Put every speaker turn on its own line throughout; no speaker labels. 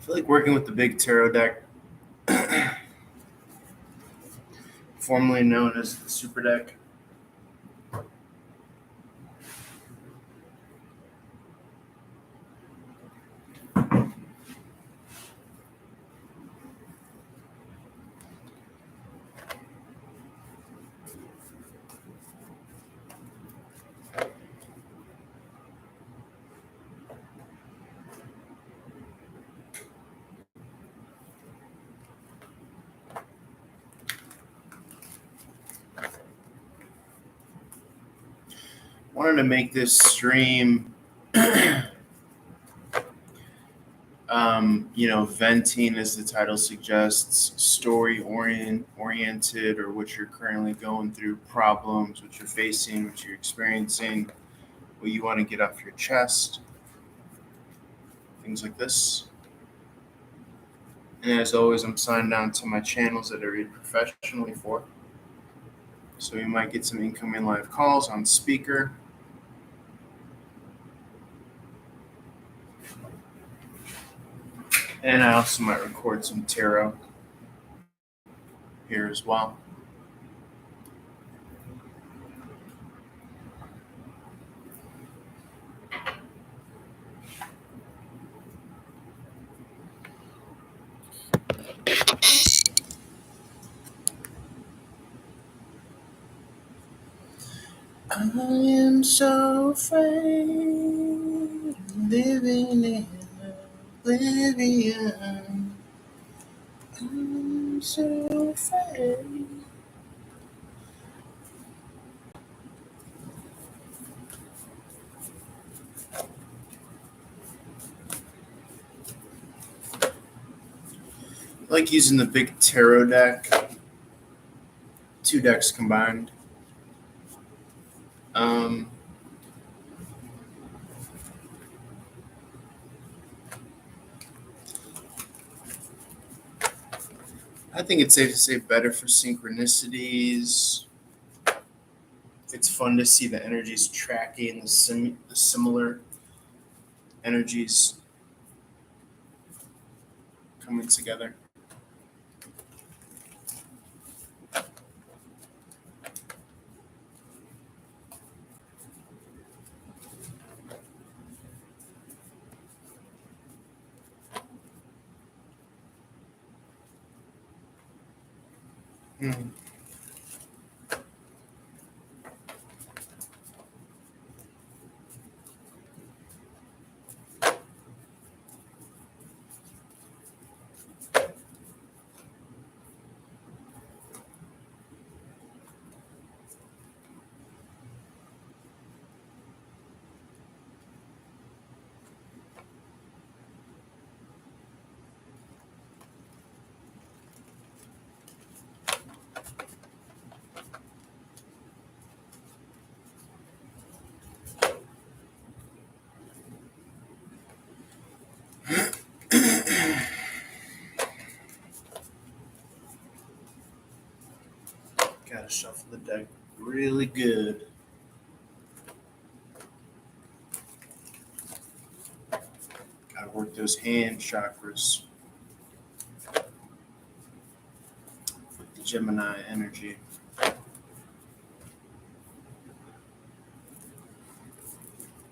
feel like working with the big tarot deck, formerly known as the Super Deck. Wanted to make this stream, venting, as the title suggests, story oriented, or what you're currently going through, problems, what you're facing, what you're experiencing, what you want to get off your chest, things like this. And as always, I'm signed on to my channels that I read professionally for. So you might get some incoming live calls on speaker. And I also might record some tarot here as well. I am so afraid living in oblivion. I'm so afraid. I like using the big tarot deck, 2 decks combined. I think it's safe to say better for synchronicities. It's fun to see the energies tracking the similar energies coming together. Gotta shuffle the deck really good. Gotta work those hand chakras with the Gemini energy.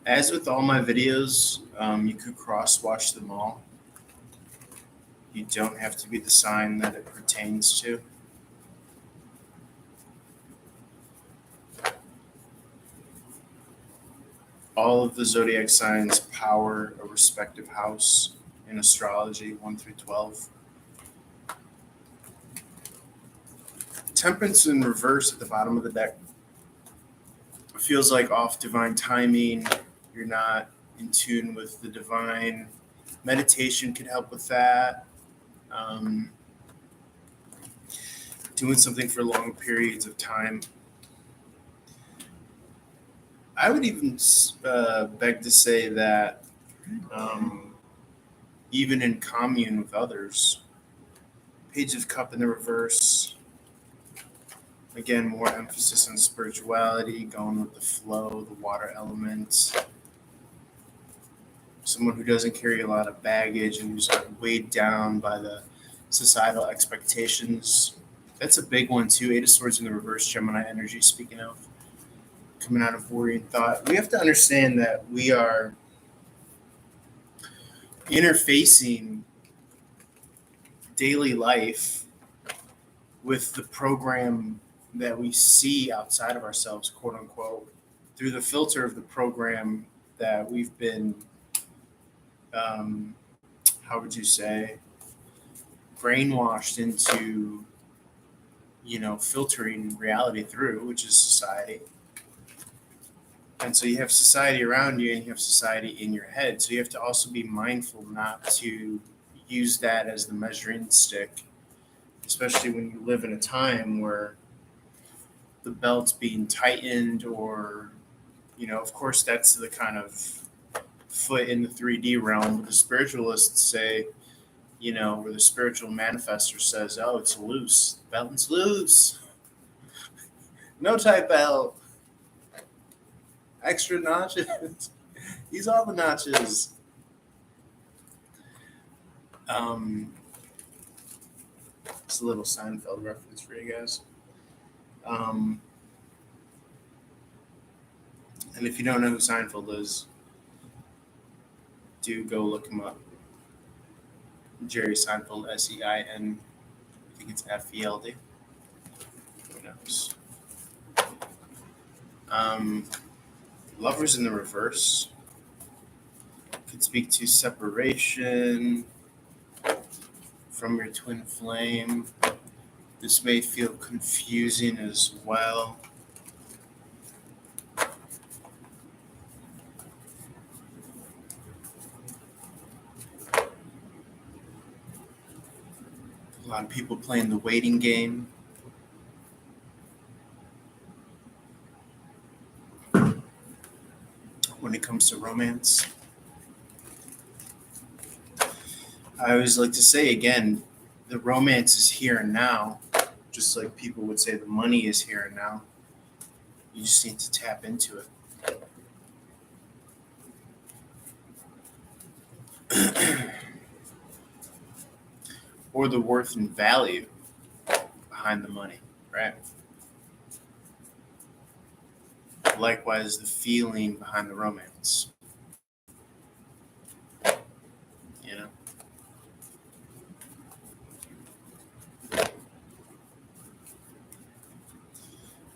As with all my videos, you could cross-watch them all. You don't have to be the sign that it pertains to. All of the zodiac signs power a respective house in astrology, 1 through 12. Temperance in reverse at the bottom of the deck feels like off divine timing. You're not in tune with the divine. Meditation could help with that. Doing something for long periods of time. I would even beg to say that even in commune with others, Page of Cup in the reverse, again, more emphasis on spirituality, going with the flow, the water element. someone who doesn't carry a lot of baggage and who's not weighed down by the societal expectations. That's a big one too. Eight of Swords in the reverse, Gemini energy, speaking of, coming out of worry and thought. We have to understand that we are interfacing daily life with the program that we see outside of ourselves, quote unquote, through the filter of the program that we've been, how would you say, brainwashed into, filtering reality through, which is society. And so you have society around you and you have society in your head. So you have to also be mindful not to use that as the measuring stick, especially when you live in a time where the belt's being tightened or, of course, that's the kind of foot in the 3D realm. But the spiritualists say, where the spiritual manifester says, oh, it's loose. The belt's loose. No tight belt. Extra notches. Use all the notches. It's a little Seinfeld reference for you guys. And if you don't know who Seinfeld is, do go look him up. Jerry Seinfeld, Sein. I think it's Feld. Who knows? Lovers in the reverse could speak to separation from your twin flame. This may feel confusing as well. A lot of people playing the waiting game. When it comes to romance, I always like to say again, the romance is here and now, just like people would say the money is here and now. You just need to tap into it. Or the worth and value behind the money, right? Likewise, the feeling behind the romance.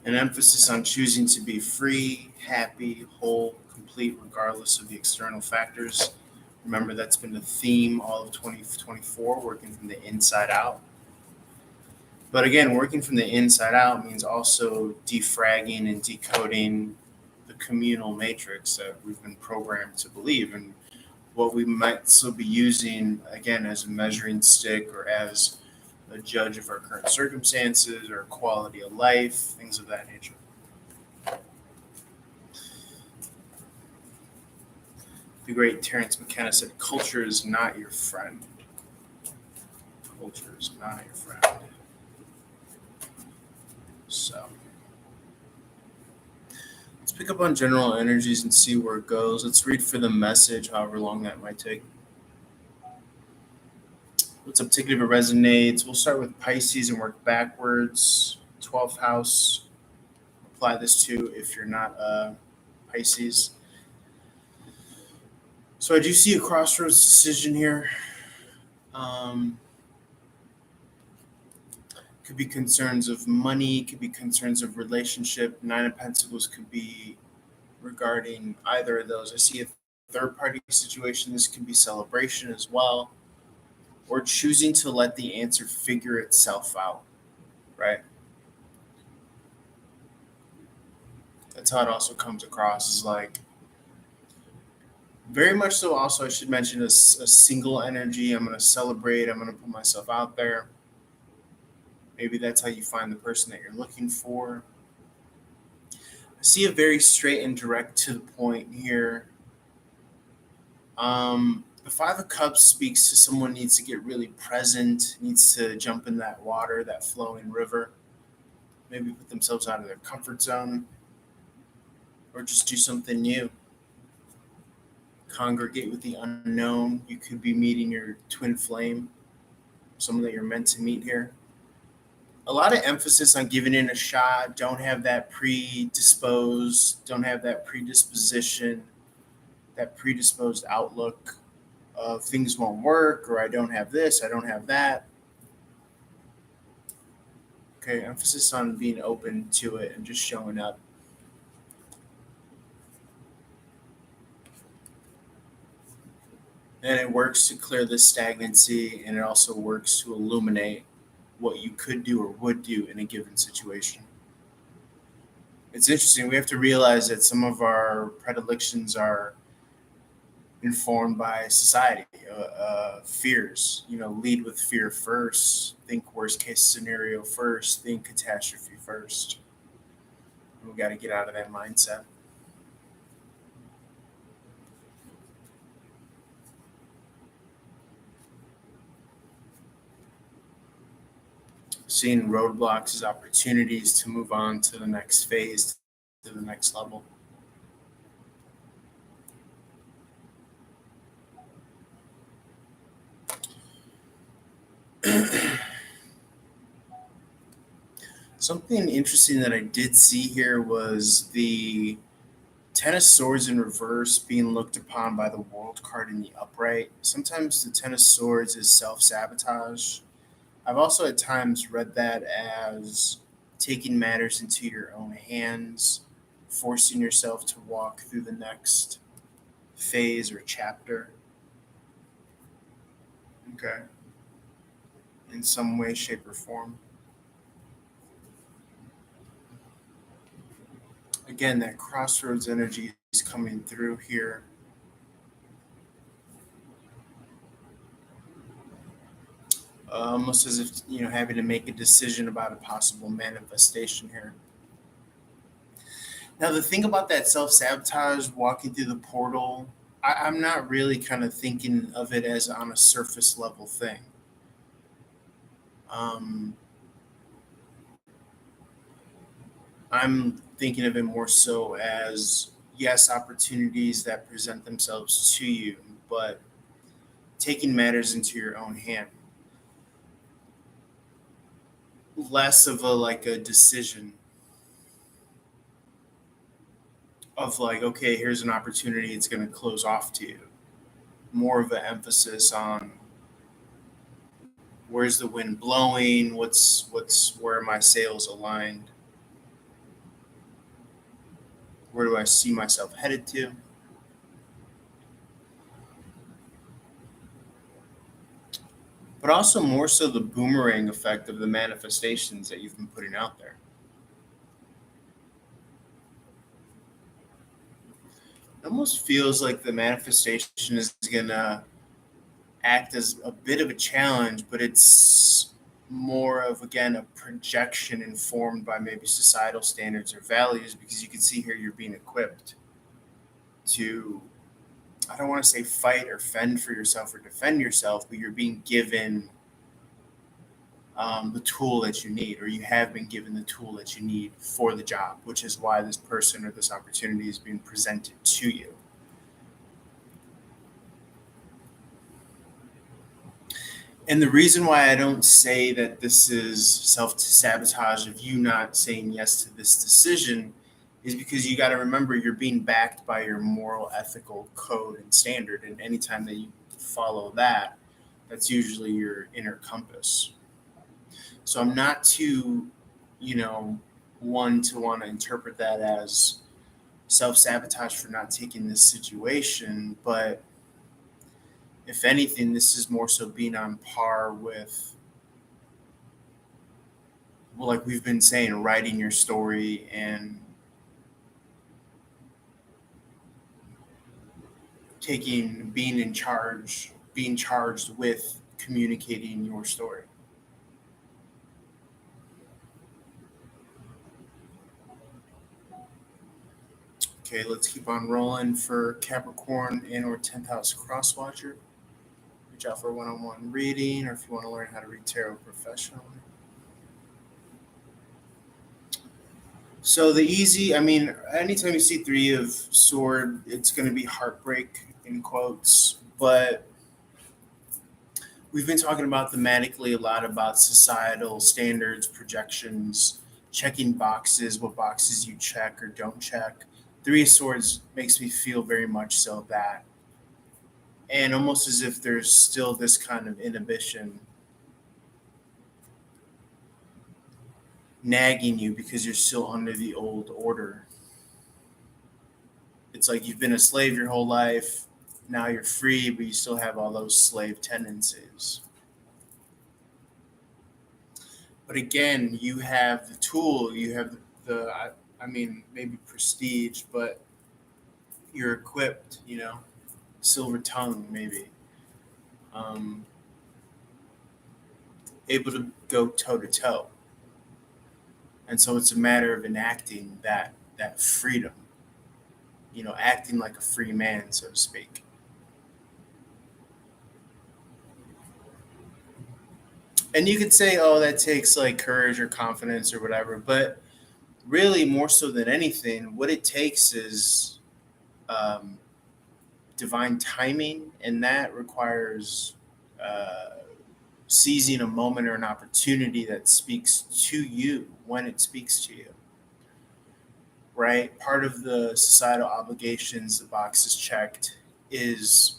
An emphasis on choosing to be free, happy, whole, complete, regardless of the external factors. Remember, that's been the theme all of 2024, working from the inside out. But again, working from the inside out means also defragging and decoding the communal matrix that we've been programmed to believe, and what we might still be using, again, as a measuring stick or as a judge of our current circumstances or quality of life, things of that nature. The great Terence McKenna said, culture is not your friend. Culture is not your friend. So let's pick up on general energies and see where it goes. Let's read for the message, however long that might take. What's up, ticket if it resonates? We'll start with Pisces and work backwards. 12th house. Apply this to if you're not a Pisces. So I do see a crossroads decision here. Could be concerns of money, could be concerns of relationship. 9 of Pentacles could be regarding either of those. I see a third party situation. This can be celebration as well, or choosing to let the answer figure itself out, right? That's how it also comes across, is like very much so. Also, I should mention a single energy. I'm going to celebrate. I'm going to put myself out there. Maybe that's how you find the person that you're looking for. I see a very straight and direct to the point here. The 5 of Cups speaks to someone needs to get really present, needs to jump in that water, that flowing river. Maybe put themselves out of their comfort zone or just do something new. congregate with the unknown. You could be meeting your twin flame, someone that you're meant to meet here. A lot of emphasis on giving it a shot. Don't have that predisposed, don't have that predisposition, that predisposed outlook of things won't work, or I don't have this, I don't have that. Okay, emphasis on being open to it and just showing up. And it works to clear the stagnancy, and it also works to illuminate what you could do or would do in a given situation. It's interesting. We have to realize that some of our predilections are informed by society, fears. Lead with fear first, think worst case scenario first, think catastrophe first. We got to get out of that mindset. Seeing roadblocks as opportunities to move on to the next phase, to the next level. Something interesting that I did see here was the Ten of Swords in reverse being looked upon by the World card in the upright. Sometimes the Ten of Swords is self sabotage. I've also at times read that as taking matters into your own hands, forcing yourself to walk through the next phase or chapter. Okay. In some way, shape, or form. Again, that crossroads energy is coming through here. Almost as if, having to make a decision about a possible manifestation here. Now, the thing about that self sabotage, walking through the portal, I'm not really kind of thinking of it as on a surface level thing. Um, I'm thinking of it more so as, yes, opportunities that present themselves to you, but taking matters into your own hand. Less of a decision of like, okay, here's an opportunity, it's going to close off to you. More of an emphasis on where's the wind blowing, where are my sails aligned, where do I see myself headed to. But also more so the boomerang effect of the manifestations that you've been putting out there. It almost feels like the manifestation is gonna act as a bit of a challenge, but it's more of, again, a projection informed by maybe societal standards or values, because you can see here you're being equipped to, I don't want to say fight or fend for yourself or defend yourself, but you're being given the tool that you need, or you have been given the tool that you need for the job, which is why this person or this opportunity is being presented to you. And the reason why I don't say that this is self sabotage of you not saying yes to this decision is because you got to remember you're being backed by your moral, ethical code and standard. And anytime that you follow that, that's usually your inner compass. So I'm not too, one to want to interpret that as self sabotage for not taking this situation, but if anything, this is more so being on par with, well, like we've been saying, writing your story and being in charge, being charged with communicating your story. Okay, let's keep on rolling for Capricorn and or 10th house cross watcher. Reach out for one-on-one reading, or if you want to learn how to read tarot professionally. So anytime you see Three of Sword, it's going to be heartbreak in quotes, but we've been talking about thematically a lot about societal standards, projections, checking boxes, what boxes you check or don't check. Three of Swords makes me feel very much so that, and almost as if there's still this kind of inhibition nagging you because you're still under the old order. It's like you've been a slave your whole life. Now you're free, but you still have all those slave tendencies. But again, you have the tool, you have I mean, maybe prestige, but you're equipped, silver tongue, maybe, um, able to go toe to toe. And so it's a matter of enacting that freedom, acting like a free man, so to speak. And you could say, oh, that takes like courage or confidence or whatever, but really, more so than anything, what it takes is um, divine timing, and that requires uh, seizing a moment or an opportunity that speaks to you when it speaks to you. Right? Part of the societal obligations the box is checked is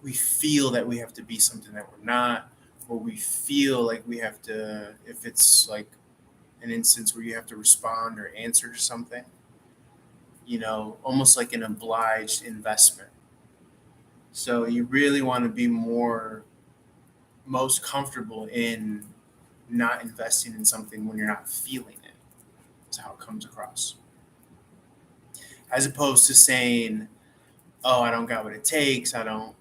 we feel that we have to be something that we're not, or we feel like we have to, if it's like an instance where you have to respond or answer to something, almost like an obliged investment. So you really want to be most comfortable in not investing in something when you're not feeling it. That's how it comes across. As opposed to saying, oh, I don't got what it takes. I don't.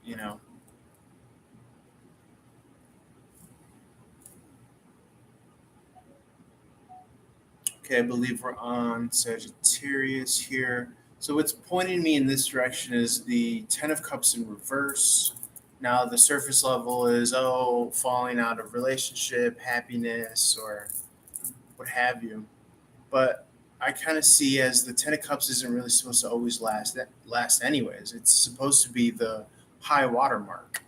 Okay, I believe we're on Sagittarius here. So what's pointing me in this direction is the Ten of Cups in reverse. Now the surface level is, oh, falling out of relationship, happiness, or what have you. But I kind of see as the Ten of Cups isn't really supposed to always last anyways. It's supposed to be the high water mark.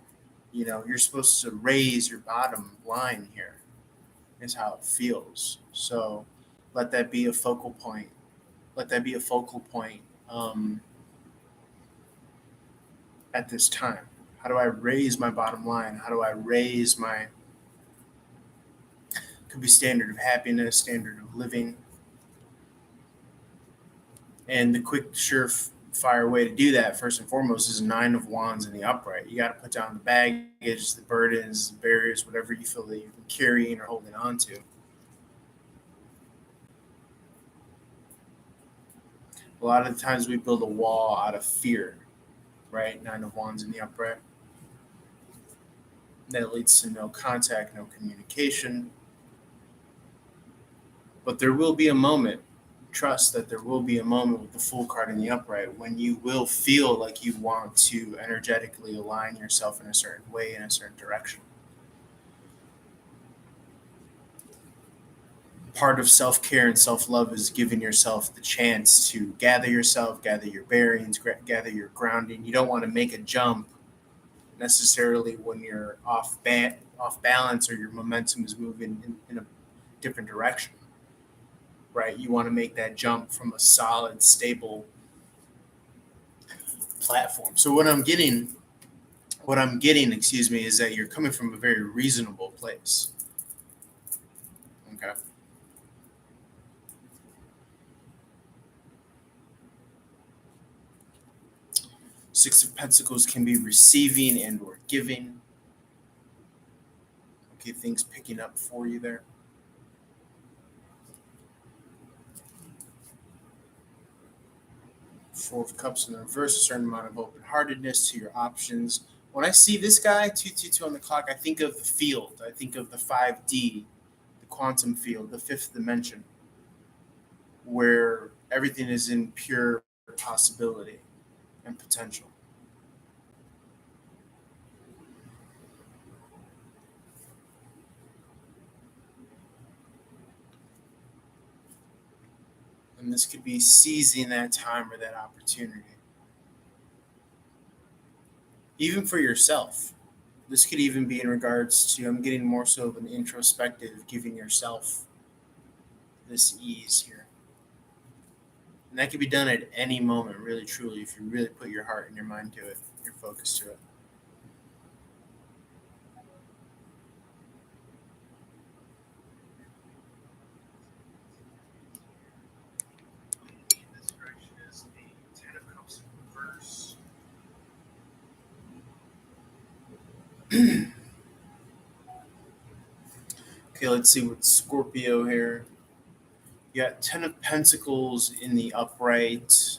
You're supposed to raise your bottom line here. Is how it feels. So let that be a focal point. Let that be a focal point at this time. How do I raise my bottom line? How do I raise my, could be standard of happiness, standard of living, and the quick, surefire way to do that, first and foremost, is Nine of Wands in the upright. You got to put down the baggage, the burdens, the barriers, whatever you feel that you've been carrying or holding on to. A lot of the times we build a wall out of fear, right? Nine of Wands in the upright. That leads to no contact, no communication. But there will be a moment, trust that there will be a moment with the Fool card in the upright when you will feel like you want to energetically align yourself in a certain way, in a certain direction. Part of self care and self love is giving yourself the chance to gather yourself, gather your bearings, gather your grounding. You don't want to make a jump necessarily when you're off balance or your momentum is moving in a different direction, right? You want to make that jump from a solid, stable platform. So what I'm getting, excuse me, is that you're coming from a very reasonable place. Okay. Six of Pentacles can be receiving and or giving. Okay, things picking up for you there. Four of Cups in the reverse, a certain amount of open-heartedness to your options. When I see this guy, 222 on the clock, I think of the field. I think of the 5D, the quantum field, the fifth dimension, where everything is in pure possibility and potential. And this could be seizing that time or that opportunity. even for yourself. This could even be in regards to, I'm getting more so of an introspective, giving yourself this ease here. And that can be done at any moment, really, truly, if you really put your heart and your mind to it, your focus to it. This direction is the Ten of Cups in reverse. Okay, let's see what Scorpio here. You got Ten of Pentacles in the upright.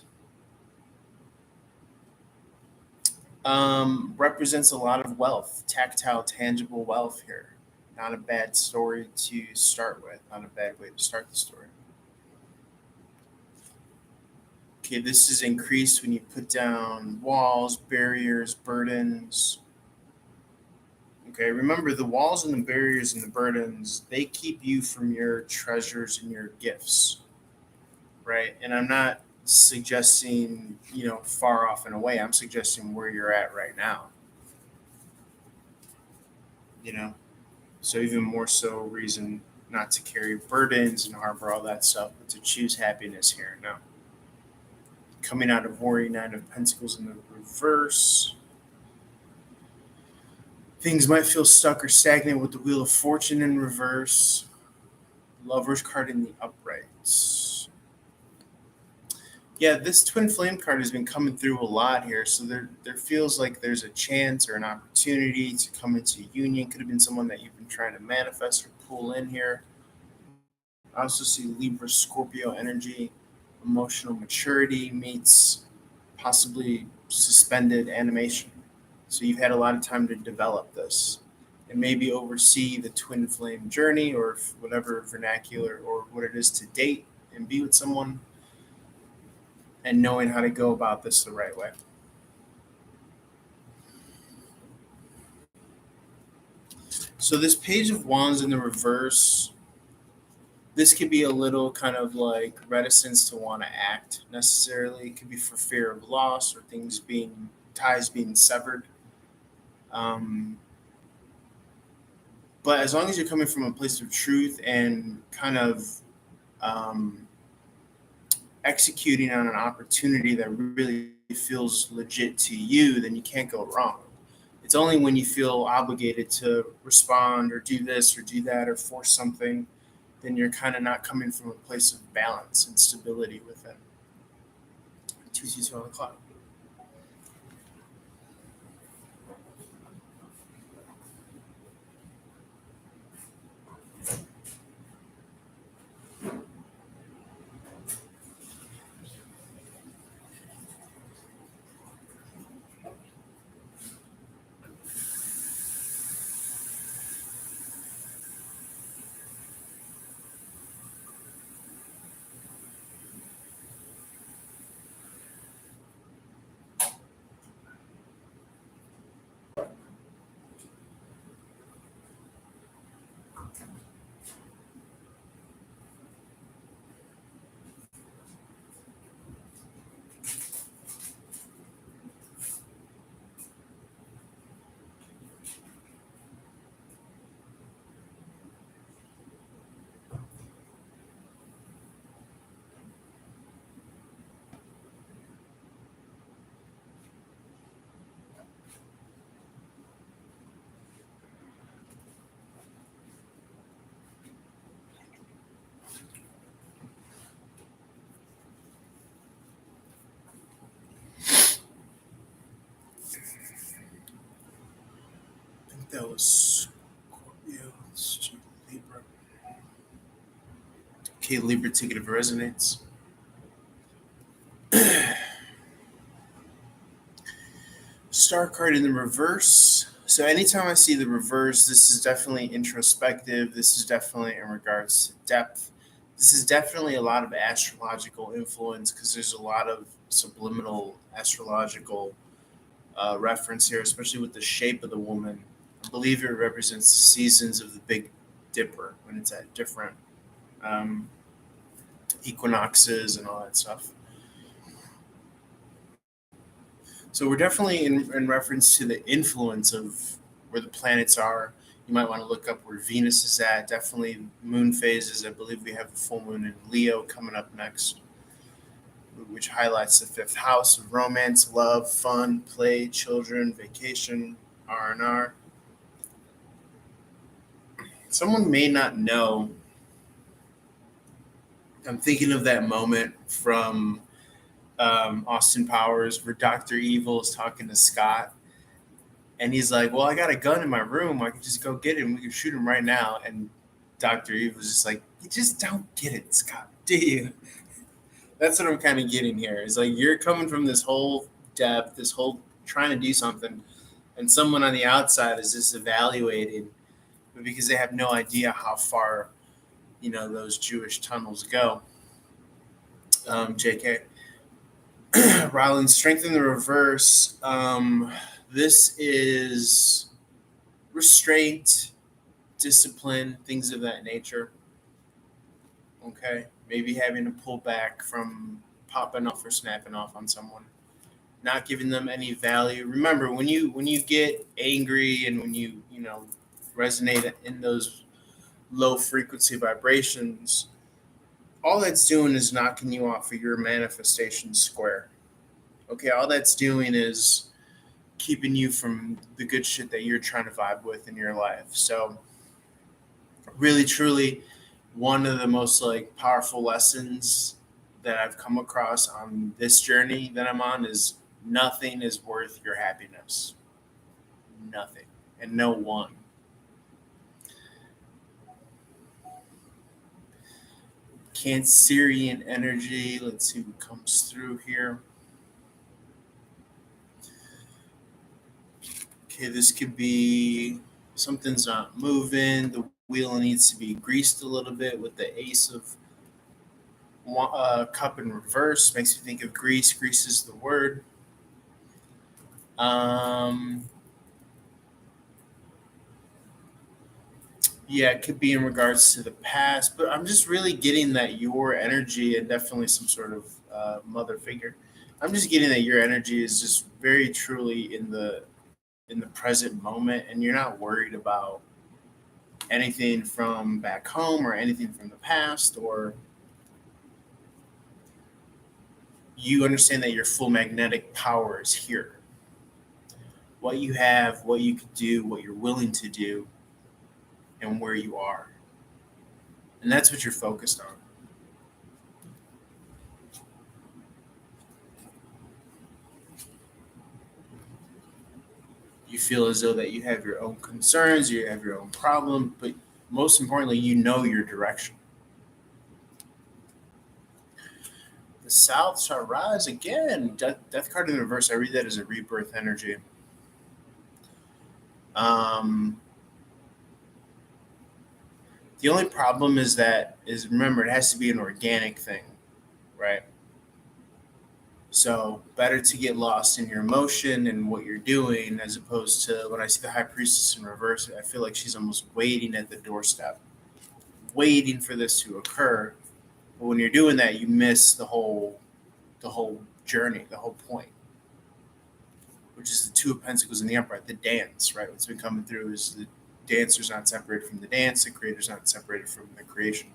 Represents a lot of wealth, tactile, tangible wealth here. Not a bad story to start with, not a bad way to start the story. Okay, this is increased when you put down walls, barriers, burdens. Okay, remember the walls and the barriers and the burdens, they keep you from your treasures and your gifts, right? And I'm not suggesting, far off and away. I'm suggesting where you're at right now, you know? So even more so reason not to carry burdens and harbor all that stuff, but to choose happiness here and now. Coming out of Warrior, Nine of Pentacles in the reverse. Things might feel stuck or stagnant with the Wheel of Fortune in reverse. Lover's card in the uprights. Yeah, this twin flame card has been coming through a lot here. So there feels like there's a chance or an opportunity to come into union. Could have been someone that you've been trying to manifest or pull in here. I also see Libra Scorpio energy. Emotional maturity meets possibly suspended animation. So you've had a lot of time to develop this and maybe oversee the twin flame journey or whatever vernacular or what it is to date and be with someone and knowing how to go about this the right way. So this Page of Wands in the reverse, this could be a little kind of like reticence to want to act necessarily. It could be for fear of loss or ties being severed. But as long as you're coming from a place of truth and kind of um, executing on an opportunity that really feels legit to you, then you can't go wrong. It's only when you feel obligated to respond or do this or do that or force something, then you're kind of not coming from a place of balance and stability within. 2 on the clock. I think that was Scorpio. Libra. Okay, Libra ticket of resonance. Star card in the reverse. So anytime I see the reverse, this is definitely introspective. This is definitely in regards to depth. This is definitely a lot of astrological influence because there's a lot of subliminal astrological reference here, especially with the shape of the woman. I believe it represents the seasons of the Big Dipper when it's at different um, equinoxes and all that stuff. So we're definitely in reference to the influence of where the planets are. You might want to look up where Venus is at. Definitely moon phases. I believe we have a full moon in Leo coming up next, which highlights the fifth house of romance, love, fun, play, children, vacation, R&R. Someone may not know. I'm thinking of that moment from Austin Powers where Dr. Evil is talking to Scott. And he's like, well, I got a gun in my room. I can just go get him. We can shoot him right now. And Dr. Evil's just like, you just don't get it, Scott, do you? That's what I'm kind of getting here. Is like you're coming from this whole depth, this whole trying to do something, and someone on the outside is just evaluating, but because they have no idea how far those Jewish tunnels go. Jk. Rollins, strength in the reverse. This is restraint, discipline, things of that nature. Okay, maybe having to pull back from popping off or snapping off on someone, not giving them any value. Remember, when you get angry and when you resonate in those low frequency vibrations, all that's doing is knocking you off of your manifestation square. Okay, all that's doing is keeping you from the good shit that you're trying to vibe with in your life. So really truly one of the most like powerful lessons that I've come across on this journey that I'm on is nothing is worth your happiness. Nothing. And no one. Cancerian energy. Let's see what comes through here. Okay, this could be something's not moving. The wheel needs to be greased a little bit with the ace of cup in reverse. Makes me think of grease. Grease is the word. Yeah, it could be in regards to the past, but I'm just really getting that your energy and definitely some sort of mother figure. I'm just getting that your energy is just very truly in the present moment, and you're not worried about anything from back home or anything from the past, or you understand that your full magnetic power is here. What you have, what you could do, what you're willing to do, and where you are. And that's what you're focused on. You feel as though that you have your own concerns, you have your own problem, but most importantly, you know your direction. The South shall rise again. Death card in the reverse. I read that as a rebirth energy. Um, the only problem is remember it has to be an organic thing, right? So better to get lost in your emotion and what you're doing as opposed to when I see the high priestess in reverse, I feel like she's almost waiting at the doorstep, waiting for this to occur. But when you're doing that, you miss the whole journey, the whole point, which is the Two of Pentacles and the Upright, the dance, right? What's been coming through is the dancer's not separated from the dance, the creator's not separated from the creation.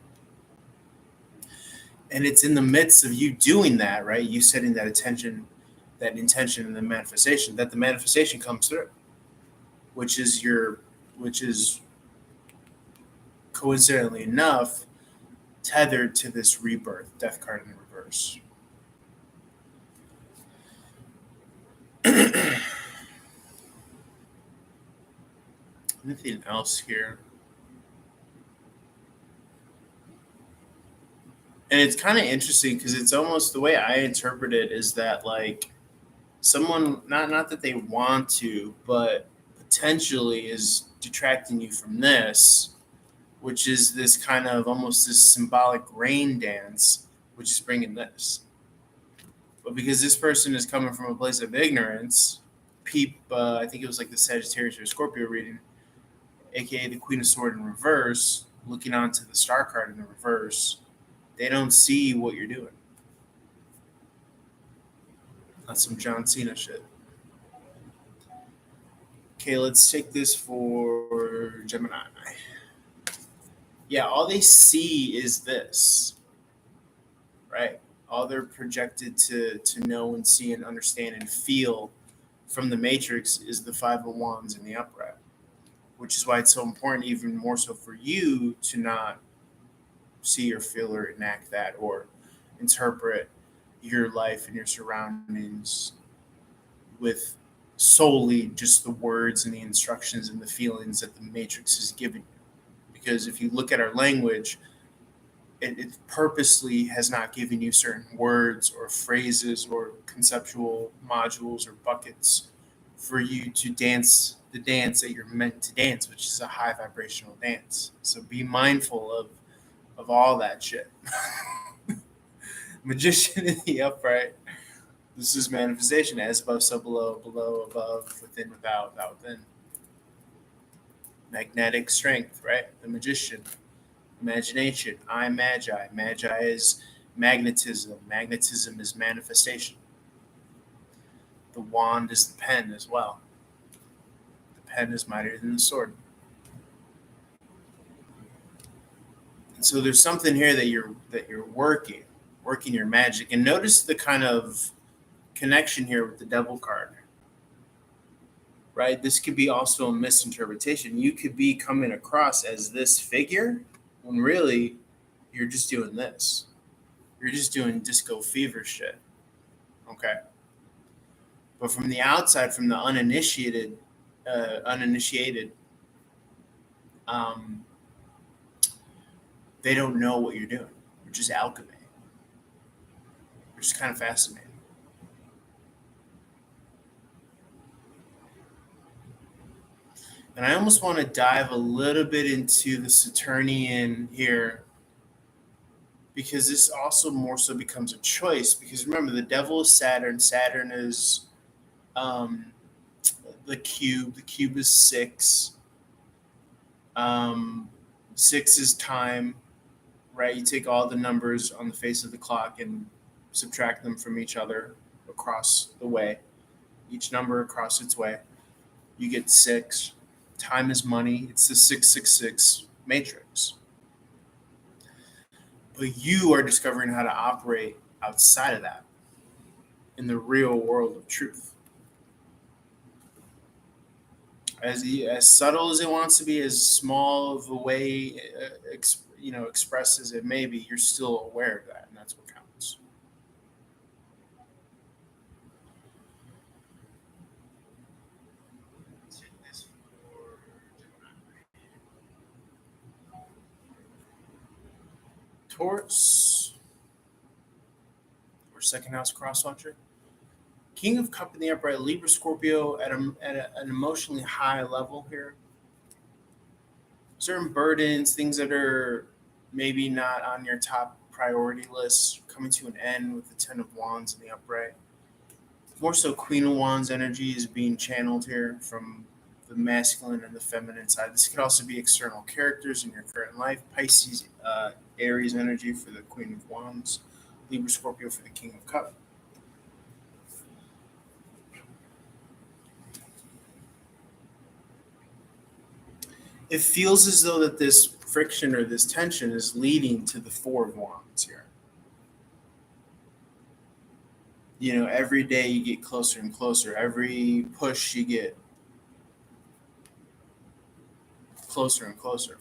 And it's in the midst of you doing that, right? You setting that intention in the manifestation, that the manifestation comes through, which is coincidentally enough tethered to this rebirth, death card in the reverse. Anything else here? And it's kind of interesting because it's almost the way I interpret it is that like someone not that they want to, but potentially is detracting you from this, which is this kind of almost this symbolic rain dance, which is bringing this. But because this person is coming from a place of ignorance, I think it was like the Sagittarius or Scorpio reading, aka the Queen of Sword in reverse, looking onto the Star card in the reverse, they don't see what you're doing. That's some John Cena shit. Okay, let's take this for Gemini. Yeah, all they see is this, right? All they're projected to know and see and understand and feel from the matrix is the five of wands in the upright, which is why it's so important, even more so for you, to not see or feel or enact that or interpret your life and your surroundings with solely just the words and the instructions and the feelings that the matrix is giving you. Because if you look at our language, it purposely has not given you certain words or phrases or conceptual modules or buckets for you to dance the dance that you're meant to dance, which is a high vibrational dance. So be mindful of all that shit. Magician in the upright. This is manifestation, as above, so below, below, above, within, without, without, within. Magnetic strength, right? The magician. Imagination. I magi. Magi is magnetism. Magnetism is manifestation. The wand is the pen as well. The pen is mightier than the sword. And so there's something here that you're working your magic. And notice the kind of connection here with the devil card. Right? This could be also a misinterpretation. You could be coming across as this figure when really you're just doing this. You're just doing disco fever shit. Okay. But from the outside, from the uninitiated, um, they don't know what you're doing, which is alchemy, which is kind of fascinating. And I almost want to dive a little bit into the Saturnian here because this also more so becomes a choice. Because remember, the devil is Saturn. Saturn is um, the cube. The cube is six. Um, Six is time, right? You take all the numbers on the face of the clock and subtract them from each other across the way, each number across its way. You get six. Time is money. It's the 666 matrix. But you are discovering how to operate outside of that in the real world of truth. As subtle as it wants to be, as small of a way, expressed as it may be, you're still aware of that, and that's what counts. Taurus or second house crosswatcher. King of Cup in the upright, Libra Scorpio an emotionally high level here. Certain burdens, things that are maybe not on your top priority list, coming to an end with the Ten of Wands in the upright. More so, Queen of Wands energy is being channeled here from the masculine and the feminine side. This could also be external characters in your current life. Pisces, Aries energy for the Queen of Wands. Libra Scorpio for the King of Cup. It feels as though that this friction or this tension is leading to the Four of Wands here. Every day you get closer and closer. Every push you get closer and closer.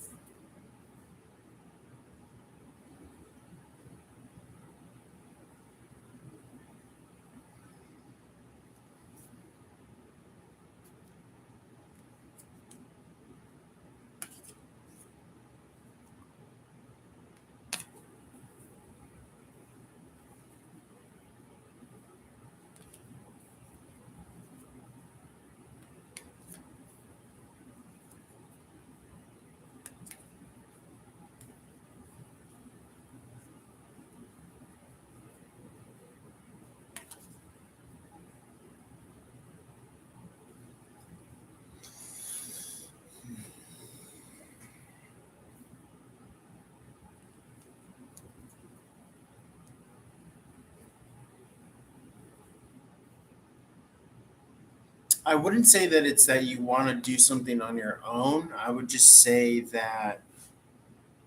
I wouldn't say that it's that you want to do something on your own. I would just say that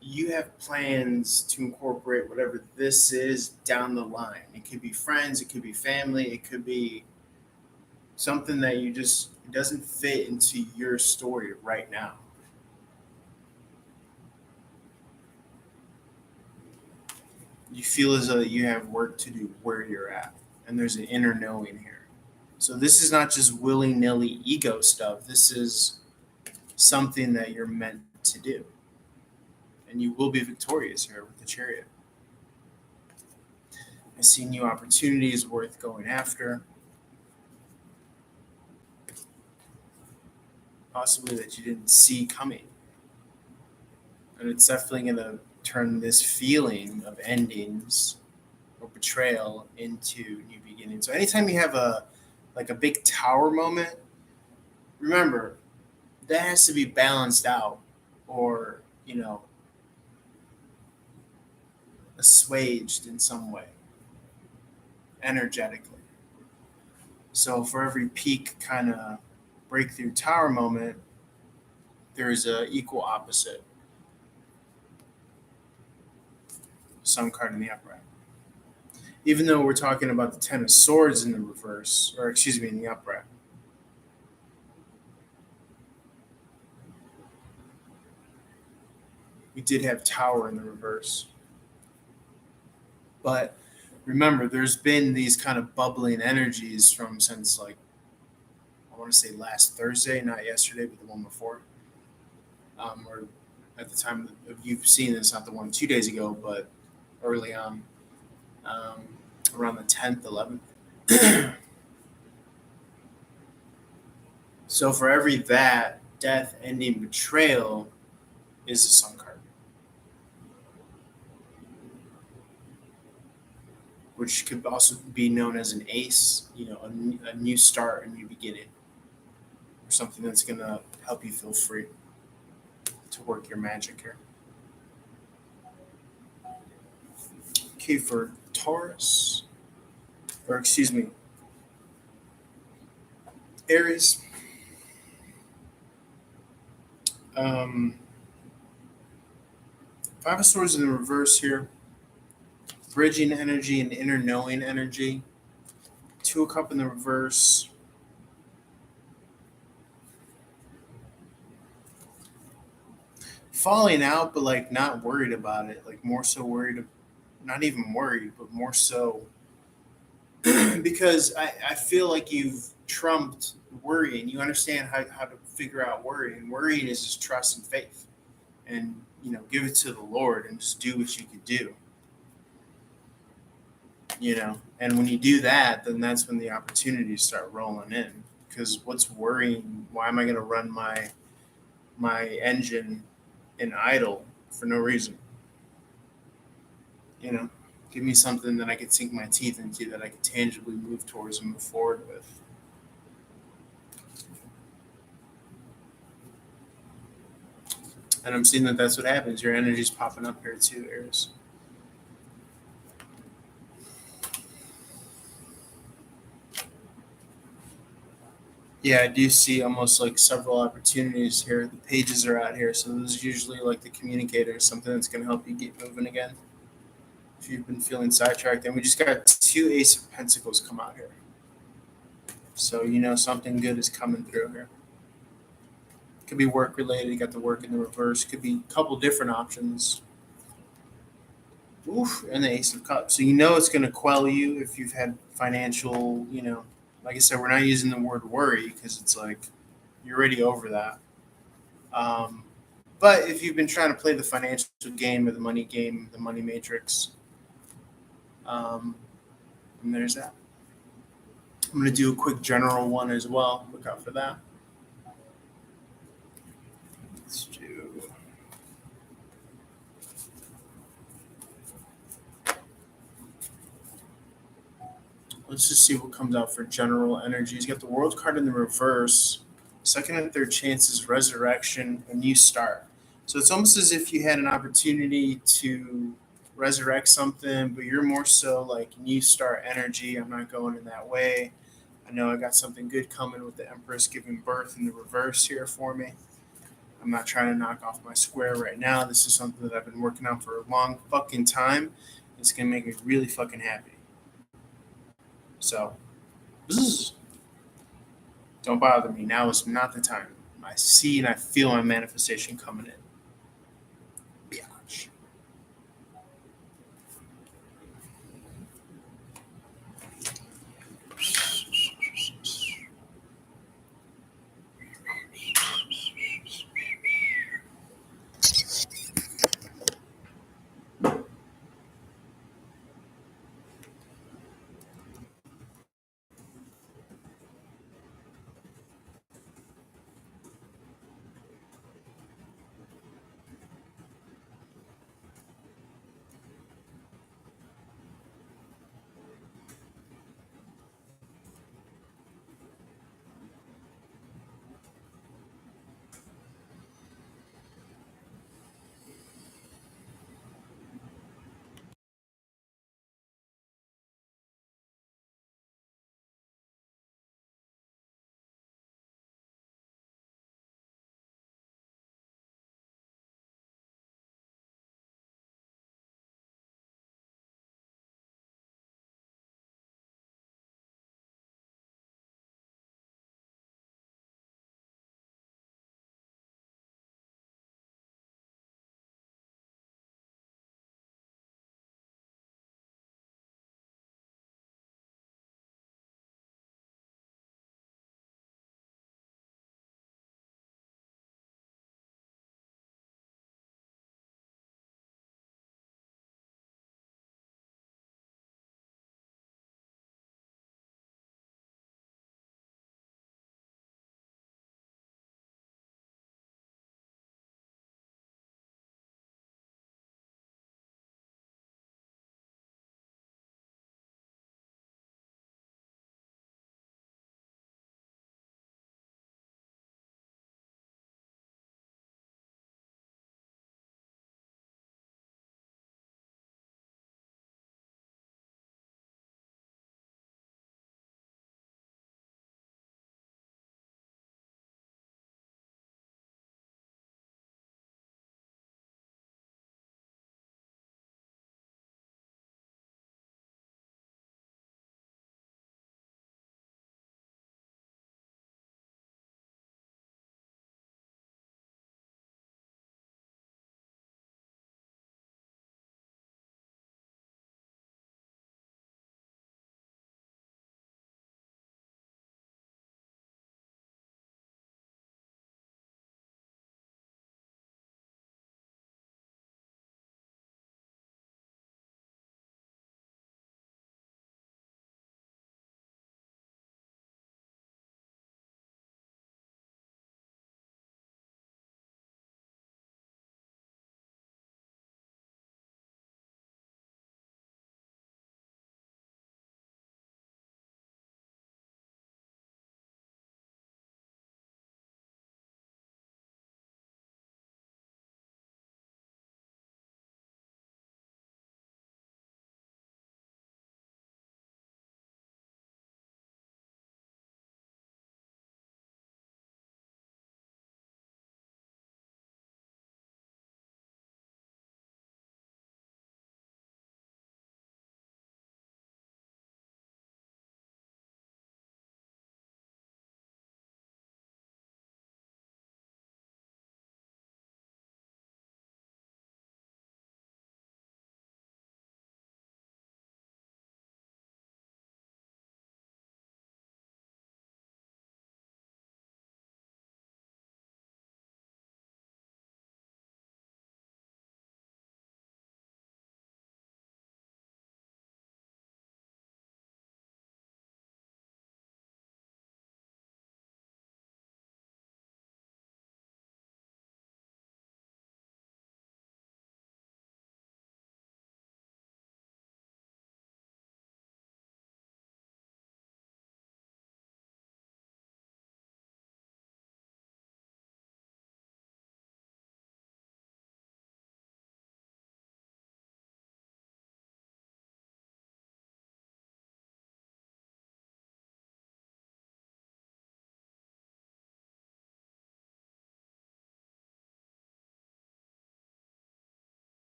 you have plans to incorporate whatever this is down the line. It could be friends, it could be family, it could be something that you just it doesn't fit into your story right now. You feel as though you have work to do where you're at, and there's an inner knowing here. So this is not just willy nilly ego stuff. This is something that you're meant to do, and you will be victorious here with the chariot. I see new opportunities worth going after, possibly that you didn't see coming. And it's definitely going to turn this feeling of endings or betrayal into new beginnings. So anytime you have a big tower moment, remember that has to be balanced out or, assuaged in some way energetically. So for every peak kind of breakthrough tower moment, there is a equal opposite. Sun card in the upright. Even though we're talking about the Ten of Swords in the reverse, or excuse me, in the upright. We did have Tower in the reverse. But remember, there's been these kind of bubbling energies from since like, I want to say last Thursday, not yesterday, but the one before. Or at the time of you've seen this, not the one 2 days ago, but early on, um, around the 10th, 11th. So for every that, death, ending, betrayal is a sun card, which could also be known as an ace, a new start, a new beginning, or something that's going to help you feel free to work your magic here. Okay, for Taurus, or excuse me, Aries. Um, Five of Swords in the reverse here. Bridging energy and inner knowing energy. Two of Cup in the reverse. Falling out, but like not worried about it. Like more so worried, not even worried, but more so because I feel like you've trumped worrying. You understand how to figure out worrying. Worrying is just trust and faith. And, give it to the Lord and just do what you could do. And when you do that, then that's when the opportunities start rolling in. Because what's worrying? Why am I going to run my engine in idle for no reason? Give me something that I could sink my teeth into, that I could tangibly move towards and move forward with. And I'm seeing that that's what happens. Your energy's popping up here too, Aries. Yeah, I do see almost like several opportunities here. The pages are out here, so those are usually like the communicators, something that's going to help you get moving again. If you've been feeling sidetracked, and we just got two Ace of Pentacles come out here, so something good is coming through here. Could be work related. You got the work in the reverse. Could be a couple different options. Oof, and the Ace of Cups. So it's going to quell you if you've had financial, like I said, we're not using the word worry because it's like you're already over that. But if you've been trying to play the financial game or the money game, the money matrix, and there's that. I'm going to do a quick general one as well. Look out for that. Let's just see what comes out for general energy. He's got the World card in the reverse. Second and third chances, resurrection, a new start. So it's almost as if you had an opportunity to resurrect something, but you're more so like new start energy. I'm not going in that way. I know I got something good coming with the Empress giving birth in the reverse here for me. I'm not trying to knock off my square right now. This is something that I've been working on for a long fucking time. It's gonna make me really fucking happy. So, bzz, don't bother me. Now is not the time. I see and I feel my manifestation coming in. Biatch.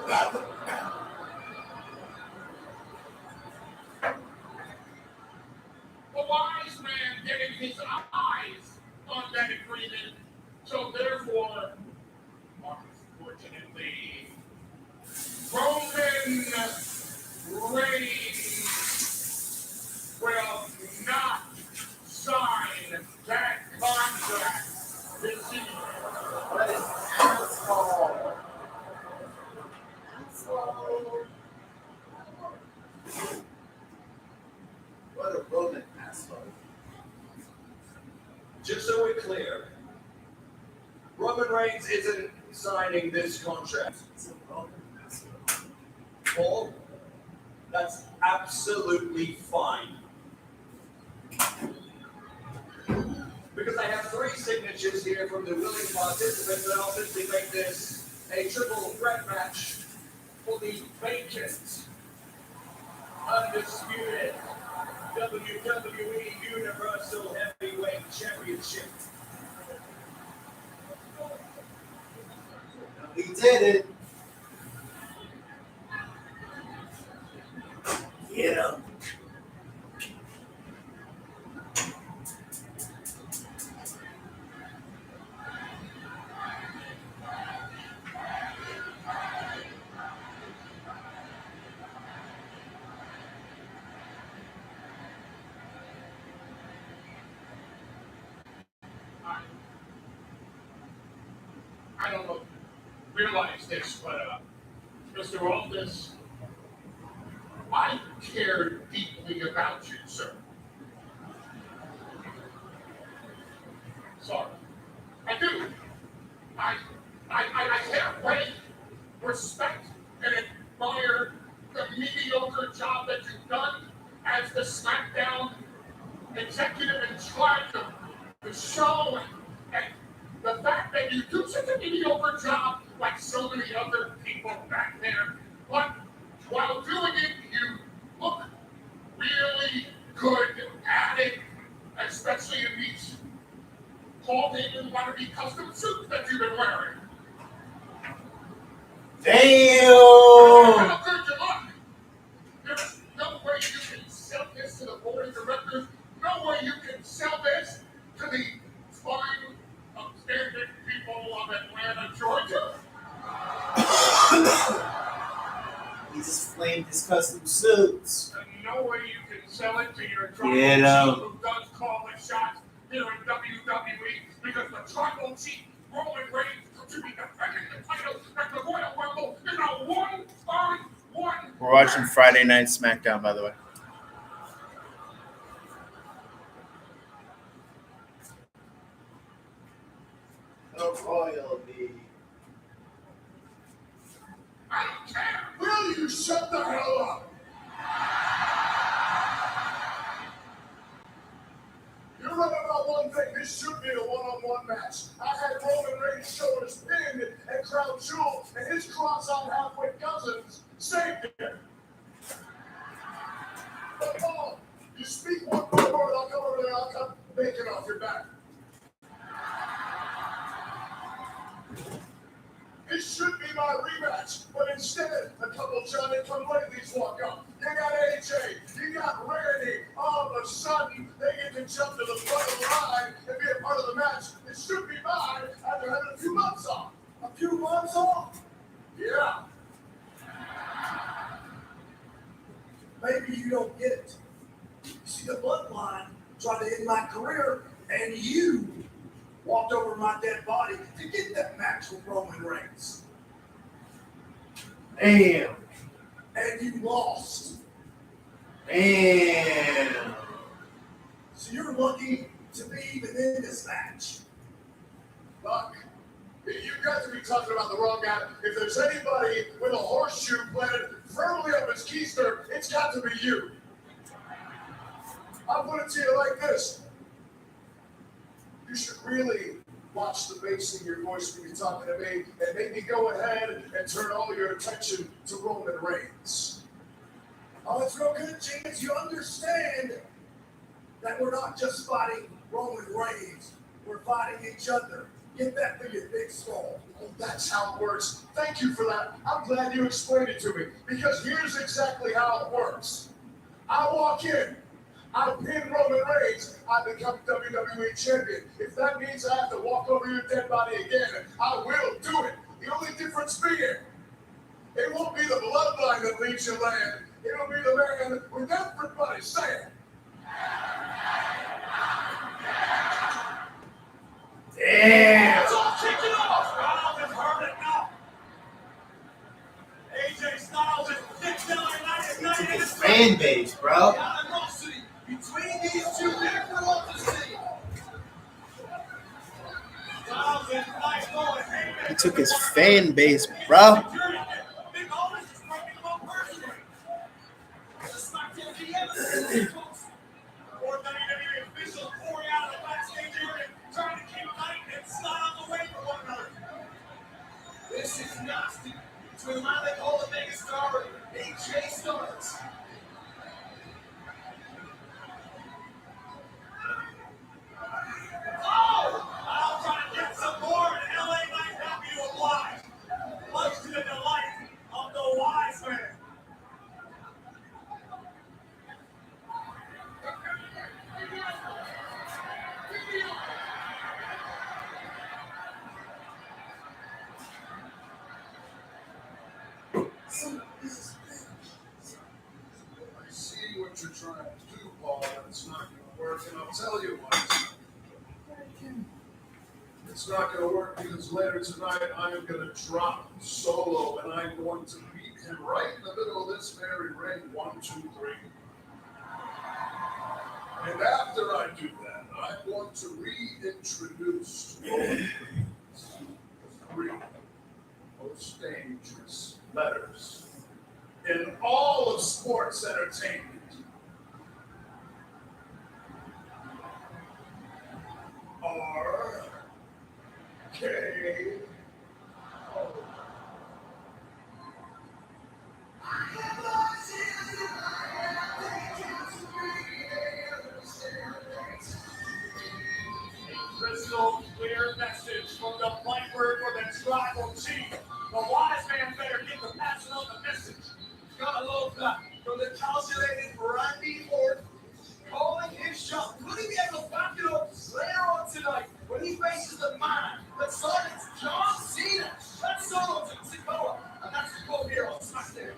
The wise man getting his eyes on that agreement. So therefore, unfortunately, Roman Reigns will not sign that contract this year.
What an asshole. Asshole. What a Roman asshole.
Just so we're clear, Roman Reigns isn't signing this contract.
It's a Roman asshole.
Paul, that's absolutely fine. Because I have 3 signatures here from the willing participants, and I'll simply make this a triple threat match for the vacant, undisputed WWE Universal Heavyweight Championship.
He did it. Get him.
I don't know if you realize this, but Mr. Aldis, I care deeply about you, sir. Sorry. I do. I can't wait, respect, and admire the mediocre job that you've done as the SmackDown executive in charge of the show, and the fact that you do such a mediocre job like so many other people back there, but while doing it, you look really good at it, especially in these Paul Heyman wannabe custom suits that you've been wearing.
Damn!
How good you look! There's no way you can sell this to the board of directors. No way you can sell this to the fine, upstanding people of Atlanta, Georgia.
He just flamed his custom suits.
And no way you can sell it to your
Get
tribal
him.
chief who does call the shots here in WWE, because the tribal chief, Roman Reigns, should be defending the title at the Royal Rumble in a one-on-one.
We're watching Friday Night SmackDown, by the way. The royalty.
I don't care. Will you shut the hell up? You're right about one thing. This should be a one-on-one match. I had Roman Reigns' shoulders pinned and Crown Jewel and his cross-eyed halfway cousins saved him. But Paul, you speak one more word, I'll come over there, I'll cut bacon off your back. It should be my rematch, but instead, a couple Johnny-come-latelys walk up. You got AJ, you got Randy. All of a sudden, they get to jump to the front of the line and be a part of the match. It should be mine after having a few months off. A few months off? Yeah.
Maybe you don't get it. You see, the bloodline tried to end my career, and you walked over my dead body to get that match with Roman Reigns.
Damn.
And you lost.
Damn.
So you're lucky to be even in this match.
Look, you guys are talking about the wrong guy. If there's anybody with a horseshoe planted firmly up his keister, it's got to be you. I'll put it to you like this. You should really watch the bass in your voice when you're talking to me, and maybe go ahead and turn all your attention to Roman Reigns.
Oh, it's real good, James. You understand that we're not just fighting Roman Reigns. We're fighting each other. Get that through your big skull.
Oh, that's how it works. Thank you for that. I'm glad you explained it to me, because here's exactly how it works. I walk in, I pin Roman Reigns, I become WWE champion. If that means I have to walk over your dead body again, I will do it. The only difference being, it won't be the bloodline that leads you land. It'll be the man with everybody saying,
Damn!
it's all kicking off! Styles has heard it now. AJ Styles is Dick Diller
It's his fan base, bro.
The animosity between these two different to see. Styles is nice going.
He took his fan base, bro.
Big Aldis is breaking them up personally. The SmackDown GM or WWE officials pouring out of the backstage area, trying to keep Knight and Styles away from one another. This is nasty. Between my leg Hall of Fame star AJ Styles. Oh! I'll try to get some more, and LA might have you obliged. Much to the delight of the wise man. I see what you're trying to do, Paul, and it's not going to work, and I'll tell you why. It's not going to work because later tonight I am going to drop Solo, and I'm going to beat him right in the middle of this very ring. 1, 2, 3. And after I do that, I'm going to reintroduce Roman Reigns. The 3 most dangerous letters in all of sports entertainment. R K O. A crystal clear message from the Blackbird for the tribal chief. The wise man better get the passing on the message. Gotta love that. From the calculated Randy Orton, calling his shot, putting the back it up later on tonight when he faces the man that started John Cena. That's Solo Sikoa, and that's the quote here on SmackDown.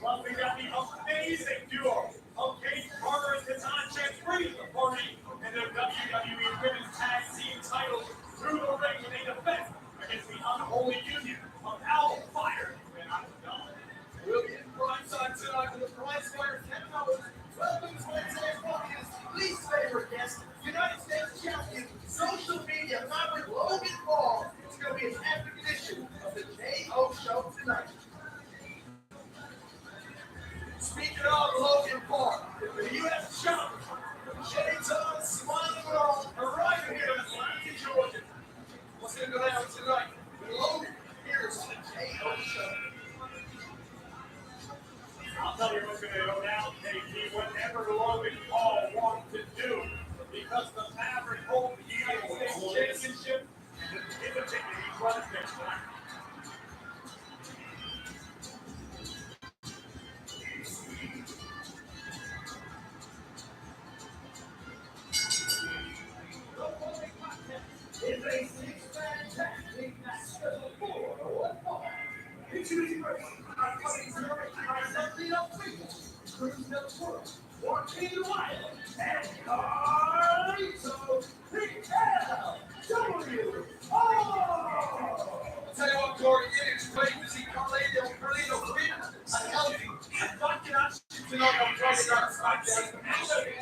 Well, we got the amazing duo of Cage Carter and Katan Chance bringing the party and their WWE Women's Tag Team titles through the ring in a defense against the unholy union of Al Fire and Al. We'll be in prime time tonight with the prize fighter Ken Owens. Welcome to Wednesday's podcast. Least favorite guest, United States champion, social media maverick Logan Paul. It's going to be an epic edition of the KO show tonight. Speaking of Logan Paul, the U.S. champion, shades on, smiling well, arriving here in Atlanta, Georgia. What's going to go down tonight? Logan, here's the KO show. I'll tell you what's going to go down, KG, whatever Logan Paul wants to do, because the Maverick holds the United States Championship, and it's a ticket he runs next time. It's a six-man tag team match scheduled for 1 fall. Introducing first, our coming tonight, our Santino Freeman, Cruz Network, Joaquin Wild, and Carlito PLW. I'll tell you what, Corey, it is great to see Carlito Freeman, a healthy, and Dr. Ashton on the Dragon Guard SmackDown, and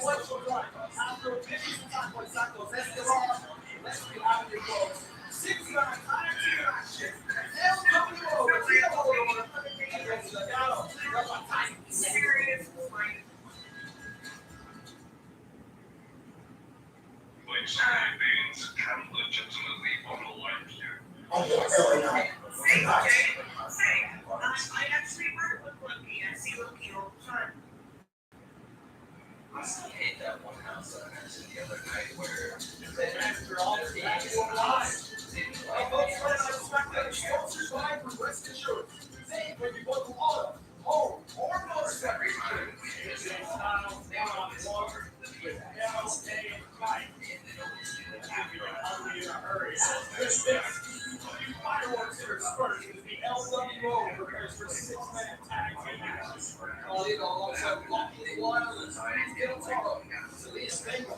what's your right? After a busy Taco Santos Escobar, let's be out of your clothes. 6-man tag team action.
Which things can legitimately bottle like you.
Oh, really not.
I actually work with Loki. I see Loki all the time.
I hate that one house I mentioned the other night where
After all, it's alive.
prepares for 6-man tag team matches. Carlito alongside Lucky Wireless, Del Toro, Zelina Vega.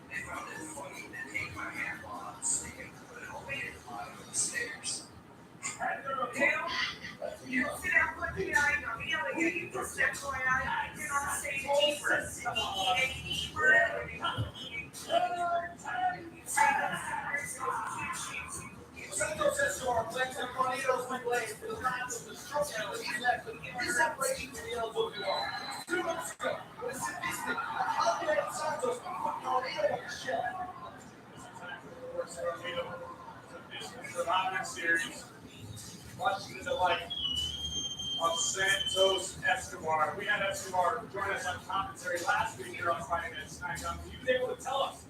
They found it funny to take my hand while I was sleeping, but it only hit the bottom of the stairs.
You sit down, look me, I know, yelling at you, just FYI, you're on the same team for us.
Santos Escobar plants and Carlitos went late for the last of the stroke and he left with this separation from the LWR. 2 months ago, with a sadistic, calculated Santos put Carlito on the shelf.
Surviving series. Watching the delight of Santos Escobar. We had Escobar join us on commentary last week here on Friday Night SmackDown. He was able to tell us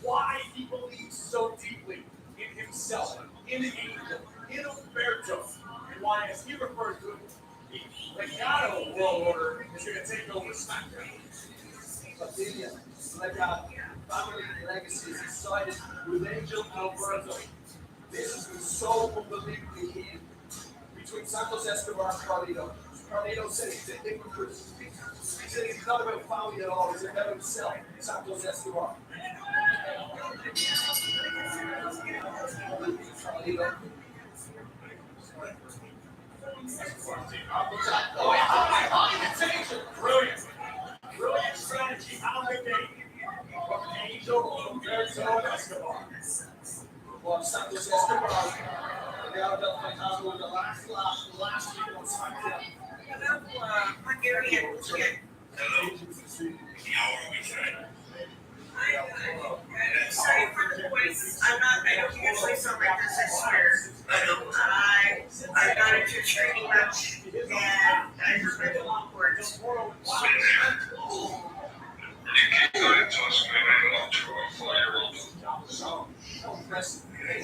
why he believes so deeply in himself, in Angel, in Humberto, and why, as he refers to it, the Legado World Order is going to take over SmackDown.
Familia, Legado, family legacy is excited with Angel and Humberto. This has been so unbelievably heated between Santos Escobar and Carlito. Carlito said he's a hypocrite. He said he's not about family at all, he's about himself, Santos Escobar. Carlito.
Brilliant. Brilliant strategy out of the gate from Angel, Humberto, and Escobar.
Well, Santos Escobar, the Alabama Fantasma was the last week on SmackDown.
Hungarian chicken.
Hello. How are we tonight?
Sorry for the voice. I don't usually sound like this, I swear. I got into a training match and I just read the long words.
You keep going to us, man. I'm not sure I'm 4-year-old.
Impressive.
Here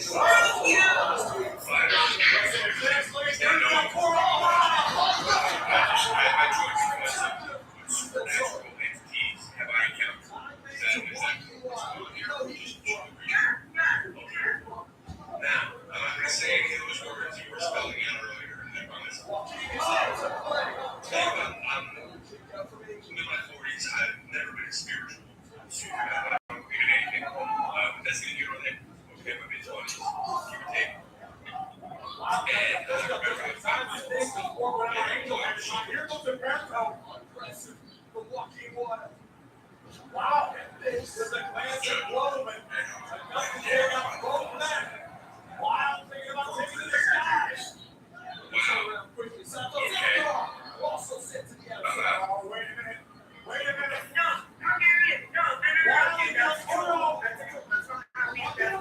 goes Humberto.
Impressive for Joaquin Water.
Wow, this is a glance at Blow, but enough to take out both men. Wild thinking about taking to the skies.
Turn around quickly. Santos Escobar also sent to the outside.
Oh, wait a minute. Wait a minute.
No, Hungarian, no.
Wild against Oro.
That's not how we, that's not how we have to do it.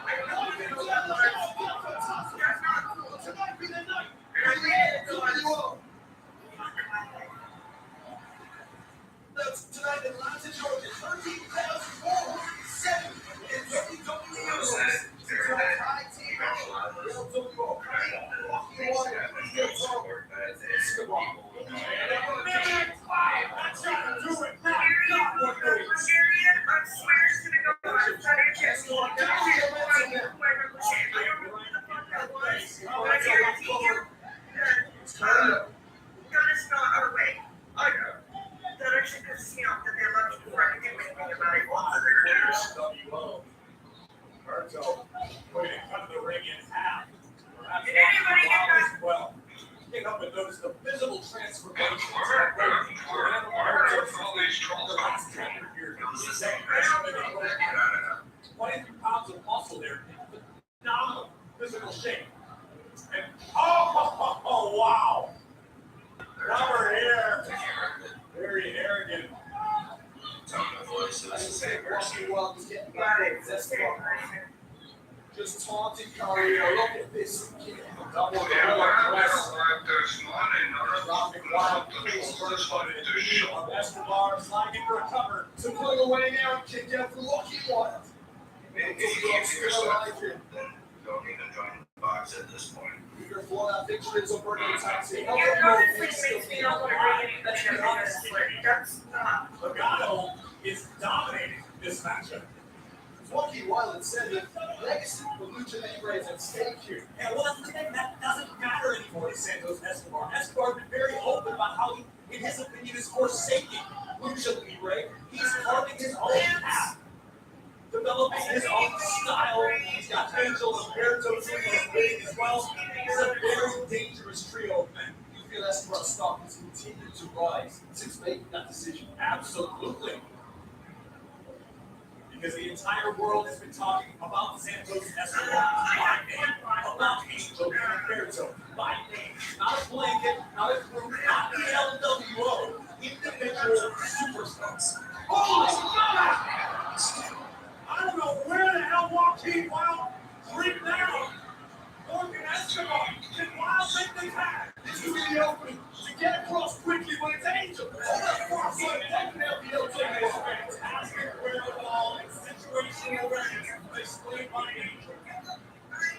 I don't know if you know that, but that's not cool.
Tonight be the night.
And I made it so I
That's tonight in Atlanta, Georgia. 13,407 in WWE Universe. Tonight, high team match. LWO. Joaquin Water. Del Toro. Escobar.
That's got to do it.
Hungarian, I swear to the God, I'm trying to catch you. I don't know whoever was it. I don't know who the fuck that was, but I guarantee you that is not our way. I know. That actually pisses me off that they left before I could do anything about it.
Humberto, way to cut the ring in half.
Did anybody get that?
Well, can't help but notice the visible transformation.
All these trolls
The last 10 years, the same freshman, 23 pounds of muscle there, phenomenal physical shape. And oh, wow! Now we're here. Very arrogant.
Tone of voice is the same person.
Joaquin Water was getting back at Escobar. Just taunted Carlito. Look at this. Double
They
down.
were like this morning.
Dropping wild
The trolls decided to show up.
Escobar sliding for a cover.
To pulling away now and kicked out for Joaquin Water.
Maybe you still alive here. Then don't need to join the box at this point.
Eager for that victory is over the taxi.
You honestly makes me not want to read anything about this. That's not.
Legado is dominating this matchup. So
Joaquin Wilde said that legacy for Lucha Libre is at stake here.
Yeah, well, that's the thing. That doesn't matter anymore to Santos Escobar. Escobar's been very open about how he, in his opinion, is forsaking Lucha Libre. He's carving his own path, developing his own style. He's got Angel and Humberto doing as well. It's a very dangerous trio of men.
You feel Escobar's stock has continued to rise since making that decision?
Absolutely. Because the entire world has been talking about Santos Escobar by name, about Angel and Humberto by name. Not a blanket, not a group, not the LWO. Individual superstars.
Holy God! I don't know where the hell Joaquin Wilde freaked out. Morgan Escobar, can Wilde make the tag?
This could be the opening to get across quickly when it's Angel.
Fantastic wherewithal and situational awareness displayed by Angel.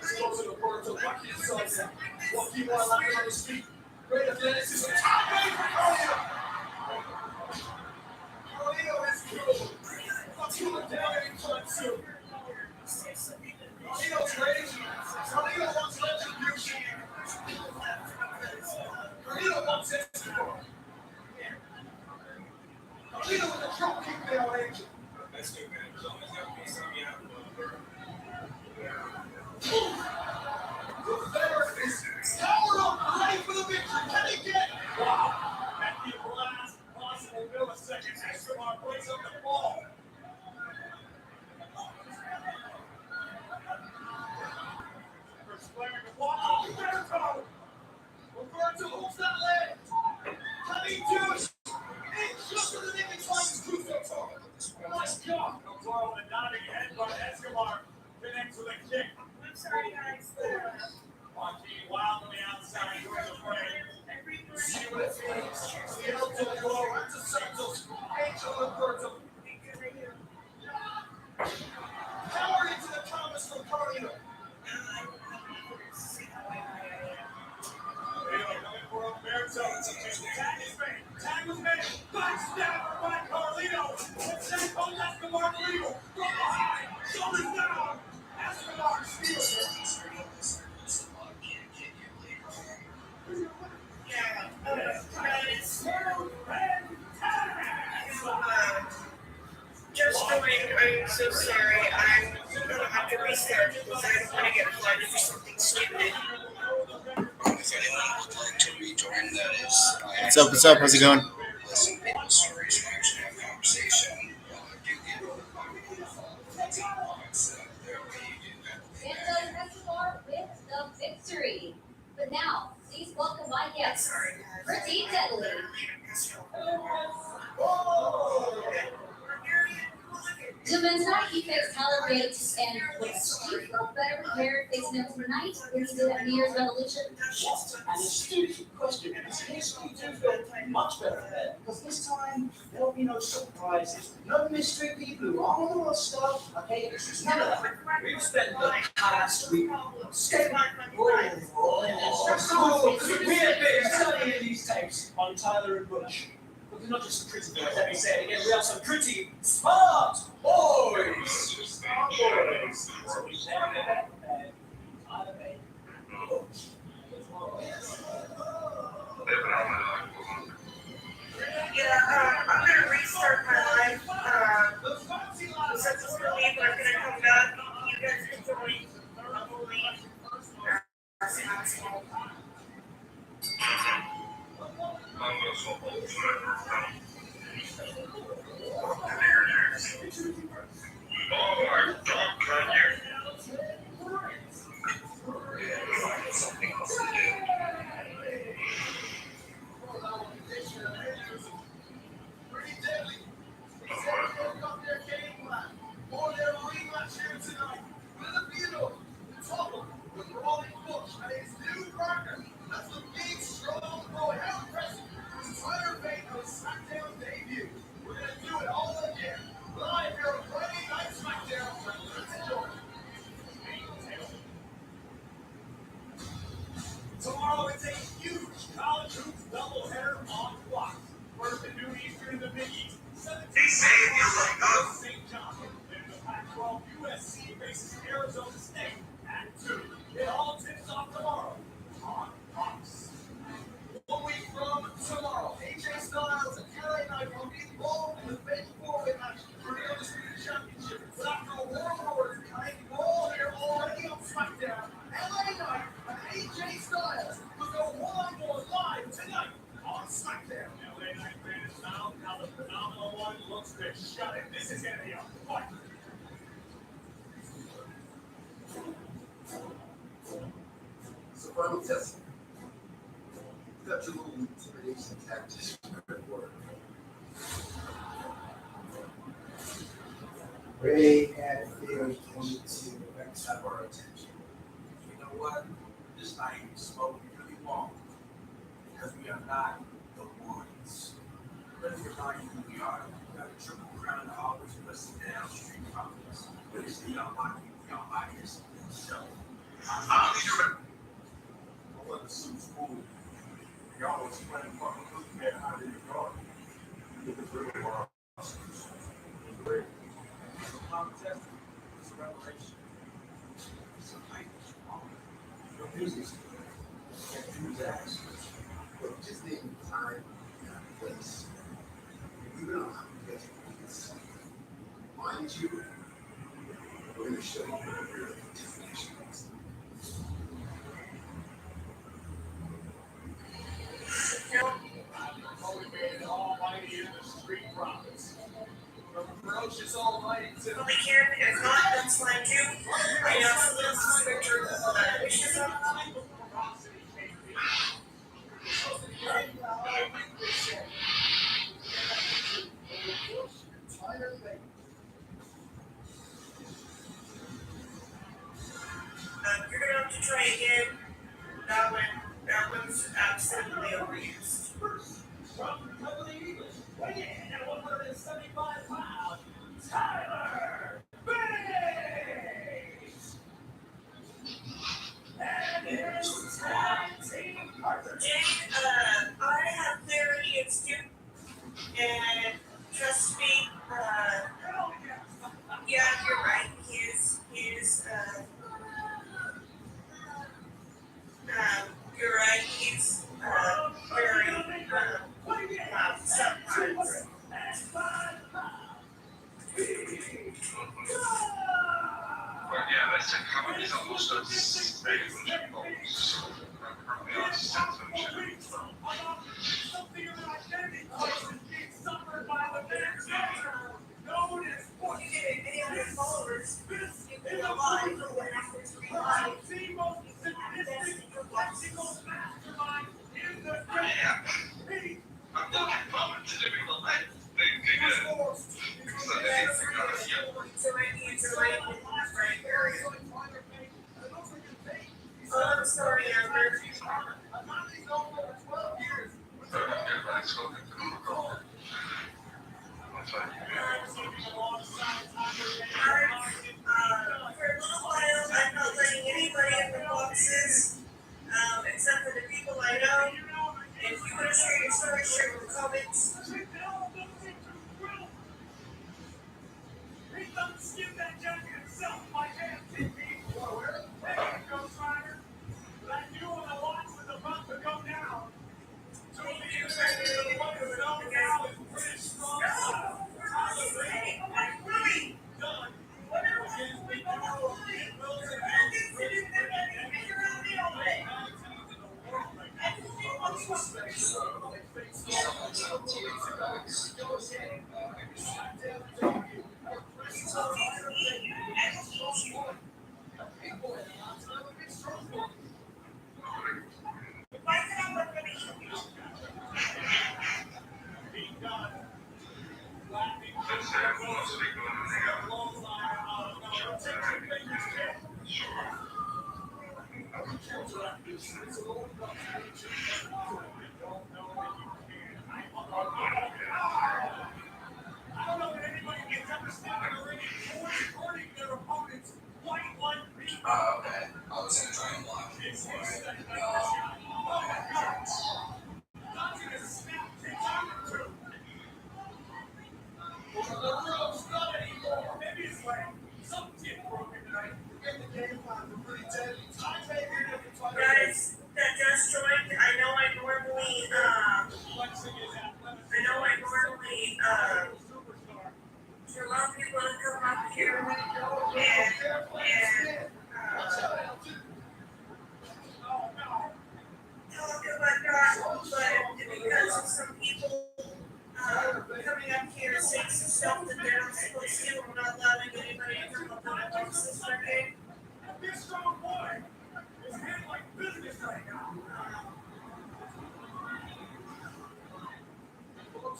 This goes in the words of Joaquin's son. Joaquin Wilde out there on his feet. Great athleticism. Top ready for Carlito. Carlito is cool. Not cooling down anytime soon. Carlito's ready. Carlito wants retribution. Carlito wants Escobar. Carlito with a drop kick there on Angel. The veteran is powered up, ready for the victory. Can he get?
Wow. At the last possible millisecond, Escobar breaks up the ball. First player to walk off Humberto.
Humberto holds that leg. Can he do it? It's just as if he's trying to do so. Oh my God.
Toro with a diving headbutt. Escobar connects with a kick.
I'm sorry, guys.
Joaquin Wilde on the outside doing the frame.
See what it means. The LWO into Santos. Angel Humberto. Power into the comments from Carlito.
Coming for Humberto. Tag is made. Tag was made. Backstabber by Carlito. And Santos Escobar legal. From behind. Shoulders down. Escobar steals it.
Just doing, I'm so sorry. I'm gonna have to restart because I don't want to get flooded for something stupid.
If anyone would like to rejoin, that is.
What's up? What's up? How's it going?
Listen, people's stories and actually have conversation. Do get
Santos Escobar with the victory. But now, please welcome my guests, Pretty Deadly. Gentlemen, tonight he faced Tyler Bates, and would Steve feel better prepared facing him tonight than he did at New Year's Revolution?
Yes, and a stupid question. Because his you do feel much better there. Because this time, there'll be no surprises, no mystery people who aren't on the roster. Okay, none of that. We've spent the past week studying these tapes on Tyler and Butch. But we're not just pretty boys, let me say it again. We are some pretty smart boys. Smart boys. So we never met Tyler Bates.
Yeah, I'm gonna restart my life. Since it's gonna leave, but I'm gonna come back. You guys can join. Hopefully.
Pretty deadly. Up there, game plan. More than a rematch here tonight. Filipino, Tolo, with Rolling Bush and his new partner. That's the big, strong boy. How impressive. Tyler Bate on his SmackDown debut. We're going to do it all again. Live here on Friday Night SmackDown. Let's enjoy.
Tomorrow it's a huge college hoops doubleheader on Fox. First at noon Eastern in the Big East. 17 St. John. Then the Pac-12 US
will go one-on-one live tonight on SmackDown.
LA Knight ran his mouth. Now the phenomenal one looks to shut it. This is going to be a fight.
So final test. You got your little intimidation tactics at work. Ray had failed to have our attention.
You know what? This night is smoking really long because we are not the ones. Let me remind you who we are. We got a triple crown that always listed down street profits. But it's the almightiest show. I want to see school. Y'all was playing fucking cookie man out of your garden. Look at the real world. Great.
So contest is a revelation.
So like,
Your business can't do that. But just name time and place. You don't have to get it. Mind you, we're going to show you what real intimidation is.
Holy man, almighty in the street profits.
From a ferocious almighty to
Well, we can, if not, that's fine too. I know it's a little suspicious of that wishes on
Ferocity can't be.
You're gonna have to try again. That one's absolutely overused.
from Beverly English, weighing in at 175 pounds, Tyler Bates. And here's tag team partner.
Jane, I have clarity against you. And trust me, yeah, you're right. You're right. He's very, sometimes.
Well, yeah, they said companies almost unstable. So currently on censorship.
Something of an identity crisis being suffered by the man known as
You get a video of your followers. You can go live for what happens to be live.
the most sadistic, lexical mastermind in the
Yeah.
game.
I'm looking forward to doing the life thing again. So they need to go to you.
It's a right area. Oh, I'm sorry, Amber.
Everybody's spoken to them. That's fine.
For a little while, I'm not letting anybody in the boxes, except for the people I know. If you want to share your story, share in the comments.
He doesn't skip that jacket himself, my man. Hey, Ghost Rider. That you on the watch was about to go down. So the executive one is known now as British strong. Done. I don't know that anybody gets understanding already. Or recording their opponent's white one beat.
Okay. I was gonna try and block it
It's
before
just that-
I
Oh my God. Dodging a snap takes time or two. Well, the rules not anymore. Maybe it's like something get broken tonight. And the game plans are pretty dead. I take it if it's like
Guys that just joined, I know I normally,
flexing his athletic superstar.
allow people to come up here and
Oh no.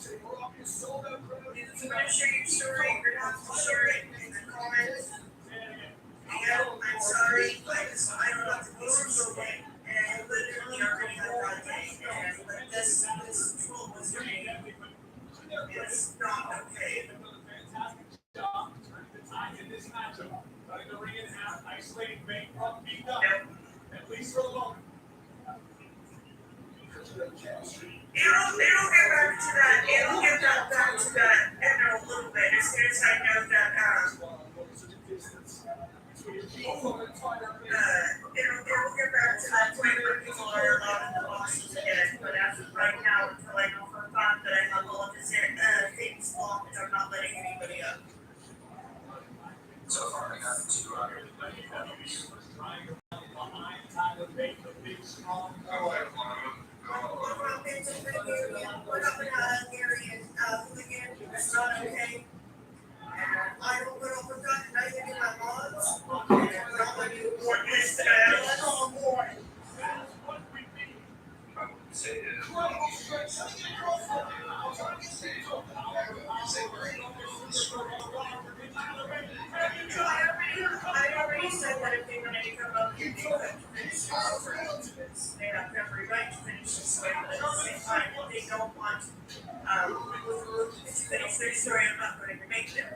You want to share your story? You're going to have to share it in the comments. Yeah, I'm sorry, but I don't have to listen to it. And literally already had a bad day. And like this troll was doing it's not okay.
Job to turn the tide in this matchup. Cutting the ring in half, isolating Bane from being done. At least for a moment.
It'll get back to that. It'll get back to that in a little bit. As soon as I know that it'll get back to that point where people are allowed in the boxes again. But as of right now, until I know for a fact that I have all of this things locked, I'm not letting anybody up.
So far, I got 200.
What about Gary and Hooligan? It's not okay. And I don't put up with that, and I think in my mods. And I'm gonna do more this than I do all morning.
Say
I already said that if they wanted to come up here, they could finish this. They have every right to finish this way, but at the same time, if they don't want to finish their story, I'm not going to make them.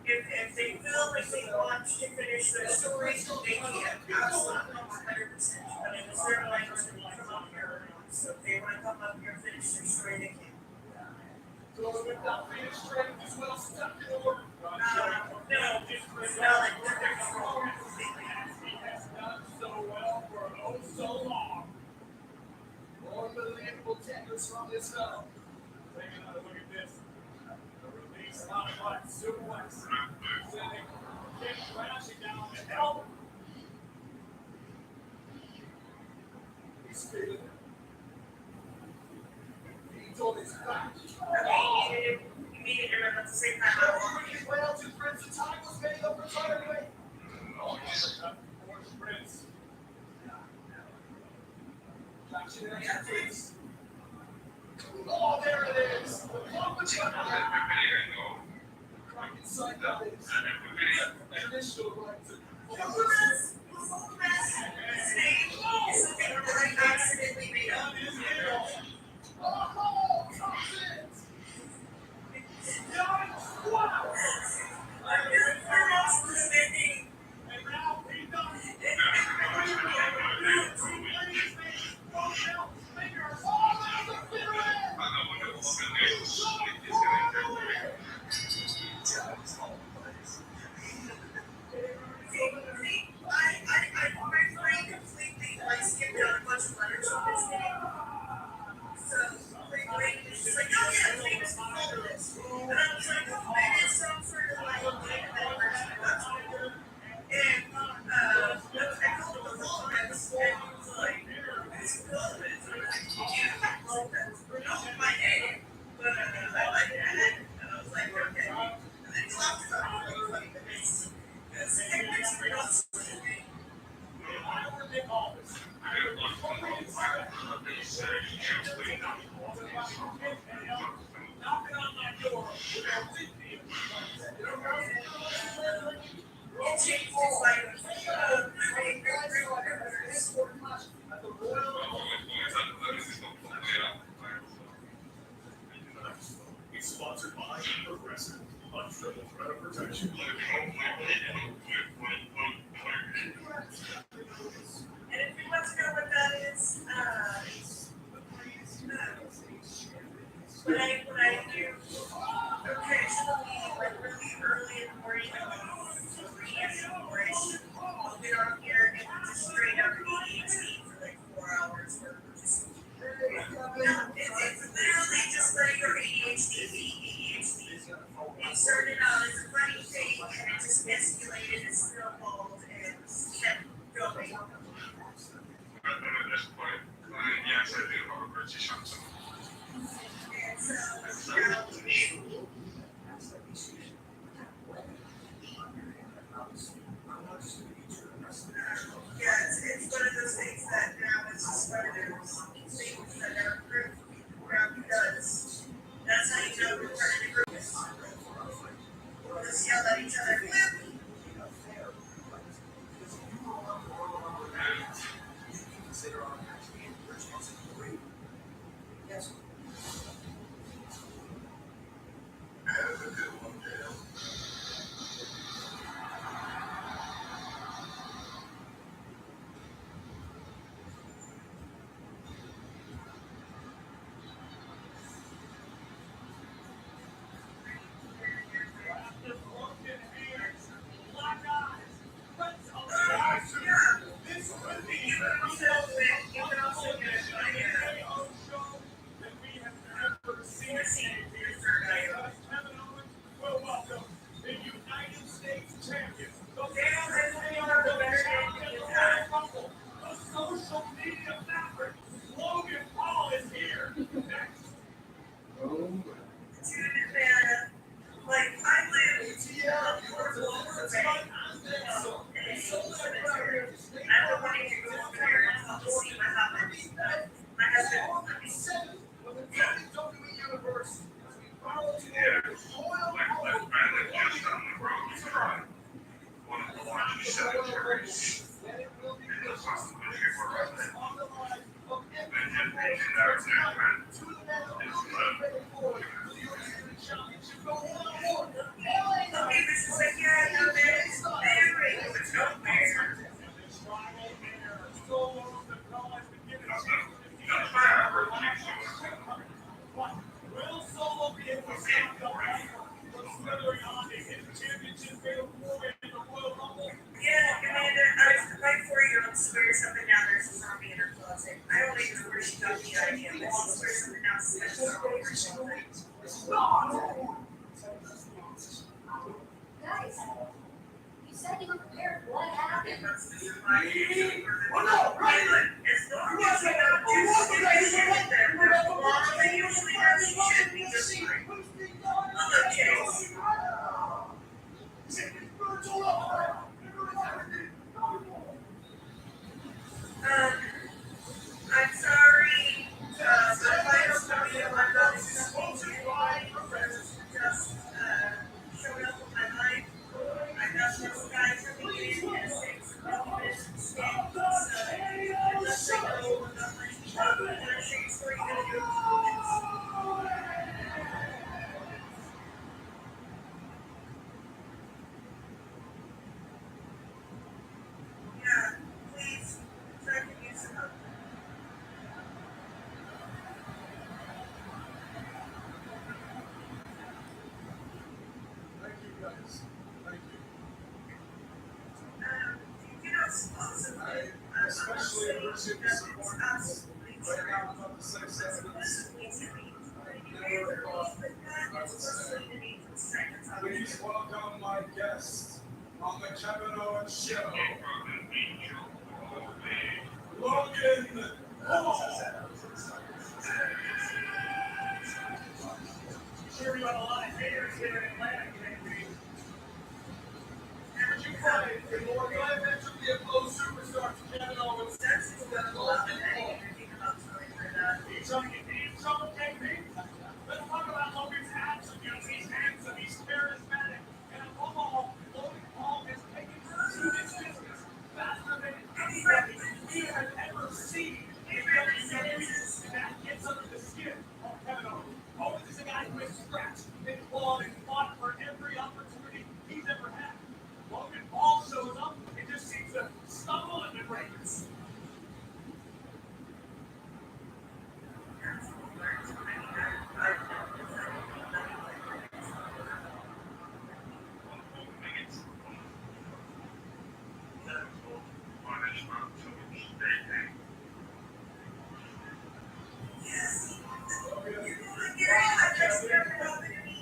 If they feel like they want to finish their story, they can. Absolutely, 100%. But it is their right to come up here. So if they want to come up here and finish their story, they can. No,
So long. Unbelievable techniques from this fellow. Take another look at this. The release on a suplex. Sending kick crashing down the elbow. He's feeling it. He told his back.
You needed to remember at the same time.
Well, to Prince, the time was made over entirely. Orange Prince. Oh, there it is. The pump is right inside the base. Initial right to
Accidentally made up.
Oh, comes in. Wow. And now he done it. Fingers all out the finish.
I completely skipped out a bunch of letters on this name. So, it's just like, oh yeah, famous for this. And I was like, oh, maybe it's some sort of like that version of that. And I called him the Vulpes, and he was like, it's Vulpes. And I'm like, yeah, Vulpes. Not my name, but I like it. And I was like, okay. And then he laughed about it. Like, because it's pretty awesome.
It's sponsored by Progressive. Untriple credit protection.
And if you want to know what that is, when I do occasionally, like really early in the morning, like 3 in the morning,
that we have ever seen. Kevin Owens will welcome the United States champion, the Rumble, the social media fabric. Logan Paul is here. Next.
Like, I live in I don't want to go to parents to see what happens. My husband won't let me.
Yeah, like Brandon just on the road from one of the largest cemeteries in the southern country where I live. And just reaching out there, man, is
Will Solo be able to stop the race from slithering on to his championship fatal four-way in the Royal Rumble?
Yeah, Amanda, my 4-year-old swears something down there's a zombie in her closet. I don't even know where she got the idea, but she swears something down special zombie or something.
Guys, you said you were prepared. What happened?
As long as we don't do something there, there's more than usually there should be just fine. Look, Chase. I'm sorry, but I don't know if I'm not supposed to lie. Just showed up with my life. I got those guys from the beginning and things. Yeah, please, try to use it up.
Thank you, guys. Thank you.
You know, supposedly,
Especially appreciate the support.
absolutely
Right now, I'm about to say something that's never thought I would say. Please welcome my guest on the Kevin Owens Show, Logan Paul.
Sure, we got a lot of haters here in Atlanta, Kennedy. Would you find the more diametrically opposed superstars Kevin Owens
That's
than
a lot
Logan
of
Paul?
anything about something like that.
Need trouble, KP? Let's talk about Logan's attributes. He's handsome, he's charismatic, and above all, Logan Paul has taken to this business faster than anybody we have ever seen in WWE. And that gets under the skin of Kevin Owens. Owens is a guy who has scratched and clawed and fought for every opportunity he's ever had. Logan Paul shows up and just seems to stumble into greatness.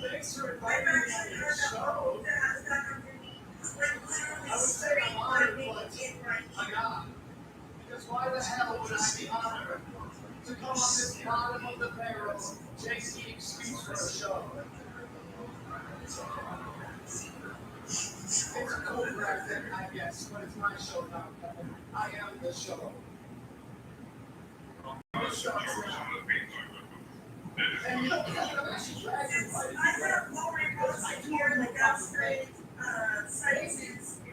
Thanks for inviting me on your show. I would say I'm honored, but I'm not. Because why the hell would I be honored to come on this bottom of the barrel, Jay-Z excuse for a show? It's a cool graphic, I guess, but it's my show now. I am the show. This show's now. And you don't have to actually drag your
I have more reports here in the Godfrey sightings and stuff.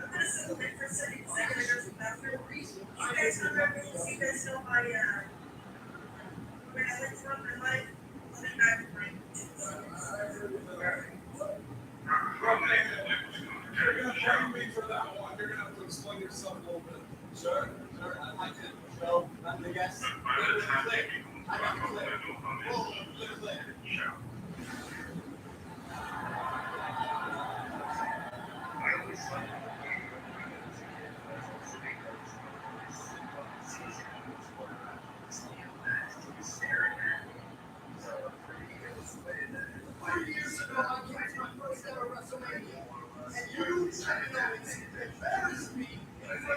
I'm gonna send a link for sending second to the bathroom. You guys know my when I went through my life, I'll be back to bring.
You're gonna blame me for that one. You're gonna have to explain yourself a little bit.
Sure, I'd like to show I'm the guest. Click. I got the click. Boom, click.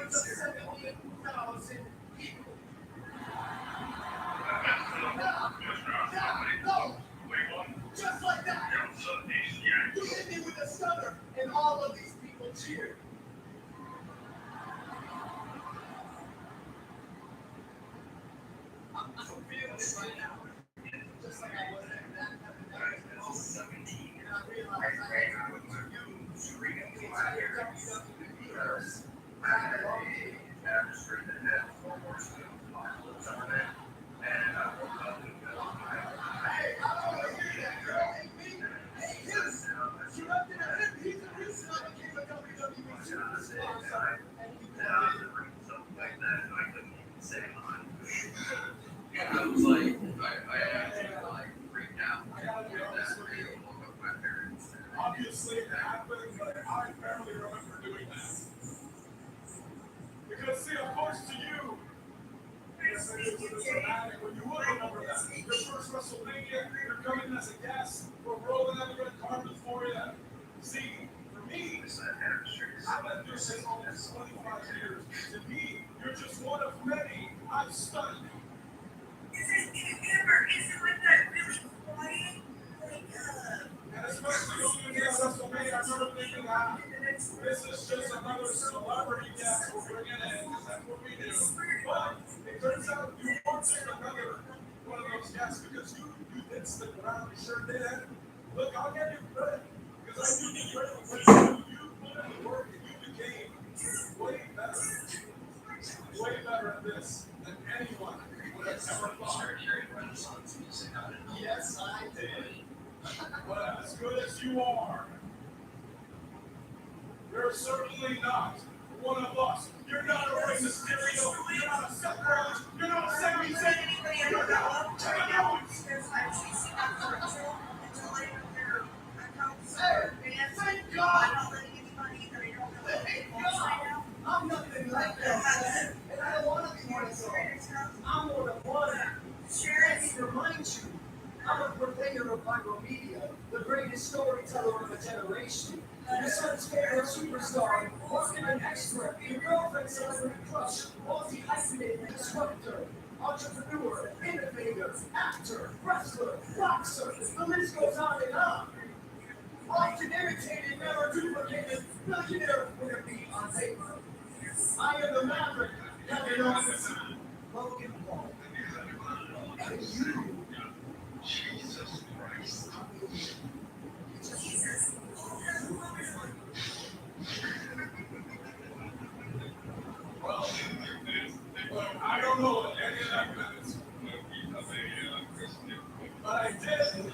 to 70,000 people. No, just like that. You hit me with a stunner, and all of these people cheered. I'm feeling it right now. Just like I was at that moment. And I realized I had to do the entire WWE universe. I belong to it. Hey, I don't want to hear that, girl. Hey, me. Hey, him. She left it at him. He's the reason I became a WWE superstar. And he
I was like, I actually like freaked out. My parents.
Obviously, it happened, but I barely remember doing that. Because, see, of course, to you, yes, it is dramatic, but you will remember that. Your first WrestleMania, you're coming as a guest, we're rolling out the red carpet for you. See, for me, I've been doing this almost 25 years. To me, you're just one of many. I'm stunned.
Is it like that really quiet,
And especially when you get WrestleMania, I remember thinking, this is just another celebrity guest we're bringing in, because that's what we do. But it turns out you weren't just another one of those guests, because you did stick around, you sure did. Look, I'll give you credit, because I do give credit for you put in the work and you became way better at this than anyone would have ever thought.
Yes, I did.
But as good as you are, you're certainly not one of us. You're not a Rey Mysterio. You're not a Seth Rollins. You're not a Sami Zayn. You're not Kevin Owens.
Thank God. Thank God. I'm nothing like that. And I don't want to be one of those. I'm more than one. Let me remind you, I'm a purveyor of viral media, the greatest storyteller of a generation. Your son's favorite superstar, marketing expert, your girlfriend's celebrity crush, multi-hyphenated disruptor, entrepreneur, innovator, actor, wrestler, boxer, the list goes on and on. Often imitated, never duplicated, millionaire wannabe on paper. I am the Maverick, Kevin Owens, Logan Paul. And you,
Jesus Christ.
Well, I don't know what any of that meant, but I did.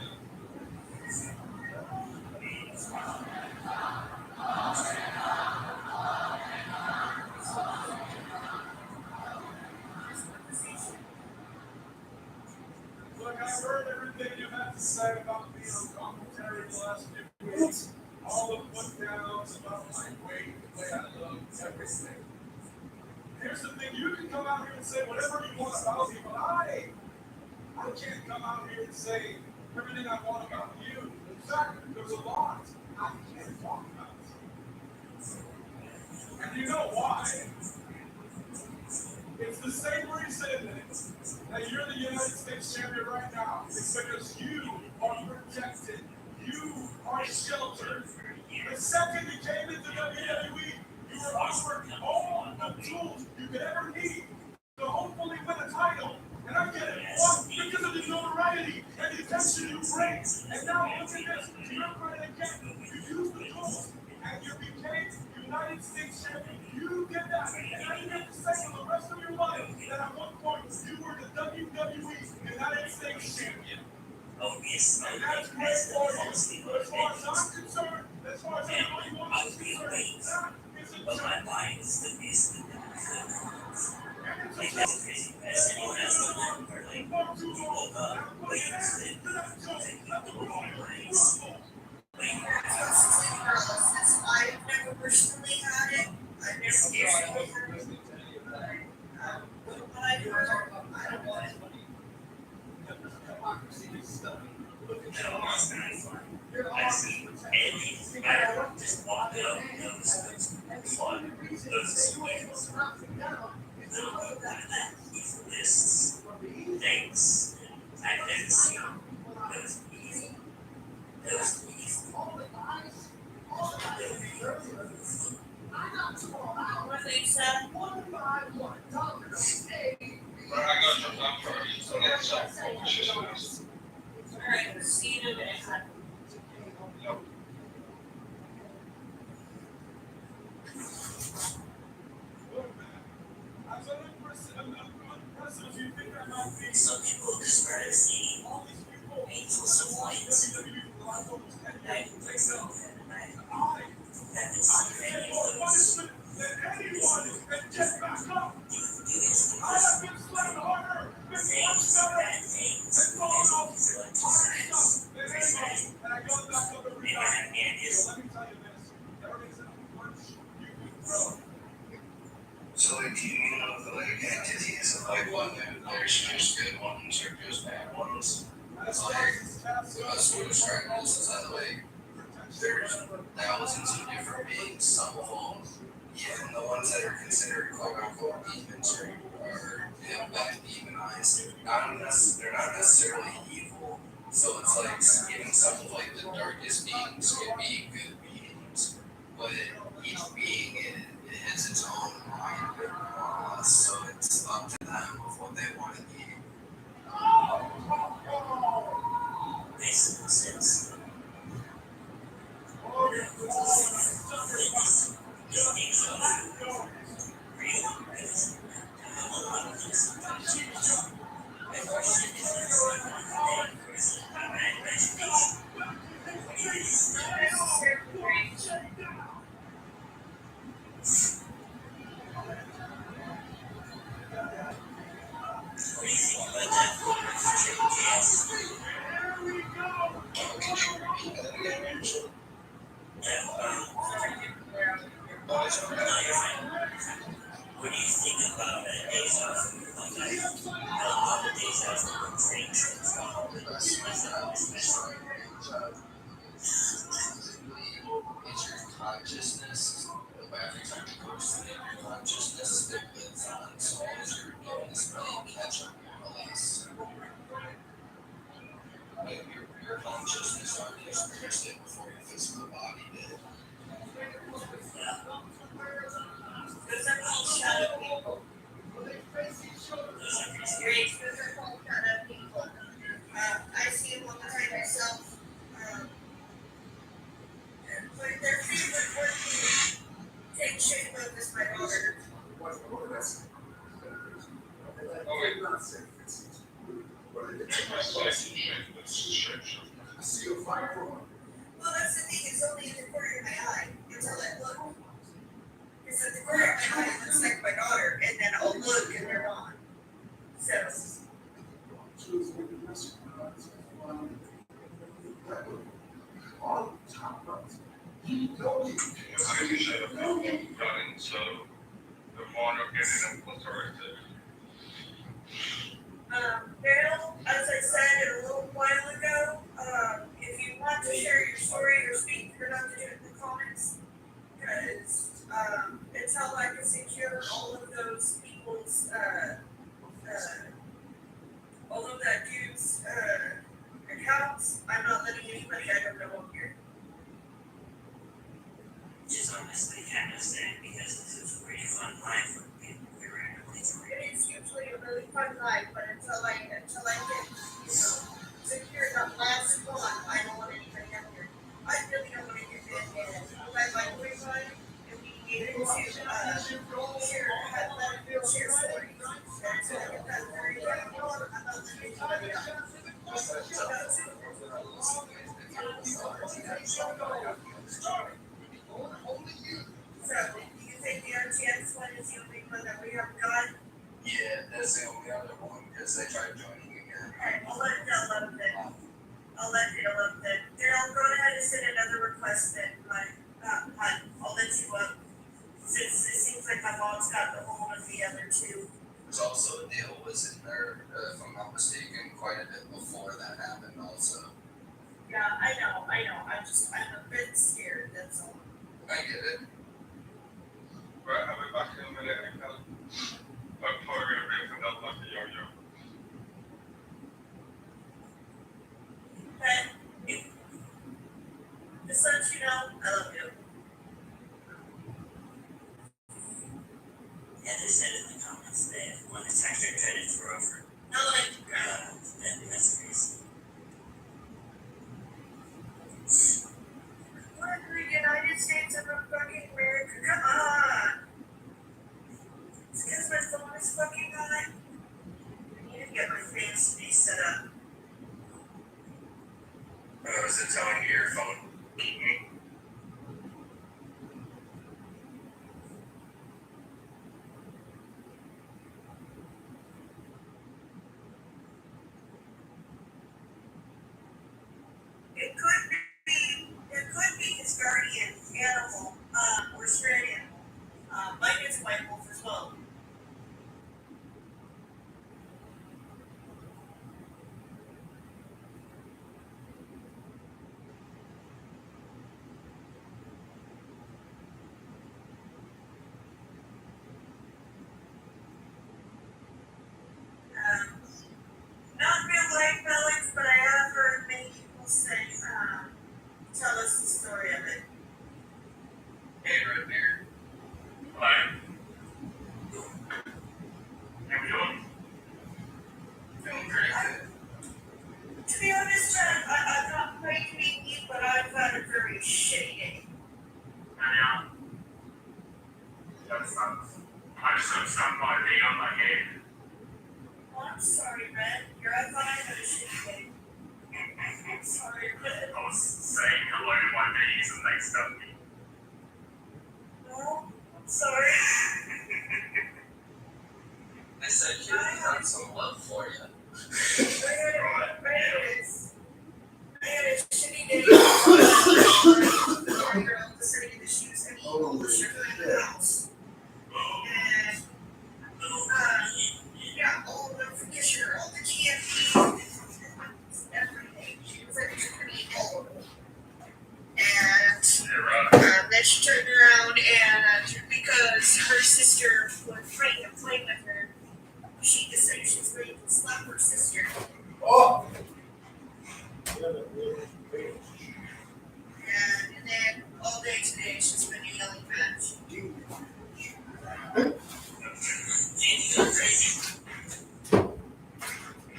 Look, I've heard everything you had to say about being on commentary the last few weeks. All the put downs about my weight, the way I look, everything. Here's the thing, you can come out here and say whatever you want about me, but I can't come out here and say everything I want about you. In fact, there's a lot I can't talk about. And you know why? It's the same reason that you're the United States champion right now. It's because you are protected. You are sheltered. The second you came into WWE, you were offered all the tools you could ever need to hopefully win a title. And I get it. One, because of the notoriety and the attention you bring. And now look at this. You're running again. You use the tools and you became United States champion. You did that. And now you get to say for the rest of your life that at one point you were the WWE United States champion. And that's great for you. But as far as I'm concerned, as far as everybody wants is concerned, that is a joke. And it's a joke. Everyone has been far too long. I'm putting an end to that joke. Let the Royal Rumble.
I've never personally had it. I've never experienced it. But what I've heard, I don't want it.
hypocrisy is stunning. Look at that.
I see Andy, I just walked out and noticed one of those ways. These lists, things, I've never seen those easy. Those easy.
Lisa. Alright, see you in a minute.
Some people describe seeing angels of light. I think so. That is many of those. Things, bad things,
So like, do you know the like entities of like one there's just good ones or just bad ones? It's like the best way to describe this is that like there's thousands of different beings, some of them, even the ones that are considered quote unquote demons or bad demonized, they're not necessarily evil. So it's like even some of like the darkest beings can be good beings, but each being has its own mind, so it's up to them of what they want to be.
makes no sense. What do you think about days off? Days off train trips.
It's your consciousness, but every time you go to sleep, your consciousness that lives on, so as you're getting this brain catch up and release. Like your consciousness already experienced it before your physical body did.
Those are called shadow people. Experience, those are called shadow people. I see them all the time myself. But their favorite word to take shape of is my daughter. Well, that's the thing, it's only in the corner of my eye until I look. Because at the corner of my eye, it looks like my daughter, and then I'll look and they're gone. So, Bill, as I said a little while ago, if you want to share your story or speak, you're not to do it in the comments. Because, it's how I can secure all of those people's, all of that dude's, accounts. I'm not letting anybody I don't know on here.
Just honestly kind of sad because this is a pretty fun life for people who are actually
It is usually a really fun life, but until I get, secure that last one, I don't want anybody out here. I really don't want to get in and let my boyfriend and we get into, share stories. And so I get that very, I'm not letting anybody out. So, you think the RTS one is the only one that we have got?
Yeah, that's the only other one because they tried joining again.
Alright, I'll let Dale up then. I'll go ahead and send another request then, I'll let you up. Since it seems like my mom's got the hold of the other two.
There's also Dale was in there, if I'm not mistaken, quite a bit before that happened also.
Yeah, I know. I'm a bit scared, that's all.
I get it. Right, I'll be back in a minute. I'm probably gonna be able to help like a yo-yo.
But just let you know, I love you.
Heather said in the comments that one attack their credits were over.
I like you, girl.
That's crazy.
We're the United States of fucking America. Come on. It's because my phone is fucking hot. I need to get my face to be set up.
What was it telling you your phone?
It could be his guardian animal, or spirit animal. Mine is a white wolf as well. Not real life knowledge, but I have heard many people say, tell us the story of it.
Hey, right there. Hi. How we doing? Feeling great.
To be honest, I'm not quite mean, but I've had a very shitty day.
Yeah. That sucks. I just got stung by a bee on my head.
Oh, I'm sorry, Red. I thought I had a shitty day. I'm sorry, Red.
I was saying hello to my bees and they stung me.
No, I'm sorry.
I said, kid, I got some love for you.
I had a shitty day. The girl decided to shoes and the sugar in the house. And, yeah, all the freaking all the candy, everything. She was like, you're gonna eat all of it. And then she turned around and because her sister was trying to play with her, she decided she was going to slap her sister.
Oh!
And then all day today she's been a yelling match.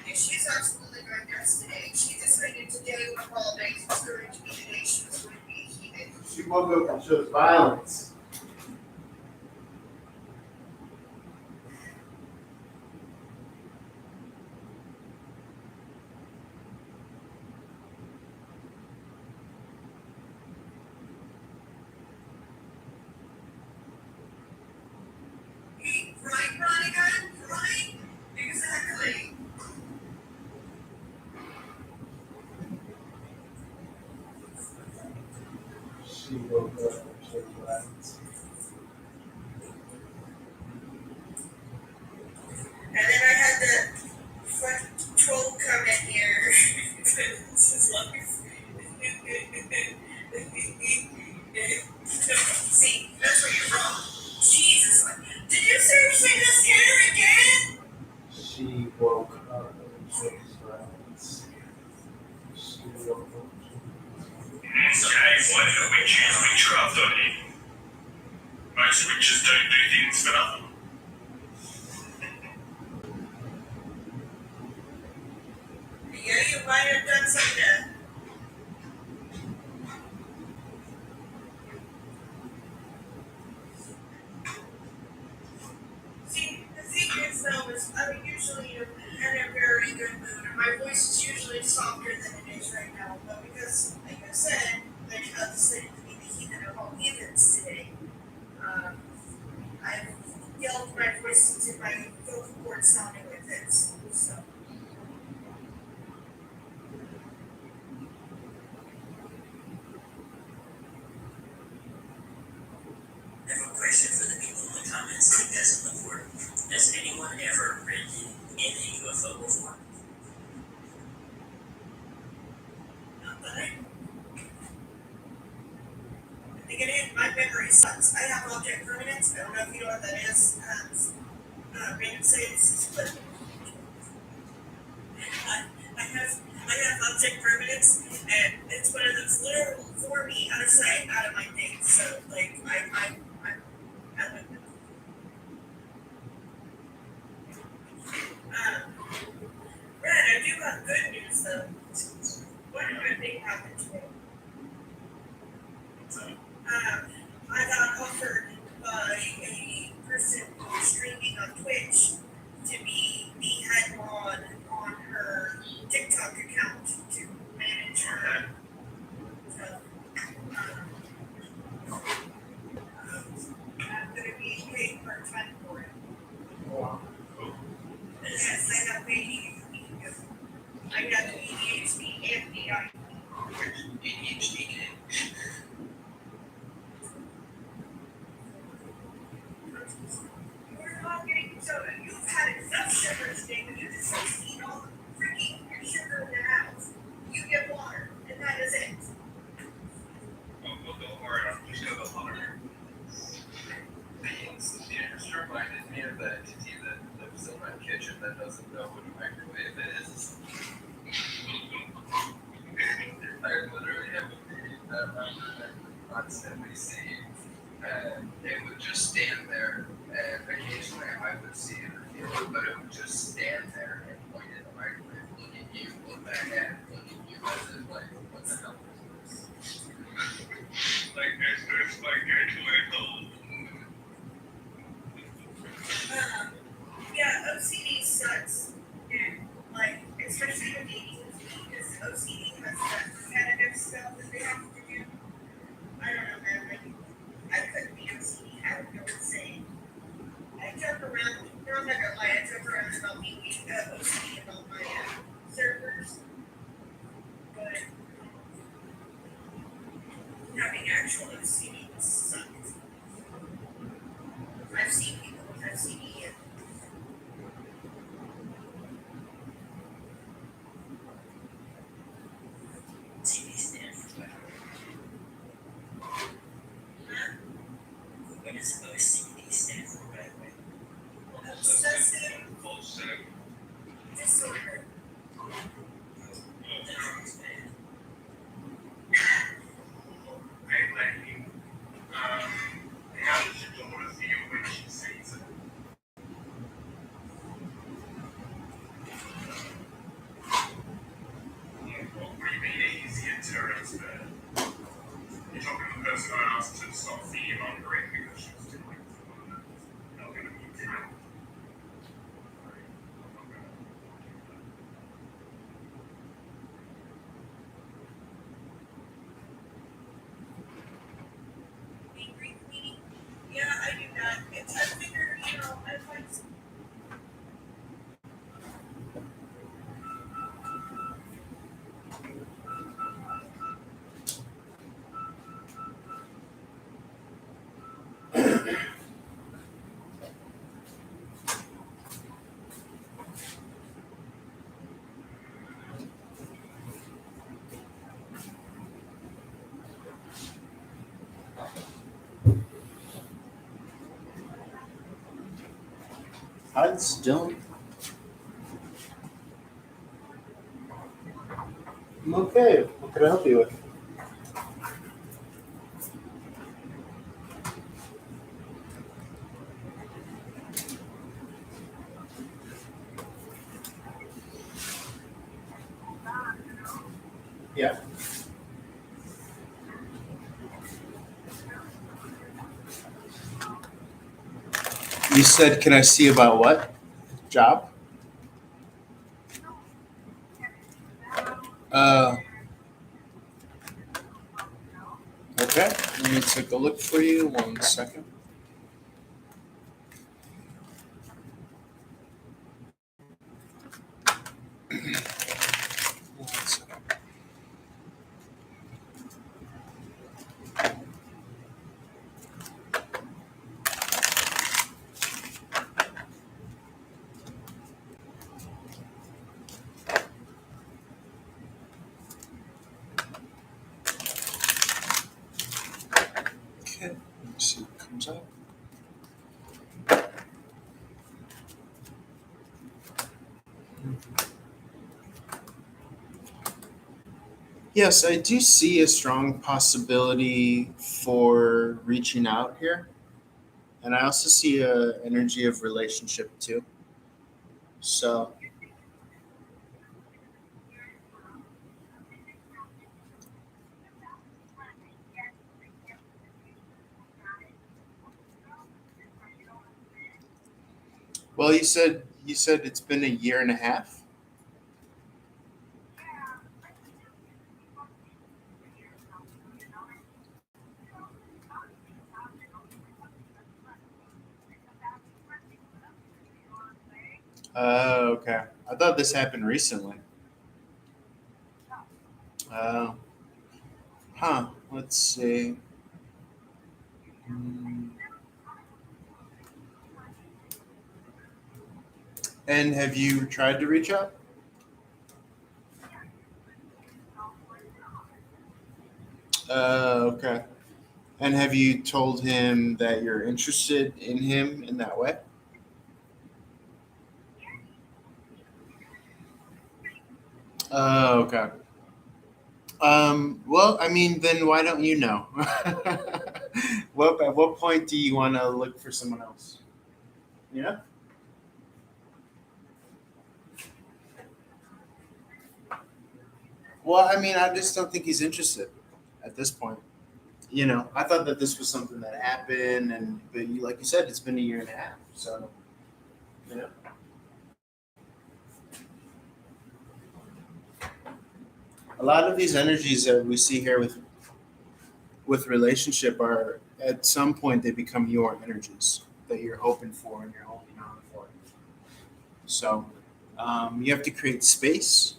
And she's absolutely going nuts today. She decided today with holidays was going to be the day she was going to be heated.
She woke up and shows violence.
Right, Monica? Right? Exactly.
She woke up and showed violence.
And then I had the fucking troll come in here. This is life. See, that's where you're wrong. Jesus. Did you seriously just hit her again?
She woke up and showed violence. She woke up and showed violence.
Okay, why do we choose witchcraft on here? Most witches don't do things for nothing.
Yeah, you might have done something to. See, the thing is though, is I'm usually in a very good mood, and my voice is usually softer than it is right now, but because, like I said, I have decided to be the heathen of all heathens today. I've yelled my voice into my vocal cord sounding like this, so.
I have a question for the people in the comments that you guys look for. Has anyone ever ridden in a UFO before?
Not that I sorry, sucks. I have object permanence. I don't know if you know what that is. Random saves, but I have object permanence, and it's one of those literal for me, out of sight, out of my things. So like I Red, I do have good news though. One good thing happened to me. I got offered by a person streaming on Twitch to be the head mod on her TikTok account to manage her. So, I'm gonna be paid part time for it. Yes, I got paid. I got the ADHD and the ADHD. We're not getting so you've had enough sugar today, but you just don't eat all the freaking sugar in the house. You get water, and that is it.
Well, don't worry, I'm just gonna monitor.
It just reminded me of the entity that lives in my kitchen that doesn't know what a microwave is. I literally have a meeting that I would constantly see, and it would just stand there, and occasionally I would see it or feel it, but it would just stand there and point at the microwave, look at you, look back at it, look at you, as if like, what the hell is this?
Like, it's like actually
Yeah, OCD sucks. And, like, especially with ADHD, because OCD has that repetitive stuff that they have to do. I don't know, man. Like, I couldn't be OCD. I would go insane. I joke around. No, I'm not gonna lie. I joke around about being OCD about my servers. But having actual OCD sucks. I've seen people with OCD and
CD stand for what? What does OCD stand for, by the way?
obsessive
compulsive.
disorder.
That sounds bad.
Hey, lady. How does your daughter feel when she sees it? What do you mean easy in terms of you're talking to the person I asked to stop feeding on her because she was doing it. Not gonna be down.
Angry cleaning. Yeah, I do that. It's I figure, I find some.
Hi, this is Dylan. I'm okay. What can I help you with? Yeah. You said, can I see about what? Job? Okay. Let me take a look for you. 1 second. One second. Okay. Yes, I do see a strong possibility for reaching out here. And I also see a energy of relationship too. So, well, you said it's been a year and a half. Oh, okay. I thought this happened recently. Oh, huh. Let's see. Hmm. And have you tried to reach out? Okay. And have you told him that you're interested in him in that way? Okay. Well, I mean, then why don't you know? At what point do you want to look for someone else? Yeah. Well, I mean, I just don't think he's interested at this point. I thought that this was something that happened, but like you said, it's been a year and a half. So, you know, a lot of these energies that we see here with relationship are at some point they become your energies that you're hoping for and you're holding on for. So, you have to create space.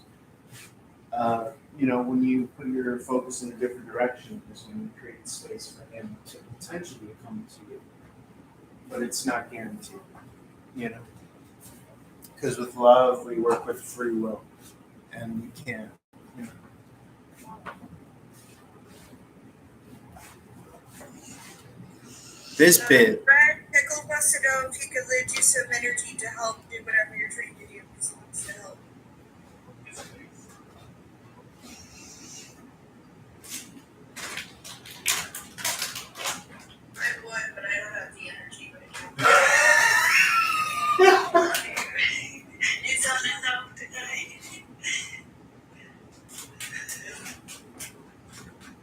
When you put your focus in a different direction, is when you create space for him to potentially come to you. But it's not guaranteed, you know. Because with love, we work with free will, and we can't. You know. This bit.
Brad Pickle wants to know if he could lend you some energy to help do whatever you're trying to do because he wants to help. I would, but I don't have the energy right now. It's on his own tonight.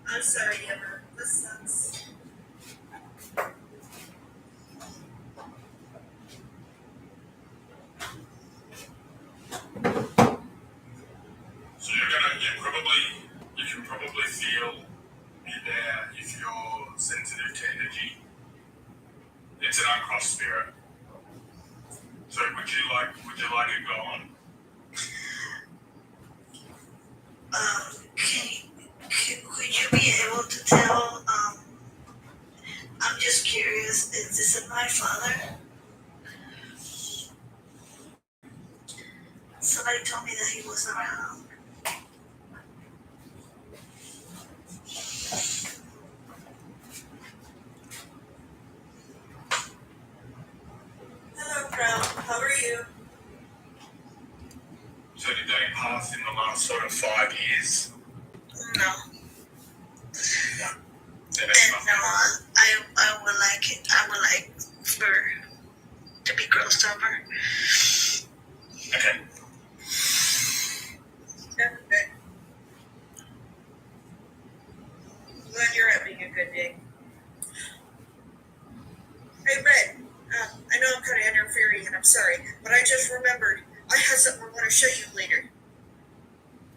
I'm sorry, Amber. This sucks.
So you can probably feel me there if you're sensitive to energy. It's an uncrossed spirit. So would you like it gone?
Would you be able to tell, I'm just curious, is this my father? Somebody told me that he wasn't around. Hello, Brown. How are you?
So did they pass in the last sort of 5 years?
No.
Then it's
And no, I would like it. I would like for to be grossed over.
okay.
Okay. Glad you're having a good day. Hey, Red. I know I'm kind of interfering, and I'm sorry, but I just remembered I have something I want to show you later.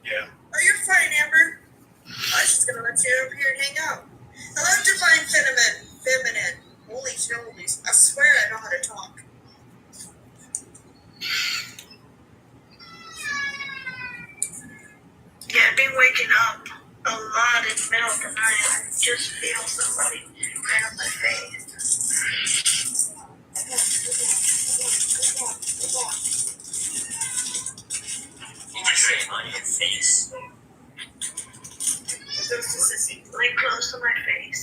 Yeah.
Oh, you're fine, Amber. I was just gonna let you over here and hang out. Hello, divine feminine. Holy snowlies. I swear I know how to talk. Yeah, I've been waking up a lot in the middle of the night. I just feel somebody right on my face.
Right on your face.
Like close to my face.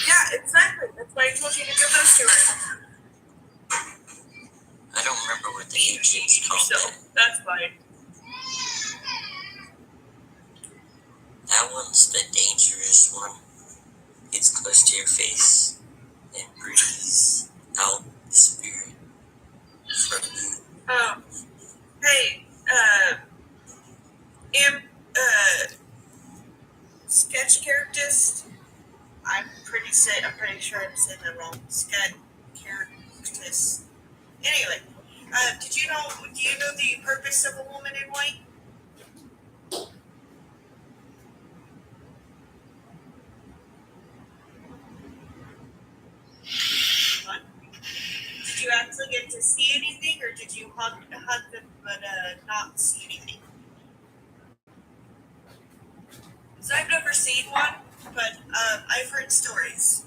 Yeah, exactly. That's why I told you to give those to her.
I don't remember what the ancients called
So,
it.
that's fine.
That one's the dangerous one. Gets close to your face and breathes out the spirit from you.
Hey, sketch characters. I'm pretty sure I'm saying that wrong. Sketch characters. Anyway, do you know the purpose of a woman in white? What? Did you actually get to see anything, or did you hug them but not see anything? So I've never seen one, but I've heard stories.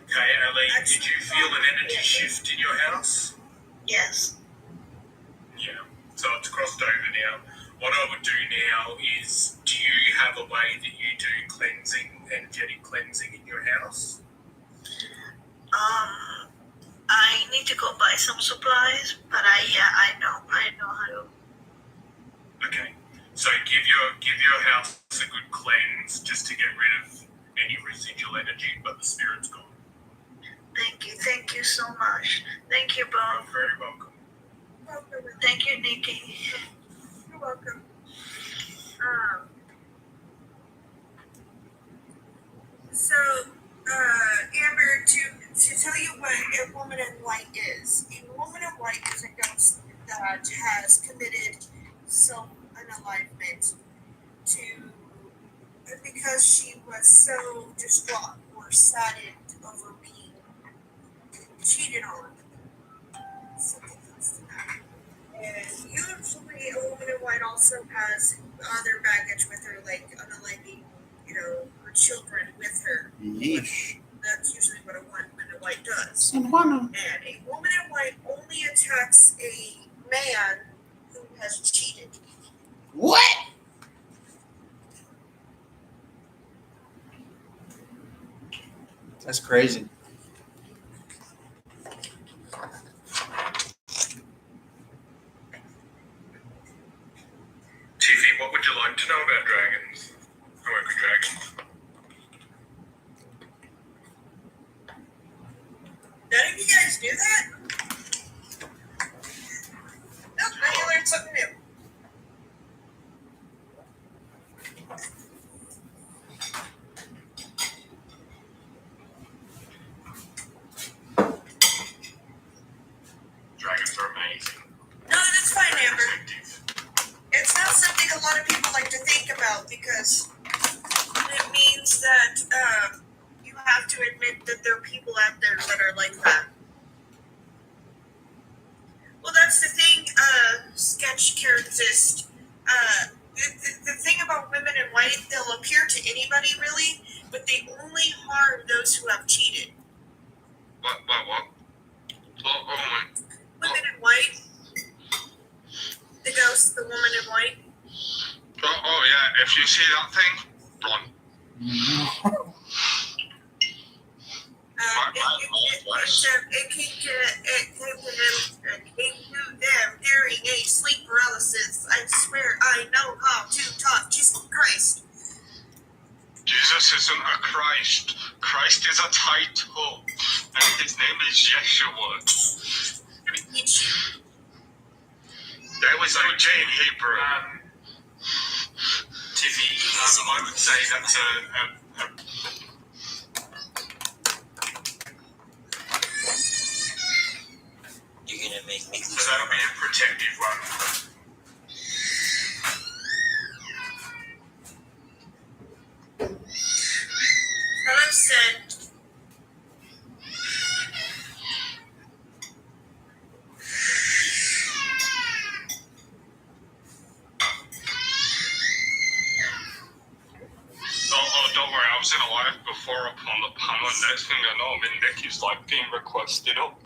Okay, Ellie, did you feel an energy shift in your house?
Yes.
Yeah, so it's crossed over now. What I would do now is, do you have a way that you do cleansing, energetic cleansing in your house?
I need to go buy some supplies, but I know how to.
Okay, so give your house a good cleanse just to get rid of any residual energy, but the spirit's gone.
Thank you so much. Thank you, Bob.
You're very welcome.
Thank you, Nikki. You're welcome. So, Amber, to tell you what a woman in white is. A woman in white is a ghost that has committed self-unalivement because she was so distraught or saddened over being cheated on. Something else to that. And usually a woman in white also has other baggage with her, like unaliving, her children with her.
Yeesh.
That's usually what a woman in white does.
San Juana.
And a woman in white only attacks a man who has cheated.
What? That's crazy.
Tiffy, what would you like to know about dragons? I work with dragons.
None of you guys do that? Nope, now you learned something new.
Dragons are amazing.
No, that's fine, Amber. It's not something a lot of people like to think about because it means that you have to admit that there are people out there that are like that. Well, that's the thing, sketch characterist. The thing about women in white, they'll appear to anybody really, but they only harm those who have cheated.
What? Oh my.
Women in white. The ghost, the woman in white.
Oh yeah, if you see that thing, run.
It came to them during a sleep paralysis. I swear I know how to talk. Jesus Christ.
Jesus isn't a Christ. Christ is a title, and his name is Yeshua. There was no J in Hebrew. Tiffy, I would say that's
You're gonna make me
so that'll be a protective one.
Hello, Sid.
Don't worry, I was in a live before up on the panel, and next thing I know, I'm in Nikki's live being requested up.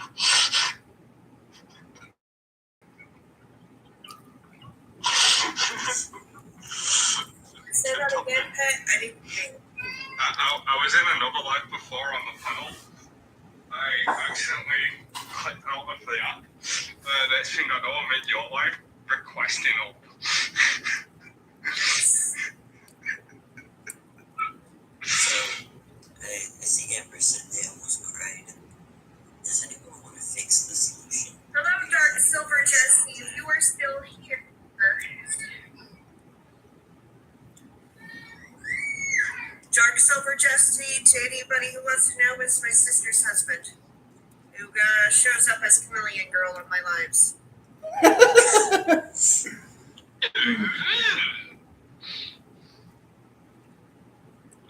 Say that again, Pet. I didn't hear you.
I was in another live before on the panel. I accidentally clicked out of the app. Next thing I know, I'm in your live. requesting up.
So, I think Amber said they almost cried. Does anyone want to fix the solution?
Hello, Dark Silver Jesse, if you are still here. Dark Silver Jesse, to anybody who wants to know, is my sister's husband, who shows up as Chameleon Girl in my lives.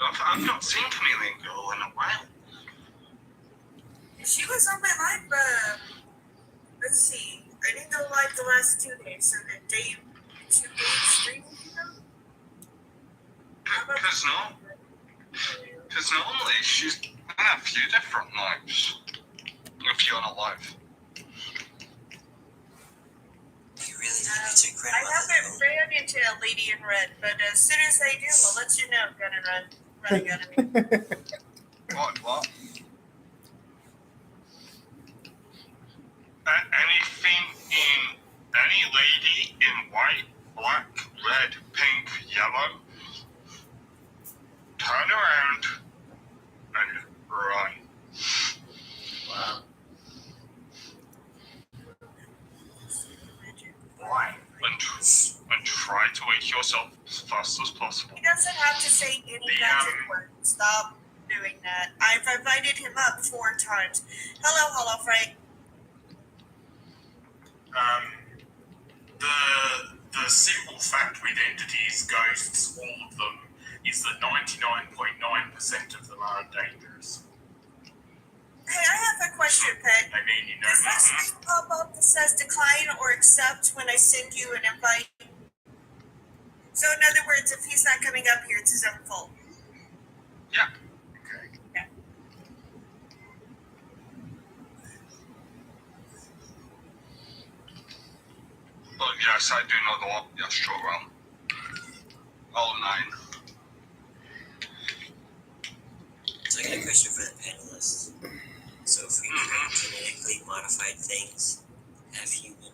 I've not seen Chameleon Girl in a while.
She was on my live, let's see, I didn't go live the last 2 days, so the day, 2 days streaming, you know?
Because normally she's in a few different lives. If you're on a live.
You really think it's a
I
grandmother?
haven't ran into a lady in red, but as soon as I do, I'll let you know, Gun and Run. Running Gun.
What? Anything in any lady in white, black, red, pink, yellow, turn around and run.
Wow.
Why? And try to wake yourself as fast as possible.
He doesn't have to say any magic word. Stop doing that. I've invited him up 4 times. Hello, Frank.
The simple fact with entities, ghosts, all of them, is that 99.9% of them are dangerous.
Hey, I have a question, Pet.
I mean, you know.
Does that screen pop up that says decline or accept when I send you an invite? So in other words, if he's not coming up here, it's his own fault.
Yeah. Okay.
Yeah.
But yes, I do know the one. Yeah, sure, well. All 9.
So I got a question for the panelists. So if we can genetically modified things, have human,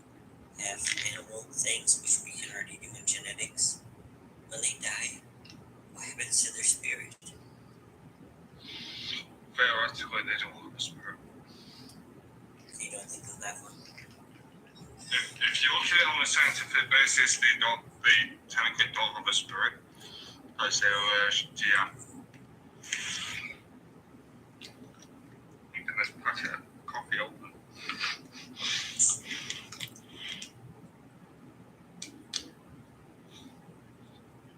have animal things, which we can already do in genetics, when they die, what happens to their spirit?
Theoretically, they don't have a spirit.
You don't think of that one?
If you look at it on a scientific basis, they technically don't have a spirit. Because they're, You can just crack a coffee open.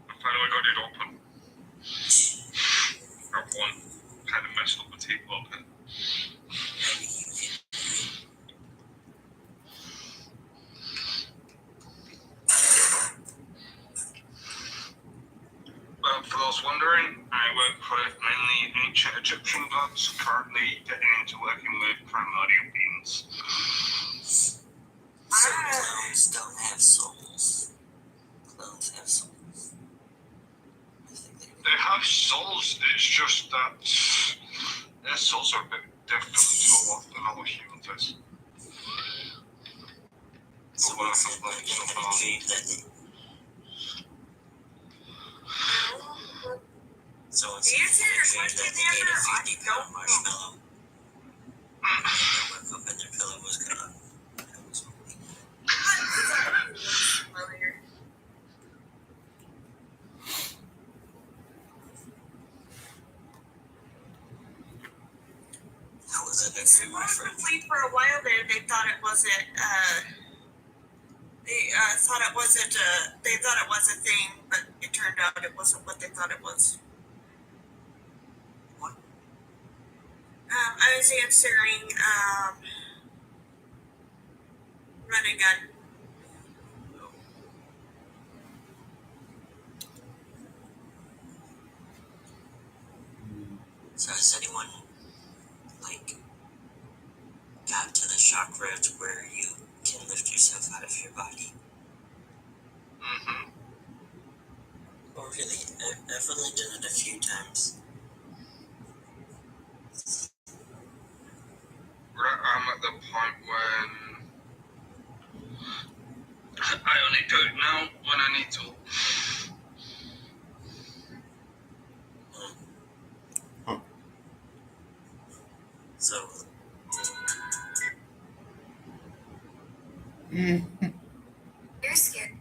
I finally got it open. That one kind of messed up the tea a little bit. For those wondering, I work with mainly ancient Egyptian gods, currently getting into working with primordial beings.
So clones don't have souls. Clones have souls.
They have souls, it's just that their souls are a bit different to what the normal humans is.
So what's it like in a dream that So it's a dream that they ate a 50-pound marshmallow. And they woke up and their pillow was gone. That was That was a good reference.
For a while there, they thought it wasn't. They thought it wasn't. They thought it was a thing, but it turned out it wasn't what they thought it was.
What?
I was answering. Running gun.
So has anyone, like, got to the chakras where you can lift yourself out of your body?
Mm-hmm.
Oh, really? I've only done it a few times.
I'm at the point when I
So
You're scared.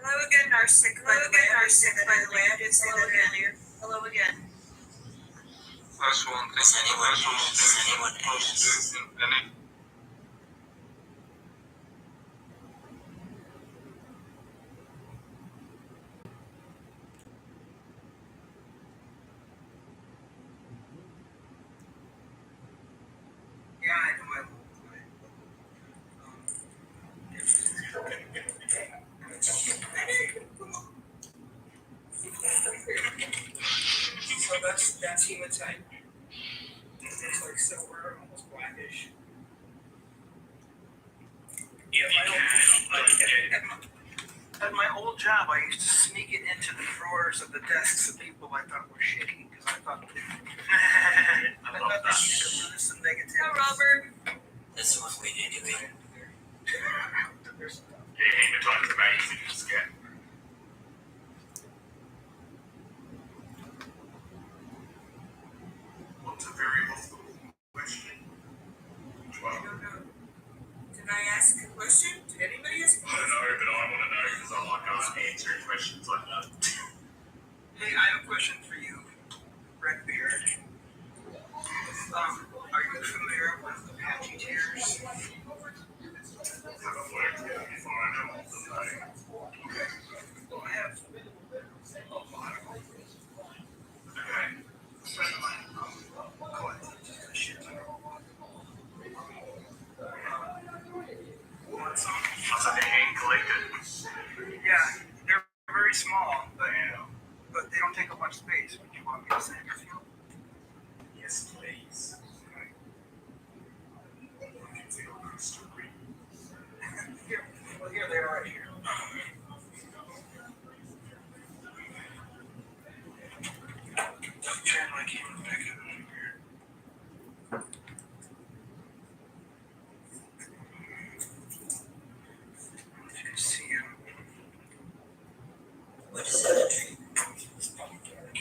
Hello again, Narsic, by the way. I did say that earlier. Hello again.
That's one thing.
does anyone ask?
Any
Yeah, I know my whole plan. So that's hematite. It's like silver, almost blackish. At my old job, I used to sneak it into the drawers of the desks of people I thought were shitty because I thought they needed to lose some negativity.
Hi, Robert.
That's one way to do it.
hematite is amazing to get. What's a very helpful question?
I don't know. Can I ask a question? Did anybody ask a
I don't
question?
know, but I want to know because I like answering questions like that.
Hey, I have a question for you, Redbeard. Are you familiar with Apache tears?
Haven't worked yet before I know all the name.
Okay. Well, I have a lot of them.
Okay.
A friend of mine collected a shit ton of them. What's on?
That's like a hand collected.
Yeah, they're very small, but they don't take up much space. Would you want me to send it to you?
Yes, please. I can feel the story.
Here, well, here they are right here. Turn my camera back up here. If you can see them.
What is imagery?
It's probably dark.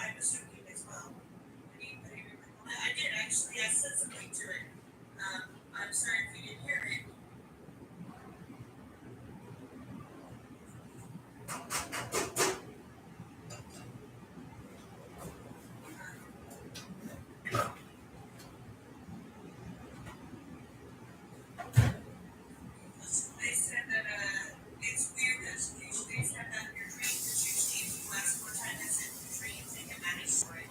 I was joking as well. I did actually, I said something to it. I'm sorry if you didn't hear it. They said that, it's weird that you usually have that in your dreams, because usually if you ask more time that's in your dreams, they can manage for it.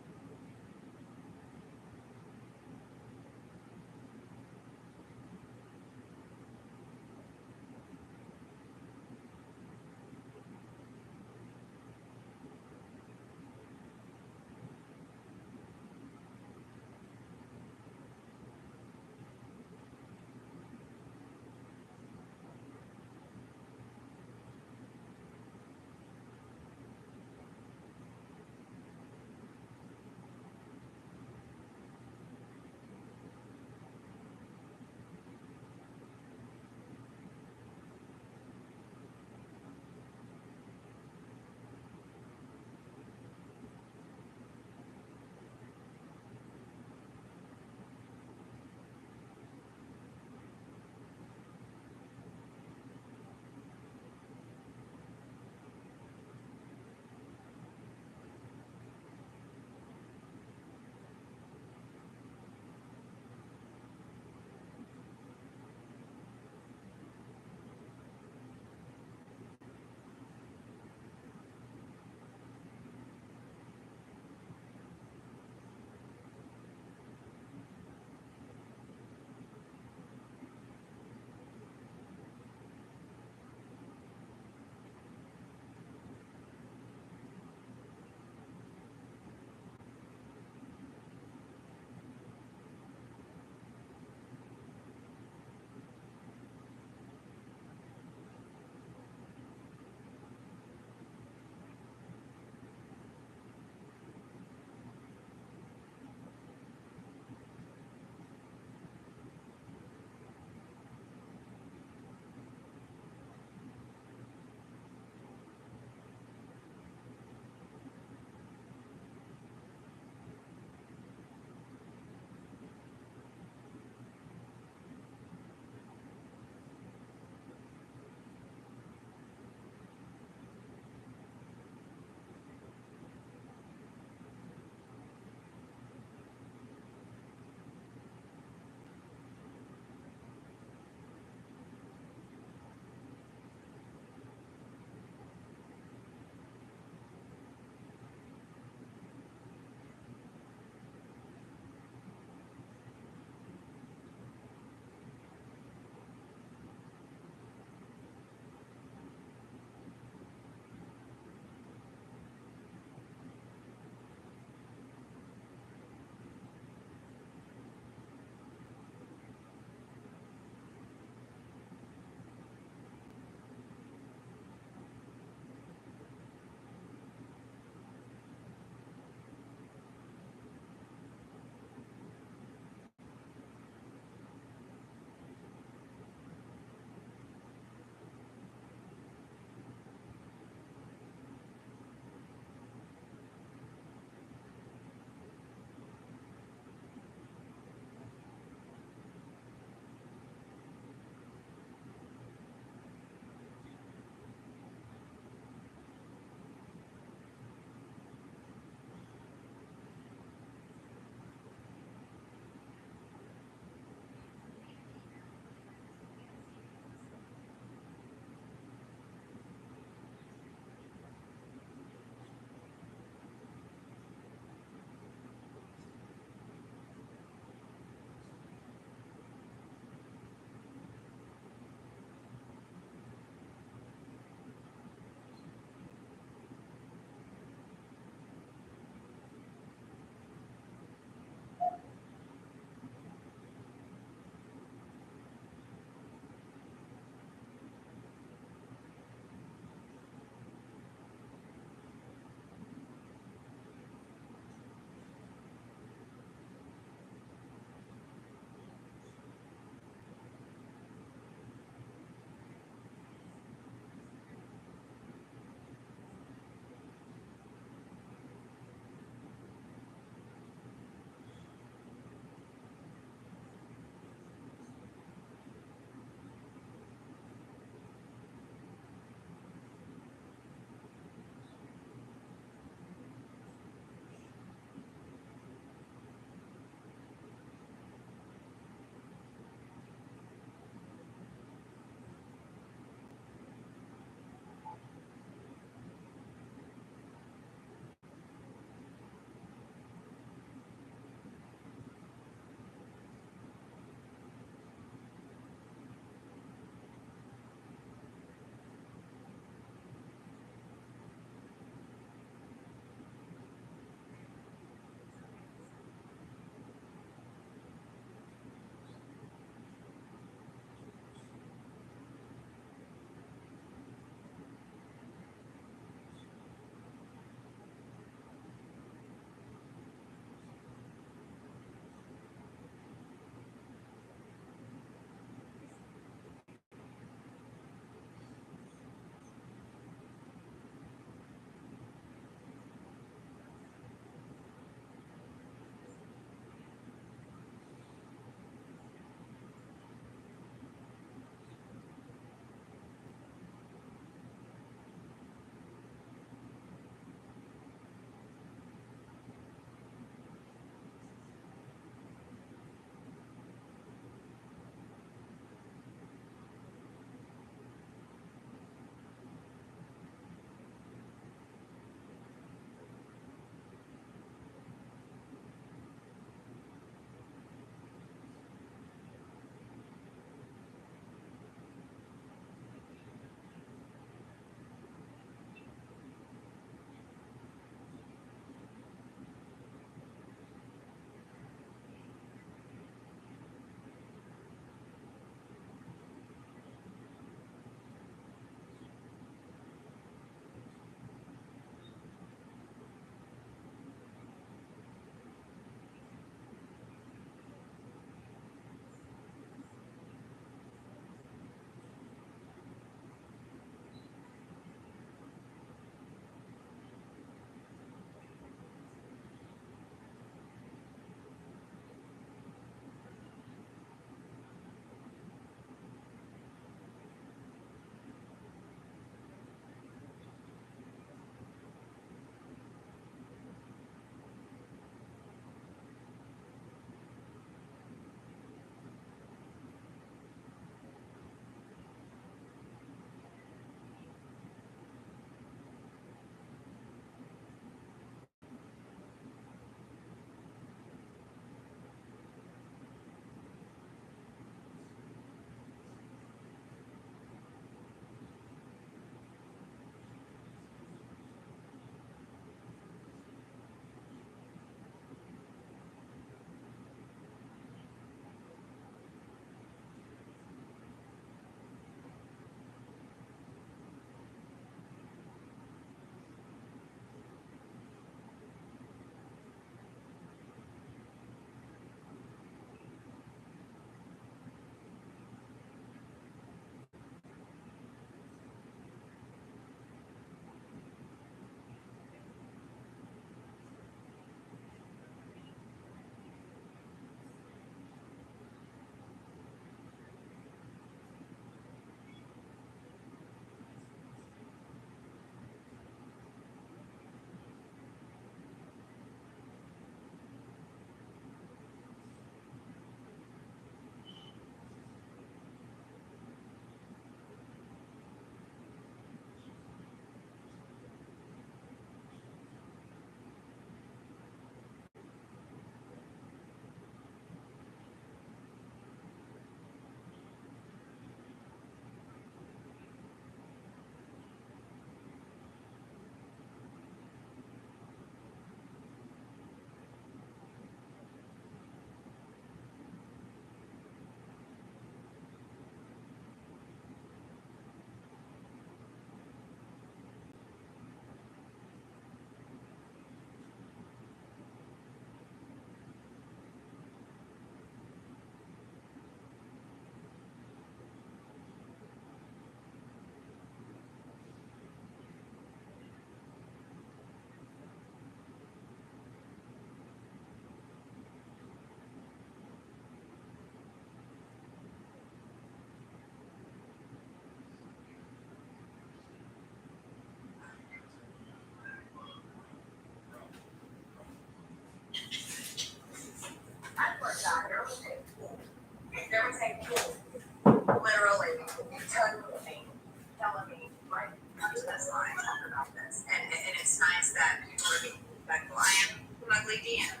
Wait, Deanna.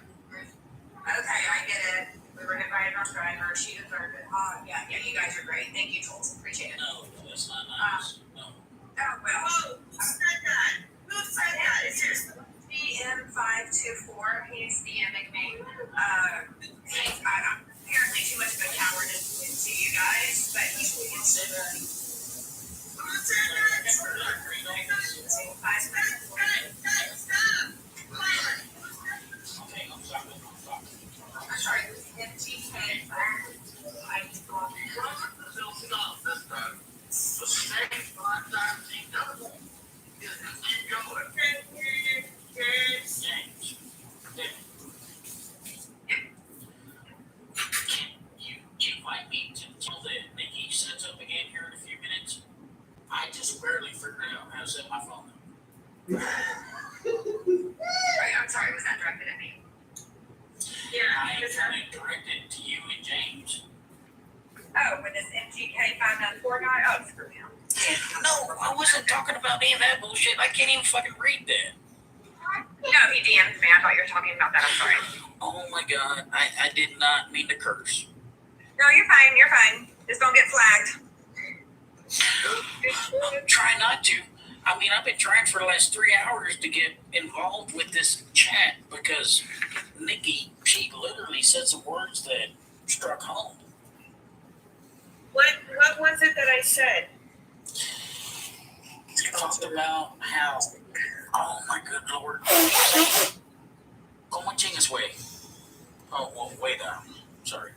Okay, I get it. We were hit by a drunk driver. She deserved it. Yeah, you guys are great. Thank you, Jules. Appreciate it.
No, that's not nice. No.
Oh, well. Who said that? Who said that? It's just DM524. He's DM McMahon. He's apparently too much of a coward to you guys, but he's Who said that?
Okay, I'm sorry.
I'm sorry, it was MGK.
James. You invite me to tell that Nikki sets up again here in a few minutes? I just barely figured out how to set my phone up.
I'm sorry, was that directed at me?
I am trying to direct it to you and James.
Oh, with this MGK 594 guy? Oh, screw him.
No, I wasn't talking about any of that bullshit. I can't even fucking read that.
No, he DM'd me. I thought you were talking about that. I'm sorry.
Oh my god, I did not mean to curse.
No, you're fine. You're fine. Just don't get flagged.
I'm trying not to. I mean, I've been trying for the last 3 hours to get involved with this chat because Nikki, she literally said some words that struck home.
What was it that I said?
You talked about how, oh my good lord. Como chingas way. Oh, well, way down. Sorry.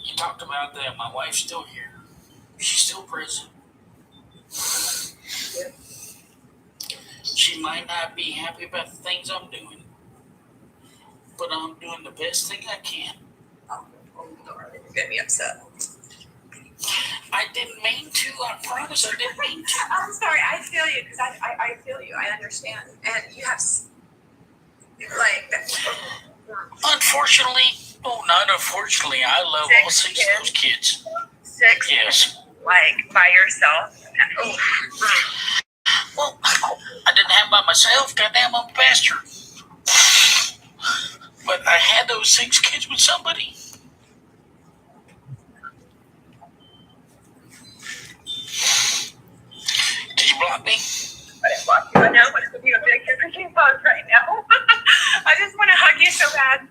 You talked about that my wife's still here. She's still present. She might not be happy about the things I'm doing, but I'm doing the best thing I can.
Oh, darling, you're getting me upset.
I didn't mean to. I promise I didn't mean to.
I'm sorry. I feel you because I feel you. I understand. And you have like
Unfortunately, not unfortunately, I love all 6 of those kids.
6?
Yes.
Like by yourself? Oh.
Well, I didn't have by myself. Goddamn, I'm a bastard. But I had those 6 kids with somebody. Did you block me?
I didn't block you. I know, but it's you a big freaking bug right now. I just want to hug you so bad.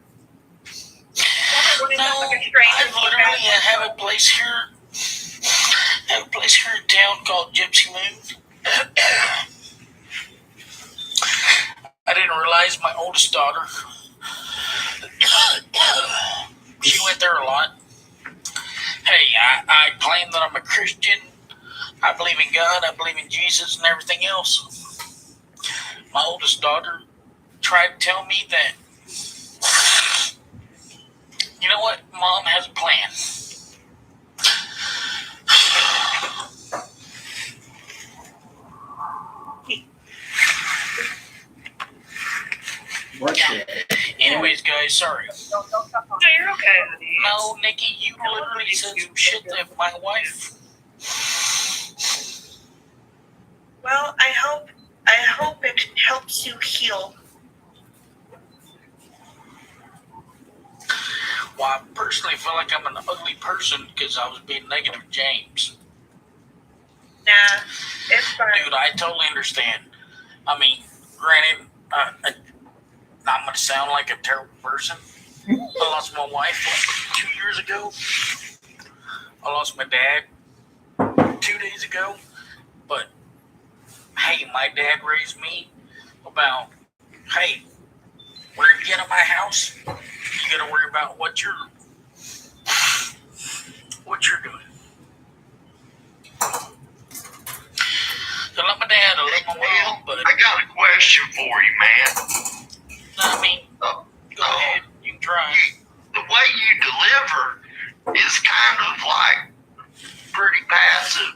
No, I literally have a place here. I have a place here in town called Gypsy Moon. I didn't realize my oldest daughter, she went there a lot. Hey, I claim that I'm a Christian. I believe in God. I believe in Jesus and everything else. My oldest daughter tried to tell me that, you know what, Mom has a plan.
What's it?
Anyways, guys, sorry.
No, you're okay, honey.
No, Nikki, you literally said some shit to my wife.
Well, I hope it helps you heal.
Well, I personally feel like I'm an ugly person because I was being negative with James.
Nah, it's fine.
Dude, I totally understand. I mean, granted, I'm going to sound like a terrible person. I lost my wife like 2 years ago. I lost my dad 2 days ago. But, hey, my dad raised me about, hey, when you get out of my house, you got to worry about what you're doing. I love my dad, I love my mom, but
I got a question for you, man.
I mean, go ahead, you can try.
The way you deliver is kind of like pretty passive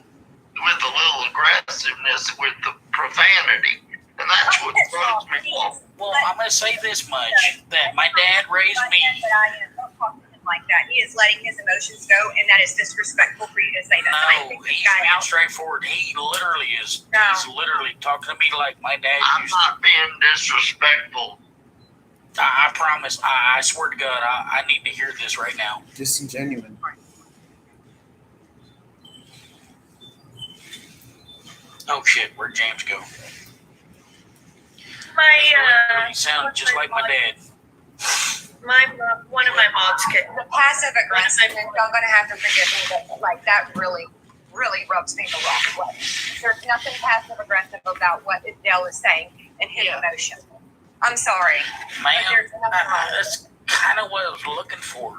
with a little aggressiveness with the profanity. And that's what throws me off.
Well, I'm going to say this much, that my dad raised me.
like that. He is letting his emotions go, and that is disrespectful for you to say that. And I
No,
think this
he's
guy
being
out.
straightforward. He literally is.
No.
He's literally talking to me like my dad
I'm
used to.
not being disrespectful.
I promise. I swear to God, I need to hear this right now.
Disingenuous.
Oh shit, where'd James go?
My
He sounded just like my dad.
one of my mods kicked. The passive aggressive, y'all gonna have to forgive me, but like that really rubs me the wrong way. There's nothing passive aggressive about what Dale is saying and his emotion. I'm sorry.
Ma'am,
But there's nothing wrong.
that's kind of what I was looking for.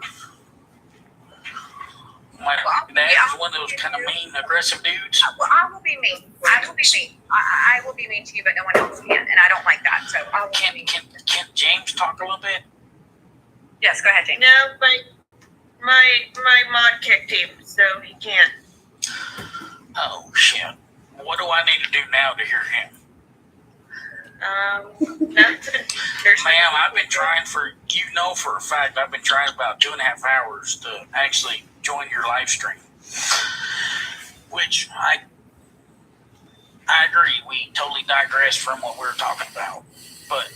My
Well,
dad
yeah.
was one of those kind of mean, aggressive dudes.
Well, I will be mean. I will be mean. I will be mean to you, but no one else can, and I don't like that. So I will be mean.
Can James talk a little bit?
Yes, go ahead, James.
No, but my mod kicked him, so he can't.
Oh shit. What do I need to do now to hear him?
Nothing. There's
Ma'am, I've been trying for a fact, I've been trying about 2.5 hours to actually join your live stream. Which I agree, we totally digressed from what we were talking about. But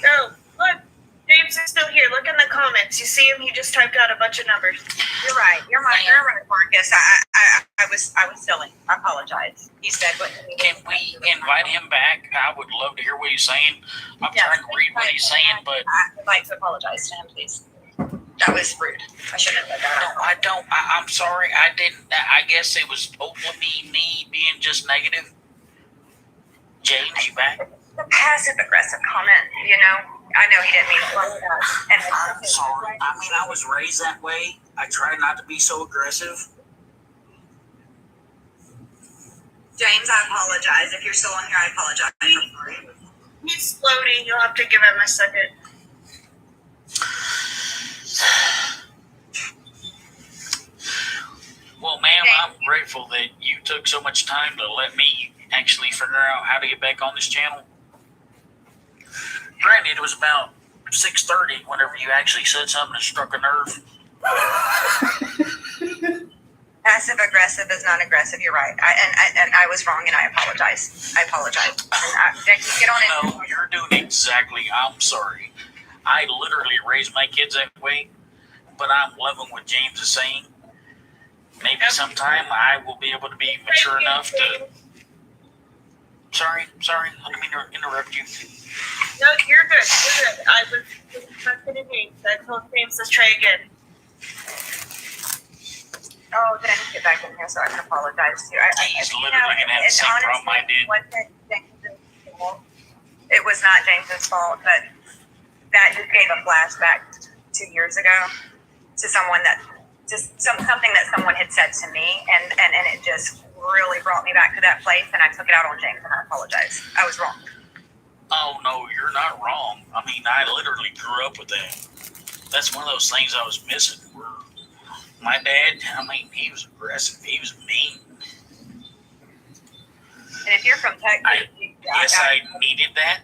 Oh, look, James is still here. Look in the comments. You see him? He just typed out a bunch of numbers.
You're right. You're right, Marcus. I was silly. I apologize. He said what he needed.
can we invite him back? I would love to hear what he's saying. I'm trying to read what he's saying, but
I would like to apologize to him, please. That was rude. I shouldn't have said that.
I'm sorry. I didn't. I guess it was openly me being just negative. James, you back?
The passive aggressive comment, I know he didn't mean it like that. And
I'm sorry. I mean, I was raised that way. I try not to be so aggressive.
James, I apologize. If you're still on here, I apologize. I'm sorry.
He's floating. You'll have to give him a second.
Well, ma'am, I'm grateful that you took so much time to let me actually figure out how to get back on this channel. Granted, it was about 6:30 whenever you actually said something that struck a nerve.
Passive aggressive is not aggressive. You're right. I was wrong, and I apologize. I apologize. Get on it.
No, you're doing exactly. I'm sorry. I literally raised my kids that way, but I'm loving what James is saying. Maybe sometime I will be able to be mature enough to. Sorry. I didn't mean to interrupt you.
No, you're good. You're good. I was talking to James. I told James to try again.
Oh, then I need to get back in here so I can apologize to you.
He's literally gonna have the same problem I did.
It was not James's fault, but that just gave a flashback 2 years ago to someone that just something that someone had said to me, and it just really brought me back to that place, and I took it out on James, and I apologize. I was wrong.
Oh no, you're not wrong. I mean, I literally grew up with that. That's one of those things I was missing. Where my dad, I mean, he was aggressive. He was mean.
And if you're from Texas,
I needed that.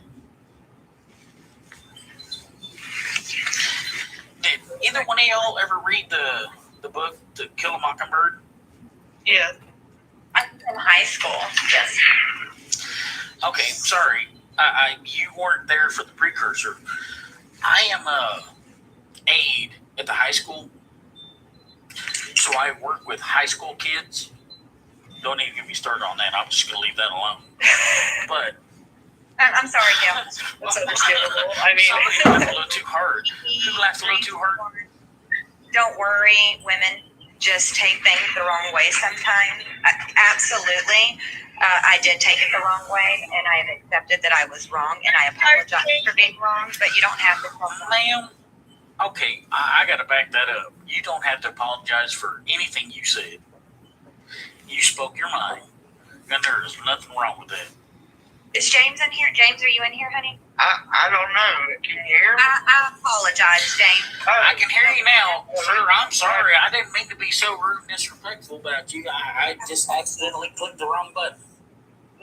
Did either one of y'all ever read the book To Kill a Mockingbird?
Yeah.
I was in high school. Yes.
Okay, sorry. You weren't there for the precursor. I am a aide at the high school, so I work with high school kids. Don't even get me started on that. I'm just gonna leave that alone. But
I'm sorry, Gail. That's understandable. I mean,
somebody laughed a little too hard. Who laughed a little too hard?
Don't worry, women just take things the wrong way sometimes. Absolutely. I did take it the wrong way, and I have accepted that I was wrong, and I apologize for being wrong, but you don't have to tell me.
Ma'am, okay, I gotta back that up. You don't have to apologize for anything you said. You spoke your mind, and there is nothing wrong with that.
Is James in here? James, are you in here, honey?
I don't know. Can you hear me?
I apologize, James.
I can hear you now. Sir, I'm sorry. I didn't mean to be so rude and disrespectful about you. I just accidentally clicked the wrong button.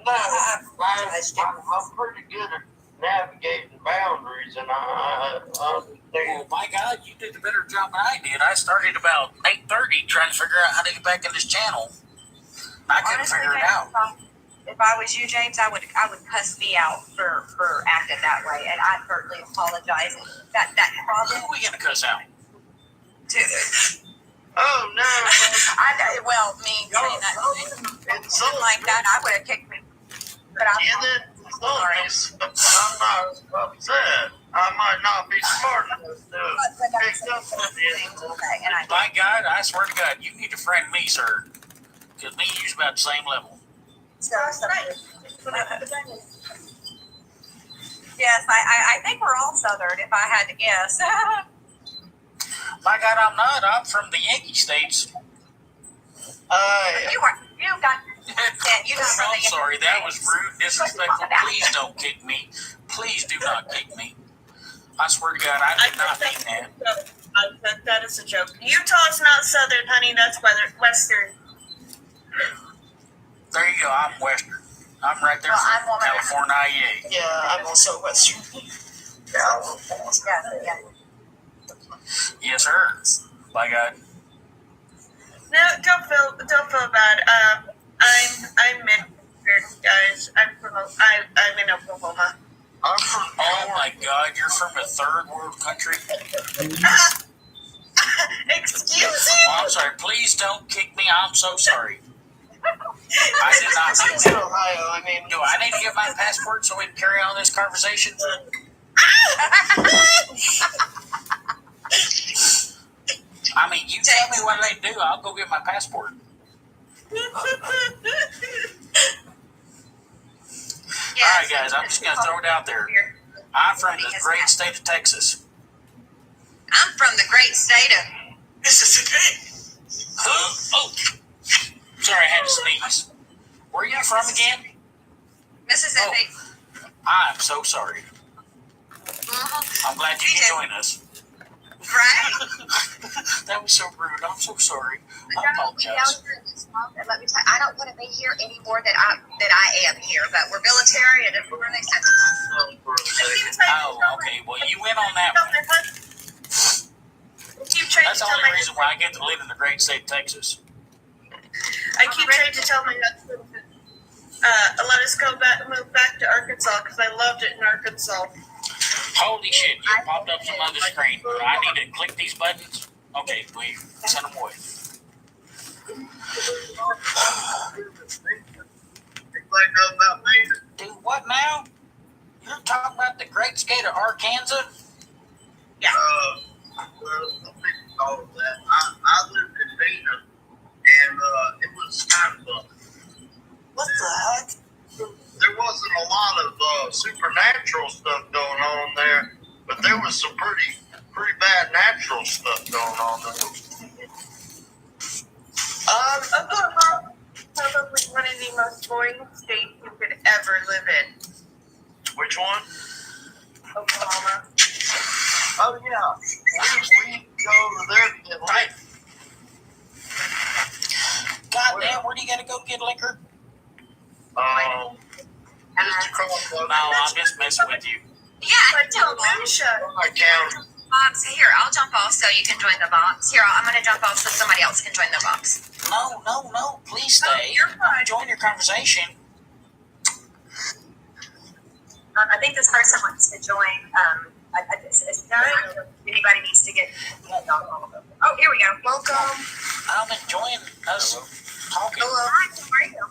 No, I'm pretty good at navigating boundaries, and
Well, by God, you did a better job than I did. I started about 8:30 trying to figure out how to get back in this channel. I couldn't
Honestly,
figure it
James,
out.
if I was you, James, I would cuss me out for acting that way, and I certainly apologize. That
Who
problem.
are we gonna cuss out?
Oh no.
Well, me saying that like that, I would have kicked me. But I'm
Nice, but I'm not upset. I might not be smart enough to pick up on it.
By God, I swear to God, you need to friend me, sir. Because me and you's about the same level.
Yes, I think we're all Southern, if I had to guess.
By God, I'm not. I'm from the Yankee states.
You got.
I'm sorry, that was rude, disrespectful. Please don't kick me. Please do not kick me. I swear to God, I did not mean that.
I meant that as a joke. Utah's not Southern, honey. That's Western.
There you go. I'm Western. I'm right there from California.
Yeah, I'm also Western.
Yes, sir. By God.
No, don't feel bad. I'm Midwestern, guys. I'm in Oklahoma.
Oh my God, you're from a third world country?
Excuse me?
Oh, I'm sorry. Please don't kick me. I'm so sorry. I did not mean
This is
that.
Ohio. I mean,
Do I need to get my passport so we can carry on this conversation? I mean, you tell me what I do. I'll go get my passport. All right, guys. I'm just gonna throw it out there. I'm from the great state of Texas.
I'm from the great state of
Mississippi. Oh, sorry, I had to sneeze. Where are you from again?
Mississippi.
I'm so sorry. I'm glad you can join us.
Right?
That was so rude. I'm so sorry. I
Down
apologize.
here in this month, and let me tell you, I don't want to be here anymore than I am here, but we're military and we're really
Oh, okay. Well, you went on that one. That's the only reason why I get to live in the great state of Texas.
I keep trying to tell my husband to let us move back to Arkansas because I loved it in Arkansas.
Holy shit, you popped up some other screen. I need to click these buttons. Okay, we send them away. Dude, what now? You're talking about the great state of Arkansas?
Yeah.
all of that. I lived in Dana, and it was kind of
what the heck?
There wasn't a lot of supernatural stuff going on there, but there was some pretty bad natural stuff going on there.
Oklahoma, probably one of the most boring states you could ever live in.
Which one?
Oklahoma.
Oh yeah, we go to there to get liquor.
God damn, where do you gotta go get liquor?
Just across the
No, I'm just messing with you.
Yeah, I can tell them. Box here, I'll jump off so you can join the box. Here, I'm gonna jump off so somebody else can join the box.
No, please stay.
Oh, you're fine.
Join your conversation.
I think this person wants to join. Anybody needs to get. Oh, here we go. Welcome.
I'm enjoying us talking.
Hello. Hi, how are you?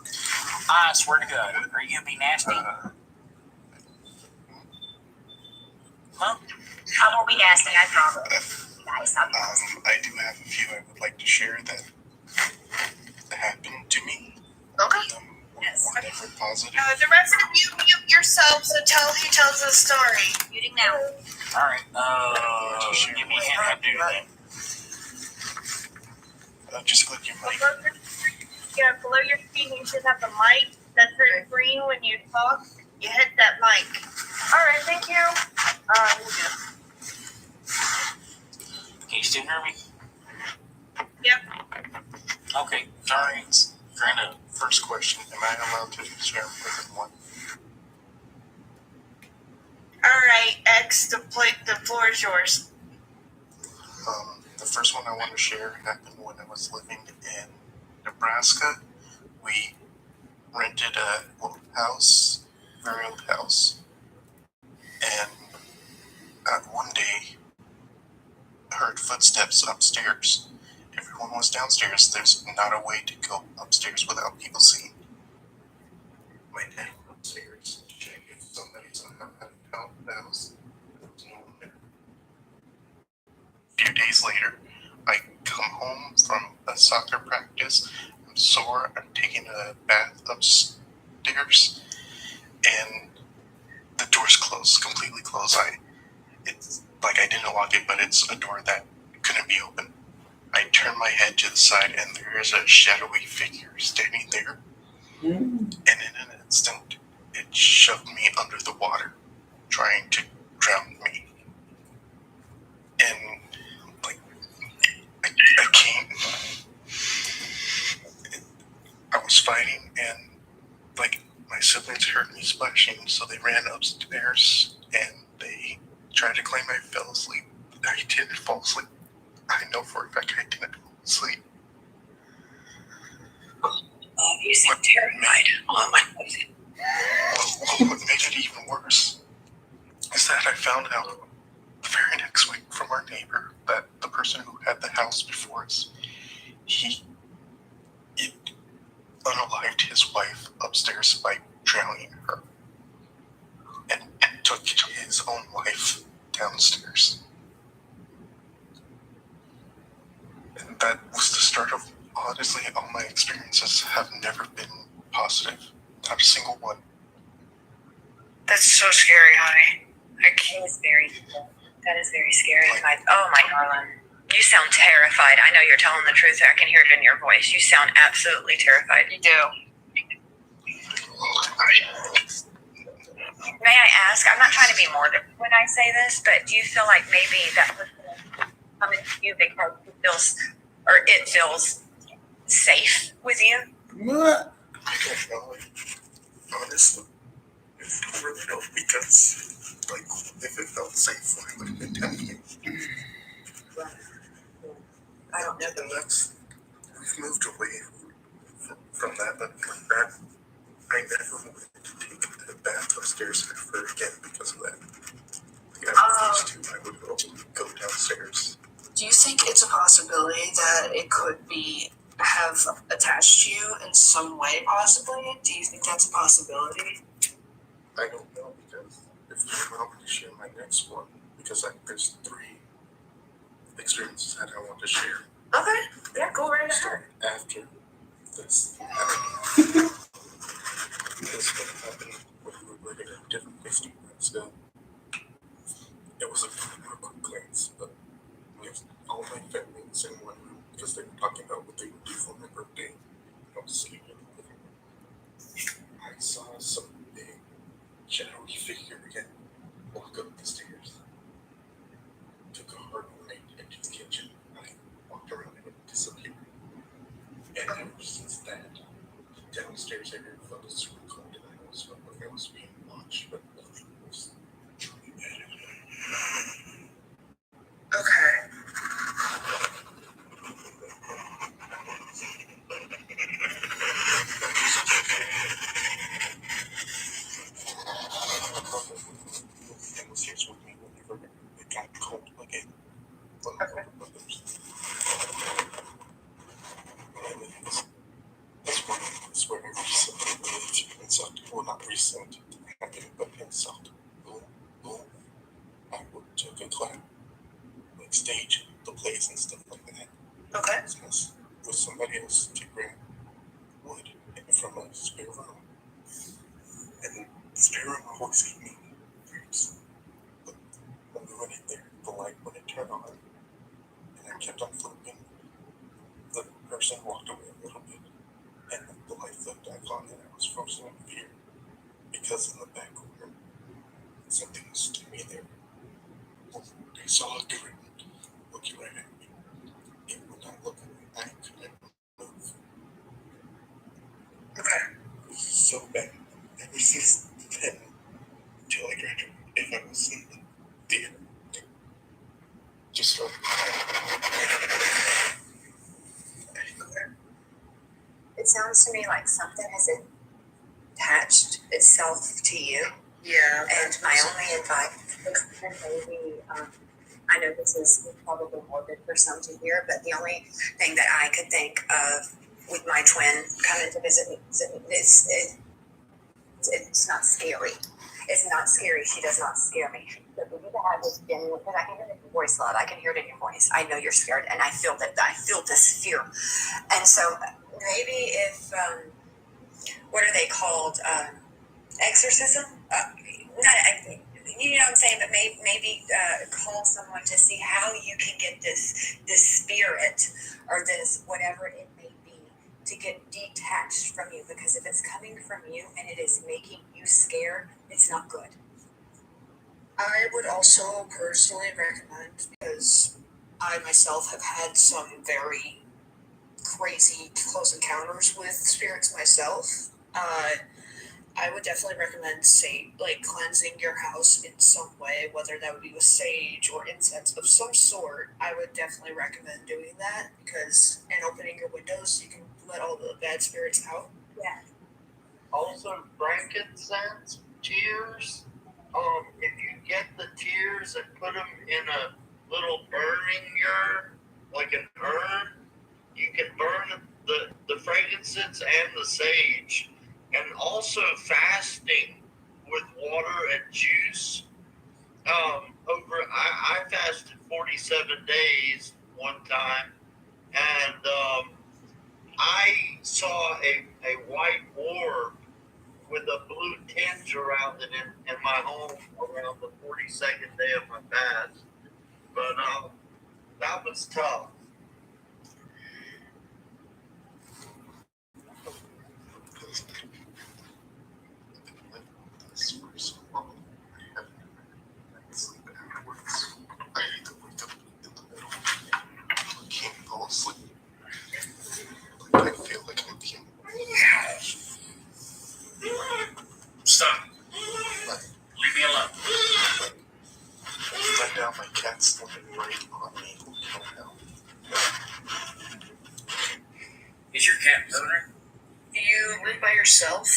I swear to God, are you gonna be nasty? Huh?
I won't be nasty, I promise. Nice, I promise.
I do have a few I would like to share that happened to me.
Okay.
Yes.
Wonderful, positive.
The rest of you mute yourselves until he tells a story.
Muting now.
All right. Give me a hand. How to do that?
Just click your mic.
Below your screen, you should have the mic that turns green when you talk. You hit that mic. All right, thank you.
Can you still hear me?
Yep.
Okay. Sorry. Trying to.
First question, am I allowed to share more than one?
All right, X, the floor is yours.
The first one I want to share happened when I was living in Nebraska. We rented a old house, very old house, and one day heard footsteps upstairs. Everyone was downstairs. There's not a way to go upstairs without people seeing. My dad went upstairs to check if somebody somehow had found the house. There was no one there. A few days later, I come home from a soccer practice. I'm sore. I'm taking a bath upstairs, and the door's closed, completely closed. It's like I didn't lock it, but it's a door that couldn't be opened. I turn my head to the side, and there is a shadowy figure standing there. And in an instant, it shoved me under the water, trying to drown me. And like, I can't. I was fighting, and like my siblings heard me splashing, so they ran upstairs and they tried to claim I fell asleep. I didn't fall asleep. I know for a fact I didn't fall asleep.
Oh, you sound terrified. Oh my God.
What made it even worse is that I found out the very next week from our neighbor that the person who had the house before us, it unalived his wife upstairs by drowning her and took his own wife downstairs. And that was the start of, honestly, all my experiences have never been positive. Not a single one.
That's so scary, honey. That is very scary. Oh my darling. You sound terrified. I know you're telling the truth. I can hear it in your voice. You sound absolutely terrified. You do. May I ask, I'm not trying to be morbid when I say this, but do you feel like maybe that person coming to you because it feels safe with you?
I don't know. Honestly, I really don't, because, like, if it felt safe, why would it have been telling me?
I don't know.
And we've moved away from that, but like that, I never wanted to take the bath upstairs ever again because of that. Like, I used to, I would go downstairs.
Do you think it's a possibility that it could have attached to you in some way, possibly? Do you think that's a possibility?
I don't know, because if you allow me to share my next one, because there's 3 experiences that I want to share.
Okay, yeah, go right ahead.
After this happened when we were living in a different place 2 months ago. It was a real quick glance, but we have all my family in the same one room because they were talking about what they would do for my birthday. I was sitting in the living room. I saw some big shadowy figure again walk up the stairs. Took a hard right into the kitchen. I walked around and it disappeared. And ever since that, downstairs area felt super cold, and I always felt like I was being watched, but nothing was truly bad.
Okay.
And was here with me whenever it got cold again.
Okay.
That's where I recently moved in South. Well, not recent, happened, but in South. Boom. I took a class, like stage the plays and stuff like that.
Okay.
With somebody else to grab wood from a spare room. And the spare room always gave me creeps. But when we went in there, the light wouldn't turn on. And I kept on flipping. The person walked away a little bit. And the light flipped back on, and I was frozen in fear. Because in the back corner, something was standing there. I saw it looking right at me. It would not look at me. I couldn't move.
Okay.
It was so bad. Ever since then, until I graduated, if I was in the theater,
Just
It sounds to me like something has attached itself to you.
Yeah.
And my only advice is maybe, I know this is probably morbid for some to hear, but the only thing that I could think of with my twin coming to visit me it's not scary. It's not scary. She does not scare me. But we need to have this genuine, because I can hear it in your voice, love. I can hear it in your voice. I know you're scared, and I feel that. I feel this fear. And so maybe if, what are they called? Exorcism? You know what I'm saying? But maybe call someone to see how you can get this spirit or this whatever it may be to get detached from you, because if it's coming from you and it is making you scared, it's not good.
I would also personally recommend, because I myself have had some very crazy close encounters with spirits myself. I would definitely recommend cleansing your house in some way, whether that would be with sage or incense of some sort. I would definitely recommend doing that, because and opening your windows, you can let all the bad spirits out.
Yeah.
Also, frankincense, tears. If you get the tears and put them in a little burning urn, like an urn, you can burn the frankincense and the sage. And also fasting with water and juice. I fasted 47 days one time, and I saw a white orb with a blue tinge around it in my home around the 42nd day of my fast. But that was tough.
I hate to wake up in the middle of the night. I can't fall asleep. I feel like I can't.
Stop. Leave me alone.
Right now, my cat's looking right on me. Oh no.
Is your cat purring?
Do you live by yourself?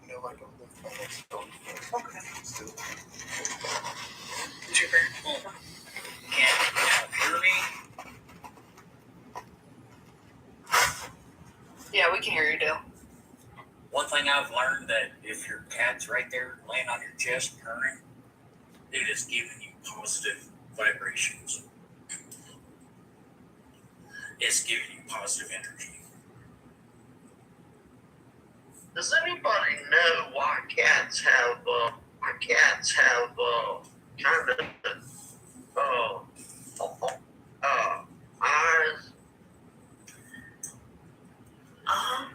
No, I don't live by myself.
Okay.
Still.
Is your parents?
Can't hear me?
Yeah, we can hear you, Dale.
One thing I've learned, that if your cat's right there laying on your chest purring, it is giving you positive vibrations. It's giving you positive energy.
Does anybody know why cats have kind of eyes?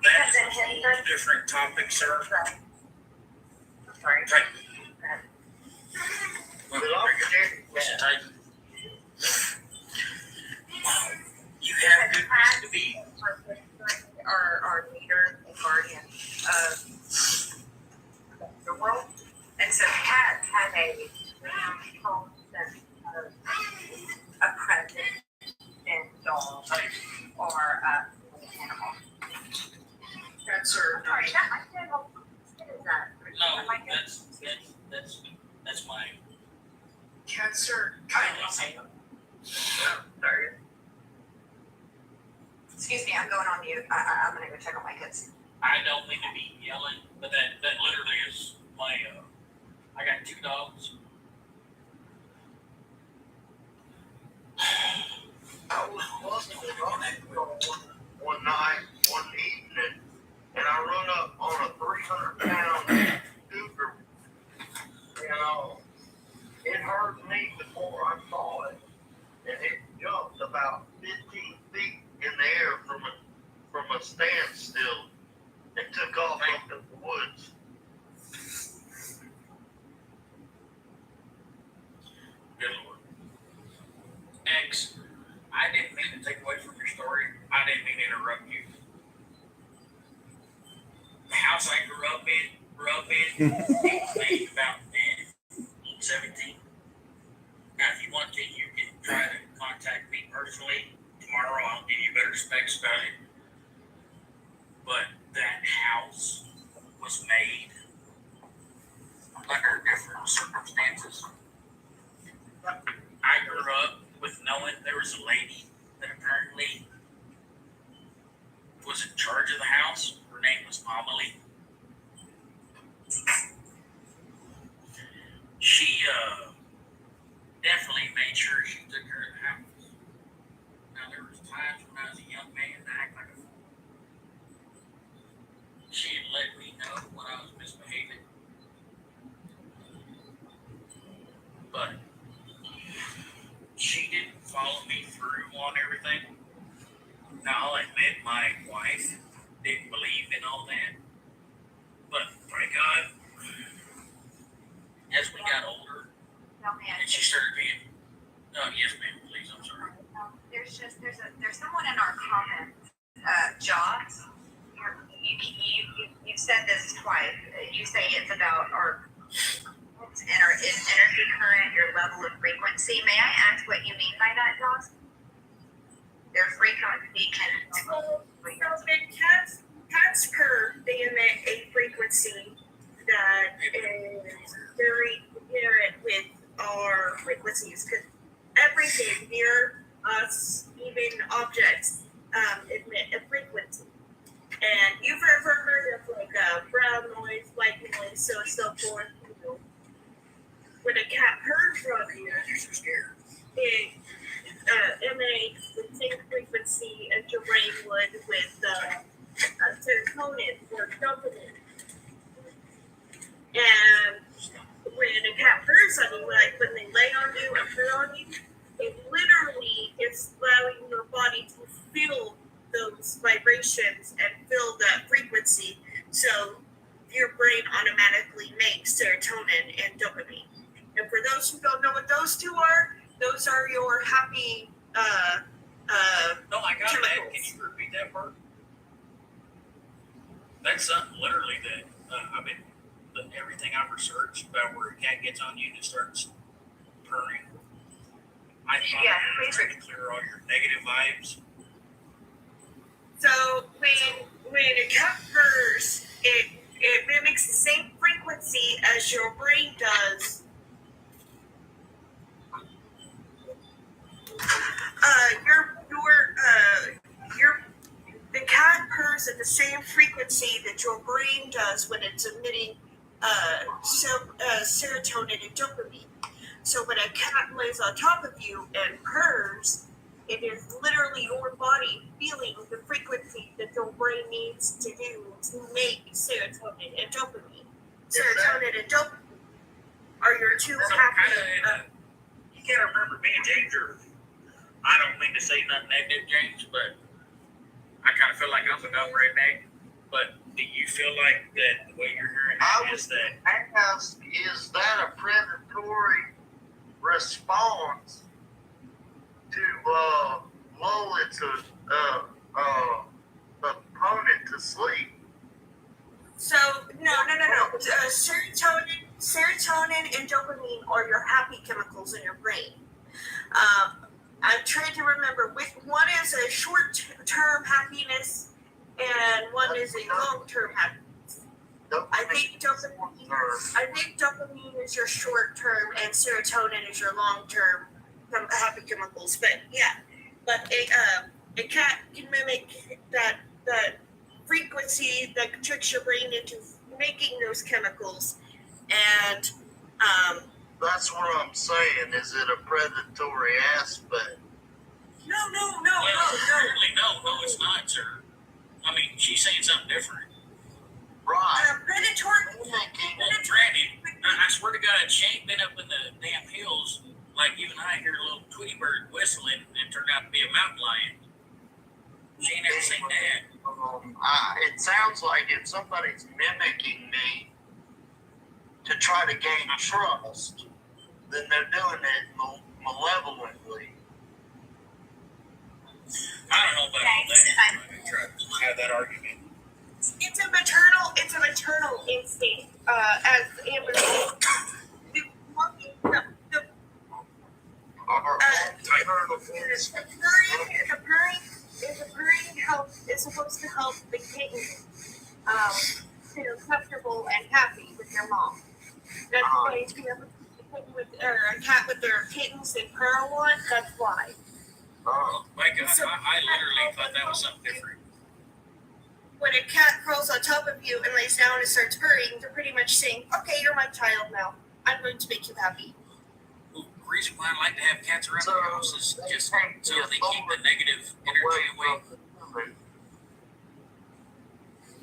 That is a whole different topic, sir.
Sorry.
Right. You have good reason to be.
Our leader and guardian of the world. And so cats have a home sense of a present than dogs or animal.
Cats are
Sorry, that might be a what is that?
No, that's my.
cats are
Sorry. Excuse me, I'm going on mute. I'm gonna go check on my kids.
I don't mean to be yelling, but that literally is my. I got 2 dogs.
I was walking one night, one evening, and I run up on a 300-pound cougar. It hurt me before I saw it, and it jumped about 15 feet in the air from a standstill and took off up in the woods.
Good Lord. X, I didn't mean to take away from your story. I didn't mean to interrupt you. The house I grew up in, about 17. Now, if you want to, you respects about it, but that house was made under different circumstances. I grew up with knowing there was a lady that apparently was in charge of the house. Her name was Mama Lee. She definitely made sure she took care of the house. Now there was times when I was a young man that acted like a fool. She had let me know when I was misbehaving. But she didn't follow me through on everything. Now I'll admit my wife didn't believe in all that. But thank God, as we got older, and she started being, yes ma'am, please, I'm sorry.
There's someone in our comments, Joss. You said this twice. You say it's about our energy current, your level of frequency. May I ask what you mean by that, Joss? Their frequency can.
Cats purr, they emit a frequency that is very coherent with our frequencies, because everything near us, even objects, emit a frequency. And you've ever heard of like brown noise, white noise, so forth. When a cat purrs from you,
You're so scared.
it emanates the same frequency as your brain would with serotonin or dopamine. And when a cat purrs on you, like when they lay on you and purr on you, it literally is allowing your body to feel those vibrations and feel that frequency. So your brain automatically makes serotonin and dopamine. And for those who don't know what those two are, those are your happy
No, I got that.
chemicals.
Can you repeat that part? That's something literally that I've been, everything I've researched about where a cat gets on you and it starts purring. I thought
Yeah,
it was trying to clear all your negative vibes.
So when a cat purrs, it mimics the same frequency as your brain does. The cat purrs at the same frequency that your brain does when it's emitting serotonin and dopamine. So when a cat lays on top of you and purrs, it is literally your body feeling the frequency that your brain needs to do to make serotonin and dopamine. Serotonin and dopamine are your two
So
happy.
You gotta remember me and James are, I don't mean to say nothing negative, James, but I kind of feel like I'm a dumb redneck. But do you feel like that the way you're hearing it is that?
Ask, is that a predatory response to lull its opponent to sleep?
So no. Serotonin and dopamine are your happy chemicals in your brain. I'm trying to remember which one is a short-term happiness and one is a long-term happiness. I think dopamine is your short-term and serotonin is your long-term happy chemicals. But a cat can mimic that frequency that tricks your brain into making those chemicals, and
That's what I'm saying. Is it a predatory aspect?
No,
Apparently, no, it's not, sir. I mean, she's saying something different.
Right.
Predatory.
Well, granted, I swear to God, she ain't been up in the damn hills like you and I hear a little Tweety bird whistling and turned out to be a mountain lion. She ain't ever seen that.
It sounds like if somebody's mimicking me to try to gain trust, then they're doing it malevolently.
I don't know about all that. I try to have that argument.
It's a maternal instinct. As Amber said, the purring That's why it's coming up with or a cat with their kittens they purr a lot. That's why.
Like, I literally thought that was something different.
When a cat crawls on top of you and lays down and starts purring, they're pretty much saying, "Okay, you're my child now. I'm going to make you happy."
Well, the reason why I like to have cats around the house is just so they keep the negative energy away.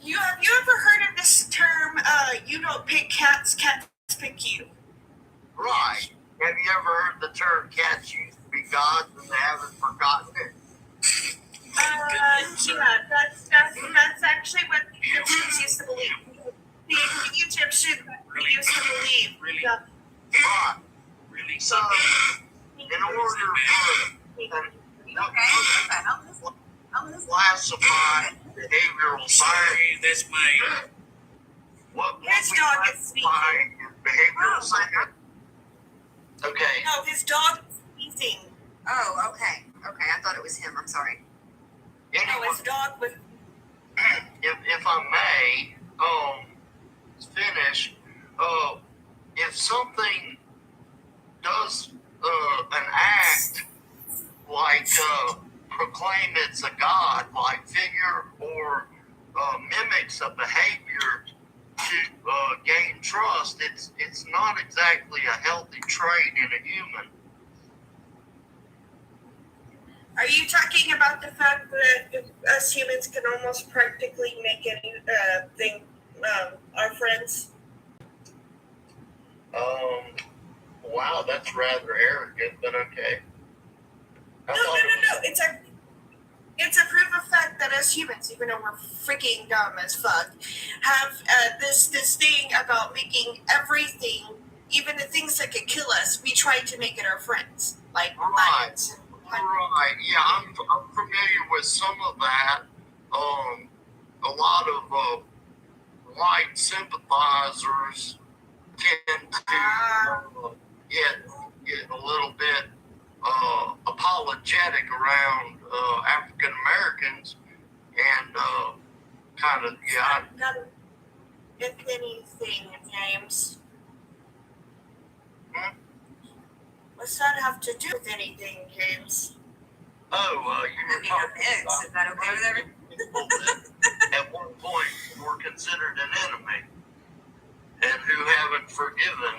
Have you ever heard of this term? You don't pick cats, cats pick you.
Right. Have you ever heard the term cats used to be gods and they haven't forgotten it?
Yeah, that's actually what the Egyptians used to believe. The Egyptians used to believe.
Really?
Yeah.
Right.
Really?
So, in order to classify behavioral science,
Sorry, that's my.
what
His
we
dog is
classify is behavioral science. Okay.
No, his dog is sneezing.
Oh, okay. Okay, I thought it was him. I'm sorry.
No, his dog was.
If I may, finish. If something does an act like proclaim it's a god-like figure or mimics a behavior to gain trust, it's not exactly a healthy trait in a human.
Are you talking about the fact that us humans can almost practically make anything our friends?
Wow, that's rather arrogant, but okay.
No. It's a proof of fact that us humans, even though we're freaking dumb as fuck, have this thing about making everything, even the things that could kill us, we try to make it our friends, like lions.
Right. Yeah, I'm familiar with some of that. A lot of white sympathizers tend to get a little bit apologetic around African Americans and kind of
If anything, James. What's that have to do with anything, James?
you were talking about
Is that okay with everyone?
at one point were considered an enemy and who haven't forgiven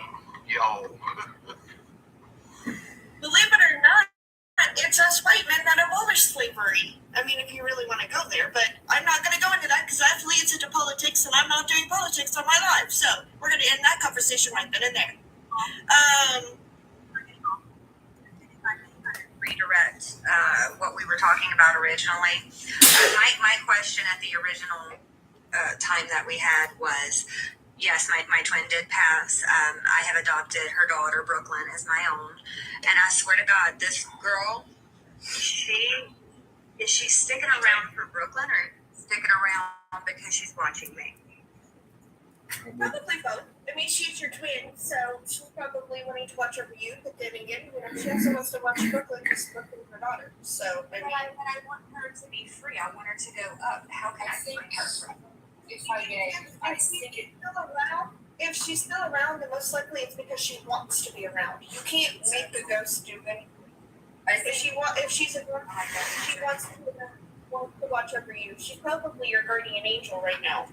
y'all.
Believe it or not, it's us white men that abolished slavery. I mean, if you really want to go there, but I'm not going to go into that because that leads into politics, and I'm not doing politics on my life. So we're going to end that conversation right then and there.
Redirect what we were talking about originally. My question at the original time that we had was, yes, my twin did pass. I have adopted her daughter, Brooklyn, as my own. And I swear to God, this girl, is she sticking around for Brooklyn or sticking around because she's watching me?
Probably both. I mean, she's your twin, so she's probably wanting to watch over you, but then again, she also wants to watch Brooklyn because Brooklyn's her daughter. So, I mean.
But I want her to be free. I want her to go up. How can I free her?
If she's still around, then most likely it's because she wants to be around. You can't make the ghost do anything. If she's a girl, she wants to watch over you. She's probably your guardian angel right now.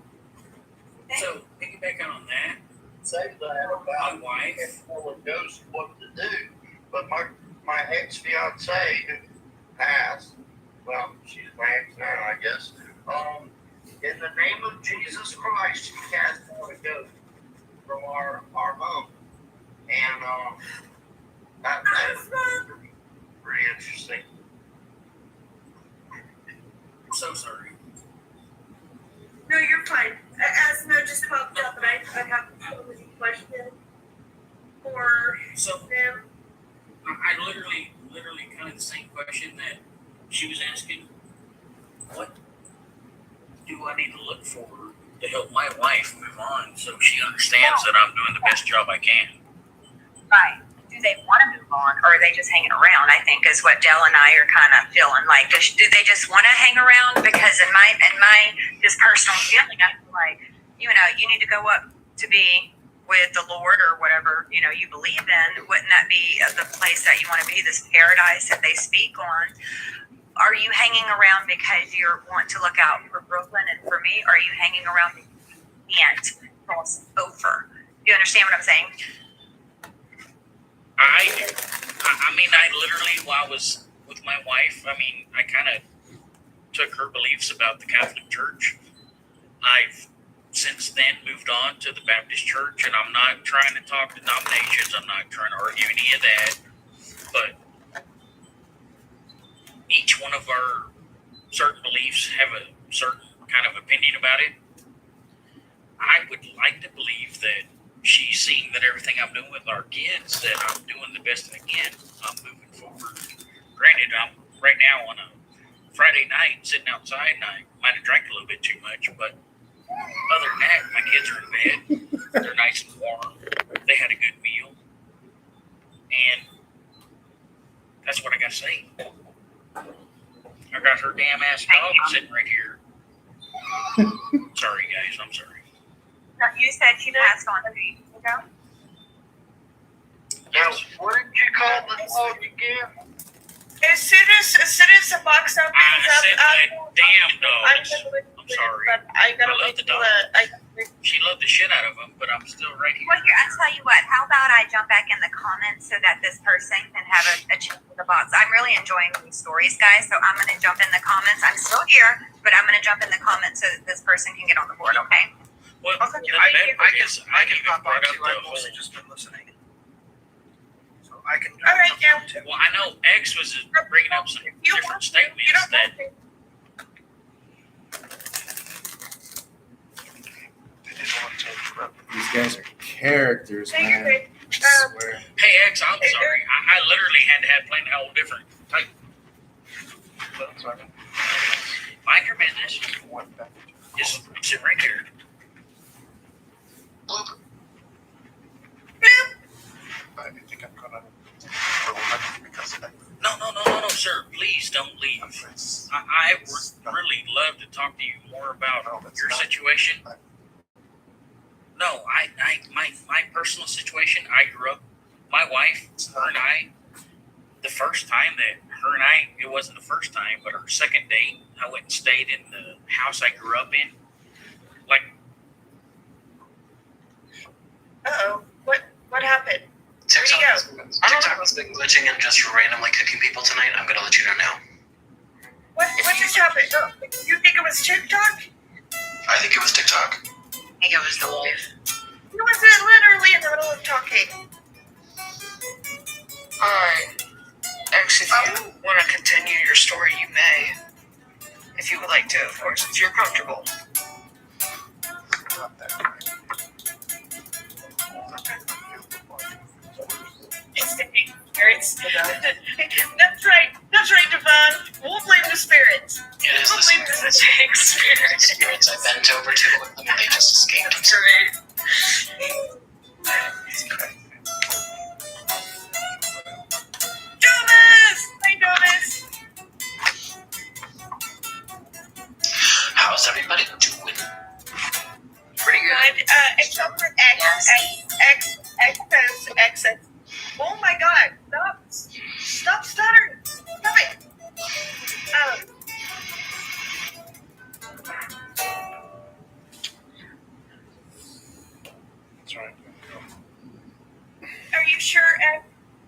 So, piggyback on that.
Say that about
my wife
and tell a ghost what to do. But my ex-fiance who passed, well, she's my ex now, I guess. In the name of Jesus Christ, she cast out a ghost from our home. And that was pretty interesting.
I'm so sorry.
No, you're fine. Asthma just popped up, and I have a question for them.
I literally kind of the same question that she was asking. What do I need to look for to help my wife move on so she understands that I'm doing the best job I can?
Right. Do they want to move on, or are they just hanging around? I think is what Dell and I are kind of feeling like. Do they just want to hang around? Because in my just personal feeling, I feel like you need to go up to be with the Lord or whatever, you believe in, wouldn't that be the place that you want to be, this paradise that they speak on? Are you hanging around because you're wanting to look out for Brooklyn and for me? Or are you hanging around because you can't cross over? You understand what I'm saying?
I mean, I literally, while I was with my wife, I kind of took her beliefs about the Catholic Church. I've since then moved on to the Baptist Church, and I'm not trying to talk denominations. I'm not trying to argue any of that. But each one of our certain beliefs have a certain kind of opinion about it. I would like to believe that she's seeing that everything I'm doing with our kids, that I'm doing the best I can. I'm moving forward. Granted, I'm right now on a Friday night sitting outside, and I might have drank a little bit too much, but other than that, my kids are in bed. They're nice and warm. They had a good meal. And that's what I got to say. I got her damn ass dog sitting right here. Sorry, guys. I'm sorry.
You said she passed on 3 years ago?
Now, what did you call the dog again?
As soon as the box opens up,
damn dogs. I'm sorry.
But I
love the dog. She loved the shit out of them, but I'm still right here.
Well, here, I'll tell you what. How about I jump back in the comments so that this person can have a chat with the box? I'm really enjoying these stories, guys, so I'm going to jump in the comments. I'm still here, but I'm going to jump in the comments so that this person can get on the board, okay?
Well,
I can pop on too. I've mostly just been listening. So I can.
All right, now.
Well, I know X was bringing up some different statements that.
These guys are characters, man. I swear.
Hey, X, I'm sorry. I literally had to have playing a whole different type. Mind your business. Just sit right here.
I think I'm gonna because of that.
No, sir. Please don't leave. I would really love to talk to you more about your situation. No, my personal situation, I grew up, my wife, her and I, the first time that her and I, it wasn't the first time, but our second date, I went and stayed in the house I grew up in. Like,
Uh-oh. What happened?
TikTok has been glitching and just randomly cooking people tonight. I'm gonna let you know now.
What just happened? Oh, you think it was TikTok?
I think it was TikTok.
I think it was the wife.
You was literally in the middle of talking.
Alright. X, if you want to continue your story, you may. If you would like to, of course, if you're comfortable.
Spirits. That's right, Devon. We'll blame the spirits.
It is
We'll
the
blame the spirits.
spirits I bent over to with them and they just escaped.
Thomas! Hi, Thomas!
How's everybody doing?
Pretty good. Except for X. Oh my God! Stop stuttering! Stop it!
That's right.
Are you sure?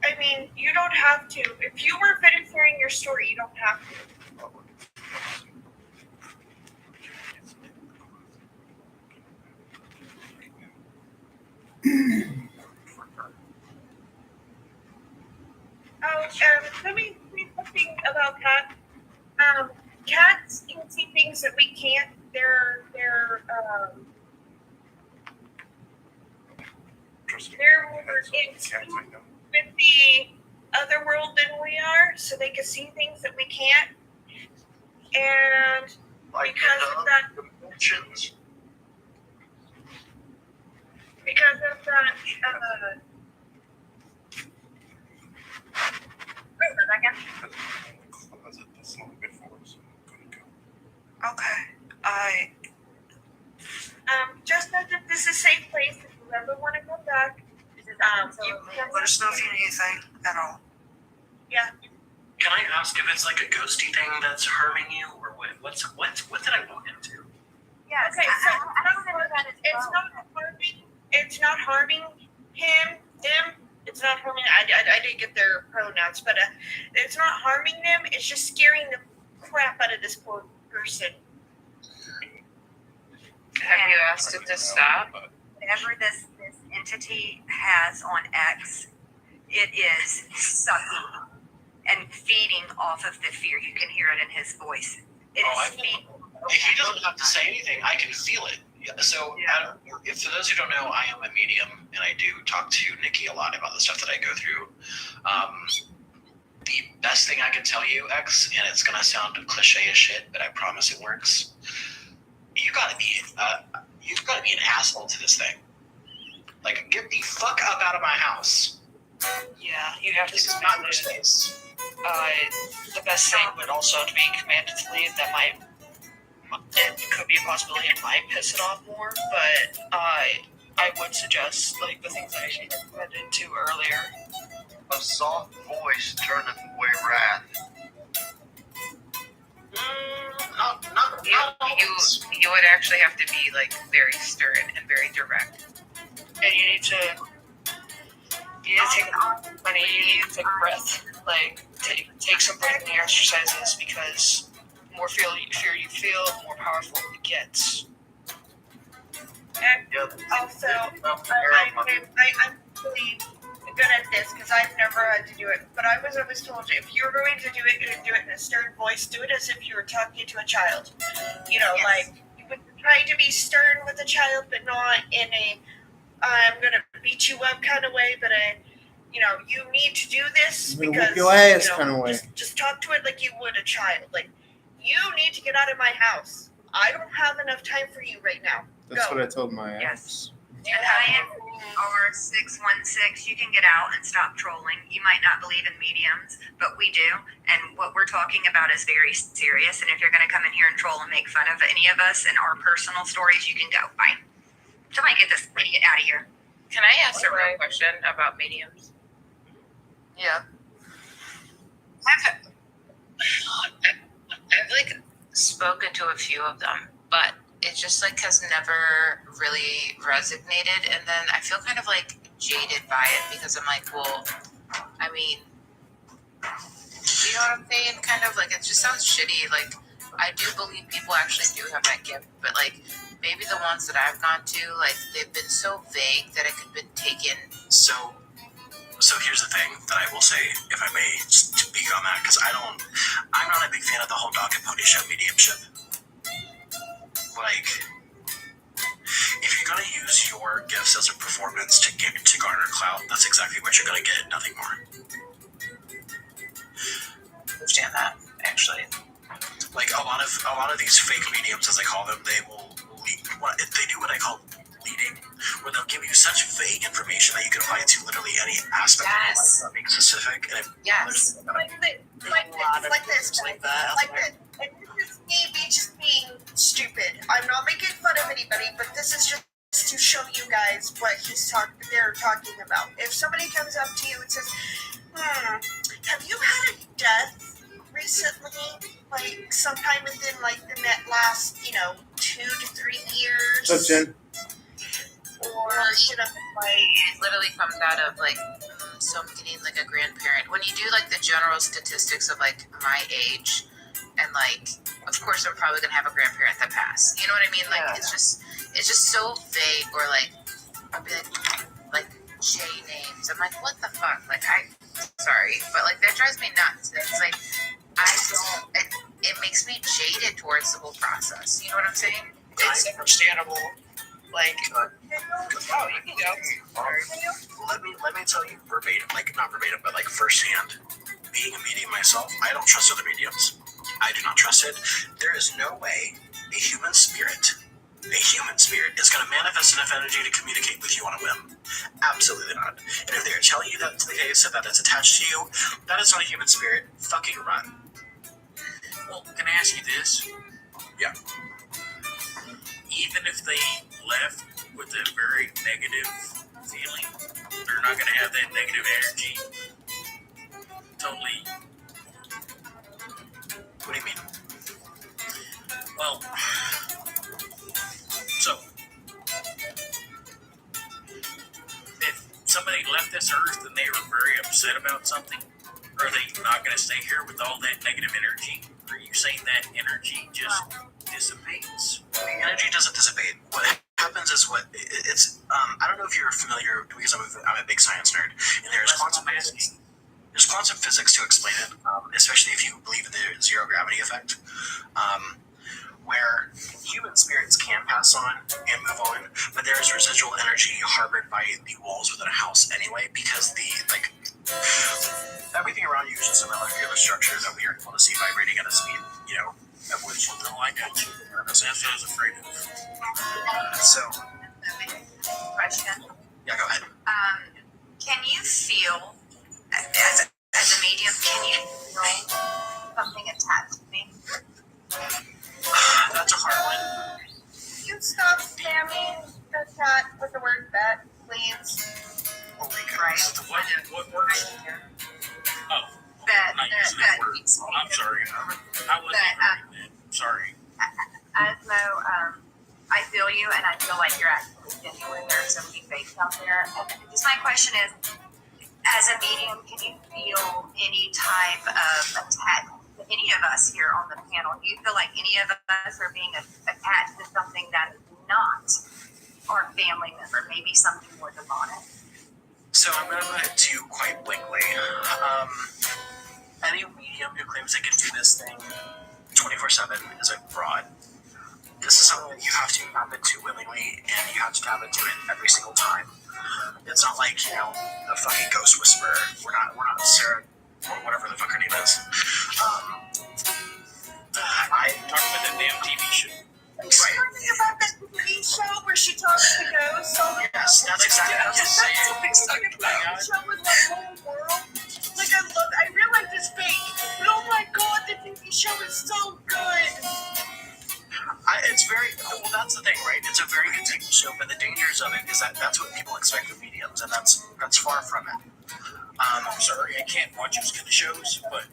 I mean, you don't have to. If you were finished hearing your story, you don't have to. Let me say something about that. Cats can see things that we can't. They're more in tune with the other world than we are, so they can see things that we can't. And because of that,
Okay.
just know that this is a safe place if you ever want to go back. You
Let us know if you need anything at all.
Yeah.
Can I ask if it's like a ghosty thing that's harming you, or what did I walk into?
Yeah. Okay. So it's not harming him, them. It's not harming. I didn't get their pronouns, but it's not harming them. It's just scaring the crap out of this poor person.
Have you asked it to stop? Whatever this entity has on X, it is sucking and feeding off of the fear. You can hear it in his voice. It is feeding.
If he doesn't have to say anything, I can feel it. So, if for those who don't know, I am a medium, and I do talk to Nikki a lot about the stuff that I go through. The best thing I can tell you, X, and it's gonna sound cliche as shit, but I promise it works. You've got to be an asshole to this thing. Like, get the fuck up out of my house.
Yeah, you have
This
to.
is not your space.
The best thing would also to be commanded to leave. That might. It could be a possibility it might piss it off more, but I would suggest like the things I actually recommended to earlier.
A soft voice turneth away wrath.
You would actually have to be like very stern and very direct.
And you need to take a breath, like take some breathing exercises, because the more fear you feel, the more powerful it gets.
And also, I'm really good at this because I've never had to do it. But I was always told, if you're going to do it in a stern voice, do it as if you were talking to a child. You know, like you would try to be stern with a child, but not in a I'm gonna beat you up kind of way. But you need to do this because
your ass kind of way.
Just talk to it like you would a child. Like, you need to get out of my house. I don't have enough time for you right now.
That's
Go.
what I told my ex.
And I am over 616. You can get out and stop trolling. You might not believe in mediums, but we do. And what we're talking about is very serious. And if you're going to come in here and troll and make fun of any of us and our personal stories, you can go. Bye. Somebody get this idiot out of here.
Can I ask a real question about mediums?
Yeah.
I've like spoken to a few of them, but it just like has never really resonated, and then I feel kind of like jaded by it because I'm like, well, I mean, you know what I'm saying? Kind of like it just sounds shitty. Like, I do believe people actually do have that gift, but like maybe the ones that I've gone to, like they've been so vague that it could have been taken.
So here's the thing that I will say, if I may speak on that, because I'm not a big fan of the whole dog and pony show mediumship. Like, if you're gonna use your gifts as a performance to garner clout, that's exactly what you're gonna get, nothing more.
Understand that, actually.
Like a lot of these fake mediums, as I call them, they will they do what I call leading, where they'll give you such vague information that you can apply it to literally any aspect of your life, not being specific. And
Like this. And this is me just being stupid. I'm not making fun of anybody, but this is just to show you guys what they're talking about. If somebody comes up to you and says, have you had a death recently? Like sometime within like the last, 2 to 3 years?
What's up, Jen?
Or
like it literally comes out of like, so I'm getting like a grandparent. When you do like the general statistics of like my age, and like, of course I'm probably gonna have a grandparent that passed. You know what I mean? Like it's just so vague. Or like I'll be like J names. I'm like, what the fuck? Like sorry, but like that drives me nuts. It's like it makes me jaded towards the whole process. You know what I'm saying?
It's understandable. Like, you can go.
Let me tell you verbatim, like not verbatim, but like firsthand. Being a medium myself, I don't trust other mediums. I do not trust it. There is no way a human spirit is going to manifest enough energy to communicate with you on a whim. Absolutely not. And if they're telling you that's the case, that it's attached to you, that is not a human spirit. Fucking run.
Well, can I ask you this?
Yeah.
Even if they left with a very negative feeling, not gonna have that negative energy. Totally.
What do you mean?
Well, so if somebody left this earth and they were very upset about something, are they not going to stay here with all that negative energy? Are you saying that energy just dissipates?
The energy doesn't dissipate. What happens is it's. I don't know if you're familiar because I'm a big science nerd, and there's quantum physics. There's quantum physics to explain it, especially if you believe in the zero gravity effect, where human spirits can pass on and move on, but there is residual energy harbored by the walls within a house anyway, because everything around you is just a molecular structure that we are able to see vibrating at a speed, of which
I got you. That's what I was afraid of.
Question.
Yeah, go ahead.
Can you feel, as a medium, can you feel something attached to me?
That's a hard one.
You stop spamming the chat with the word bet, please.
Holy
Right.
What word? Oh,
That,
I'm not using that word. I'm sorry. I wasn't hearing that. Sorry.
Asmo, I feel you, and I feel like you're actually genuine. There are so many fakes out there. And just my question is, as a medium, can you feel any type of attack to any of us here on the panel? Do you feel like any of us are being attached to something that is not our family member, maybe something more demonic?
So I'm going to put it to you quite blankly. Any medium who claims they can do this thing 24/7 is a fraud. This is something that you have to tap into willingly, and you have to tap into it every single time. It's not like, the fucking ghost whisperer. We're not Sarah, or whatever the fuck her name is.
I talked about that damn TV show.
Are you talking about that TV show where she talks to ghosts?
Yes, that's exactly what I'm saying.
That's the show with the whole world. Like, I realize it's fake, but oh my god, the TV show is so good.
It's very, well, that's the thing, right? It's a very good TV show, but the dangers of it is that that's what people expect of mediums, and that's far from it.
I'm sorry, I can't watch those kind of shows, but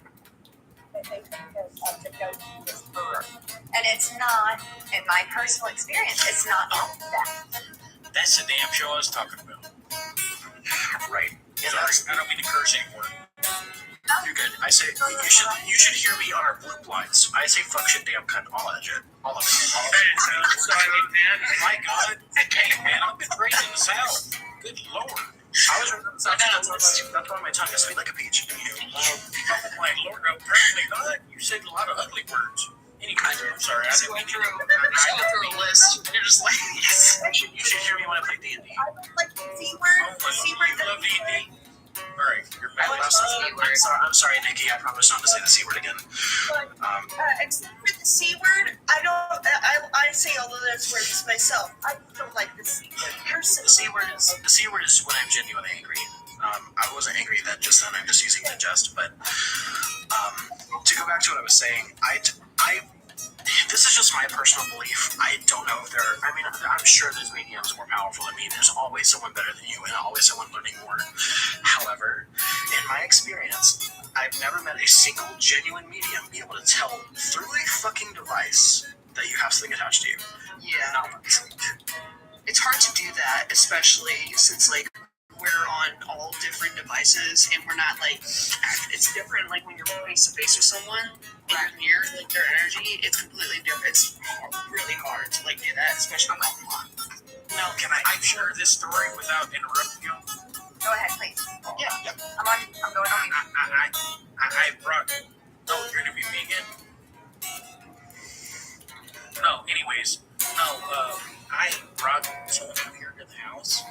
And it's not, in my personal experience, it's not like that.
that's the damn show I was talking about.
Right.
Sorry, I don't mean to curse anymore.
You're good. I say you should hear me on our blue blinds. I say fuck shit, damn cunt, all that shit, all of it.
My God, hey man, I've been raised in the South. Good Lord.
I was raised in the South. That's why my tongue is sweet like a peach.
My Lord, apparently not. You said a lot of ugly words. Anyway, I'm sorry. I didn't mean to.
through a list. You're just like, yes. You should hear me when I play D&D.
I would like the C word. The C word.
You love D&D? Alright, you're back.
I'm sorry, Nikki. I promise not to say the C word again.
Except for the C word, I say all of those words myself. I don't like the C word personally.
The C word is when I'm genuinely angry. I wasn't angry then just then. I'm just using the jest. But to go back to what I was saying, this is just my personal belief. I don't know if I'm sure there's mediums more powerful than me. There's always someone better than you and always someone learning more. However, in my experience, I've never met a single genuine medium be able to tell through a fucking device that you have something attached to you.
Yeah. It's hard to do that, especially since, we're on all different devices and we're not, it's different, when you're face to face with someone and you're near, their energy, it's completely different. It's really hard to, do that, especially
Now, can I share this story without interrupting you?
Go ahead, please.
Yeah.
I'm going on mute.
I brought. Oh, you're gonna be vegan? No. Anyways, I brought someone here to the house.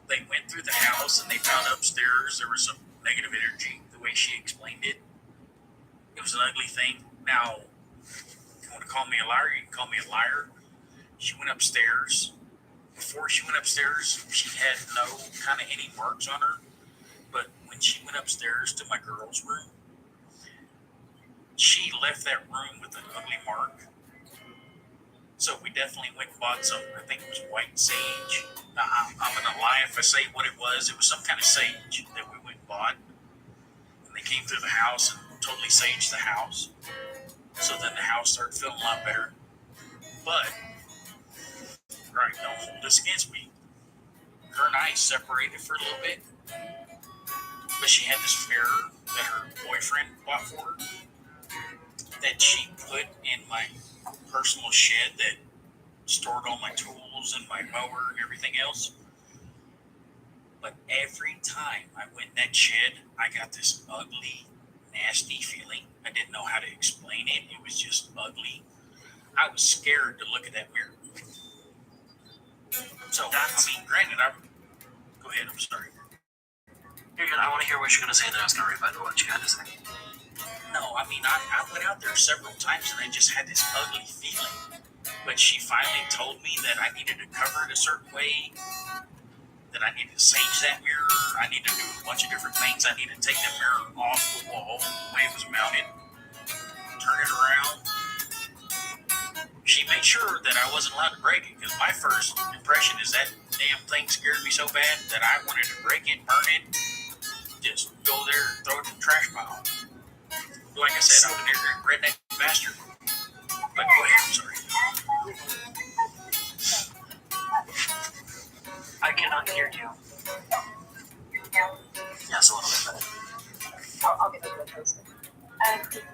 They went through the house and they found upstairs there was some negative energy. The way she explained it, it was an ugly thing. Now, if you want to call me a liar, you can call me a liar. She went upstairs. Before she went upstairs, she had no kind of any marks on her. But when she went upstairs to my girl's room, she left that room with an ugly mark. So we definitely went and bought some, I think it was white sage. I'm gonna lie if I say what it was. It was some kind of sage that we went and bought. And they came through the house and totally saged the house. So then the house started feeling a lot better. But, right, don't hold this against me. Her and I separated for a little bit. But she had this mirror that her boyfriend bought for her that she put in my personal shed that stored all my tools and my mower and everything else. But every time I went in that shed, I got this ugly, nasty feeling. I didn't know how to explain it. It was just ugly. I was scared to look at that mirror. So, granted, go ahead, I'm sorry.
I want to hear what you're going to say, and then I was going to rebut what you had to say.
No, I went out there several times and I just had this ugly feeling. But she finally told me that I needed to cover it a certain way, that I needed to sage that mirror, I needed to do a bunch of different things. I needed to take the mirror off the wall, the way it was mounted, turn it around. She made sure that I wasn't allowed to break it, because my first impression is that damn thing scared me so bad that I wanted to break it, burn it, just go there and throw it in the trash pile. Like I said, I'm an ignorant redneck bastard. But go ahead, I'm sorry.
I cannot hear you. Yes, a little bit better.
I'll get it posted.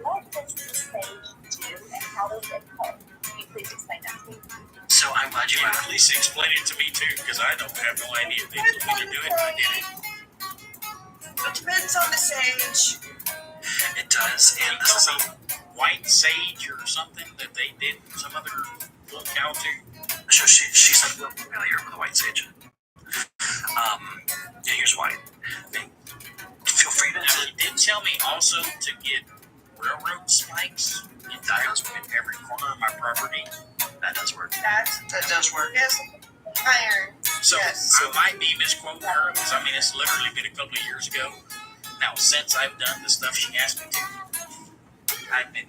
What does the sage do and how does it help? Can you please explain that to me?
So I'm glad you asked.
Please explain it to me too, because I don't have no idea. They told me to do it and I did it.
It depends on the sage.
It does, and this is
some white sage or something that they did some other little cow to.
So she said we're familiar with the white sage. Yeah, here's why. Feel free to.
Now, he did tell me also to get railroad spikes in every corner of my property.
That does work.
That
does work.
Yes, iron.
So
Yes.
I might be misquoting her, because it's literally been a couple of years ago. Now, since I've done the stuff she asked me to, I've been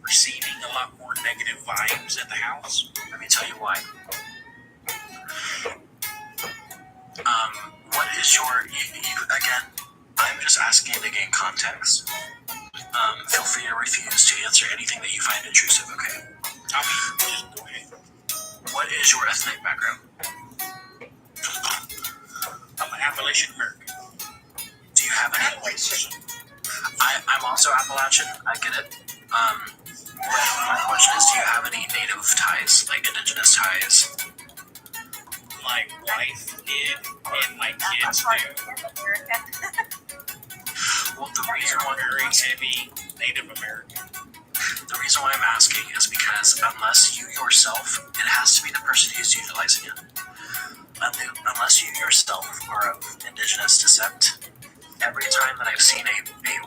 receiving a lot more negative vibes at the house.
Let me tell you why. What is your, again, I'm just asking to gain context. Feel free to refuse to answer anything that you find intrusive, okay?
Just go ahead.
What is your ethnic background?
I'm an Appalachian American.
Do you have any? I'm also Appalachian, I get it. My question is, do you have any native ties, like indigenous ties?
My wife did, and my kids do.
Well, the reason why
very heavy Native American.
The reason why I'm asking is because unless you yourself, it has to be the person who's utilizing it. Unless you yourself are of indigenous descent, every time that I've seen a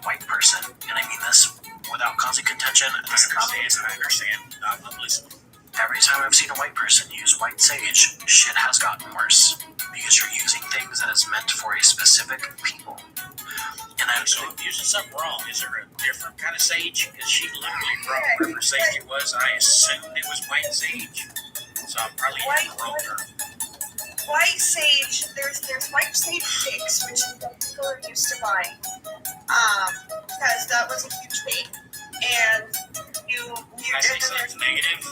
white person, and I mean this without causing contention,
I understand. I'm listening.
Every time I've seen a white person use white sage, shit has gotten worse. Because you're using things that is meant for a specific people. And I'm
so using something wrong. Is there a different kind of sage? Because she literally brought whatever sage it was. I assumed it was white sage. So I'm probably in the wrong term.
White sage, there's white sage sticks, which people are used to buying, because that was a huge thing. And you
I say something negative.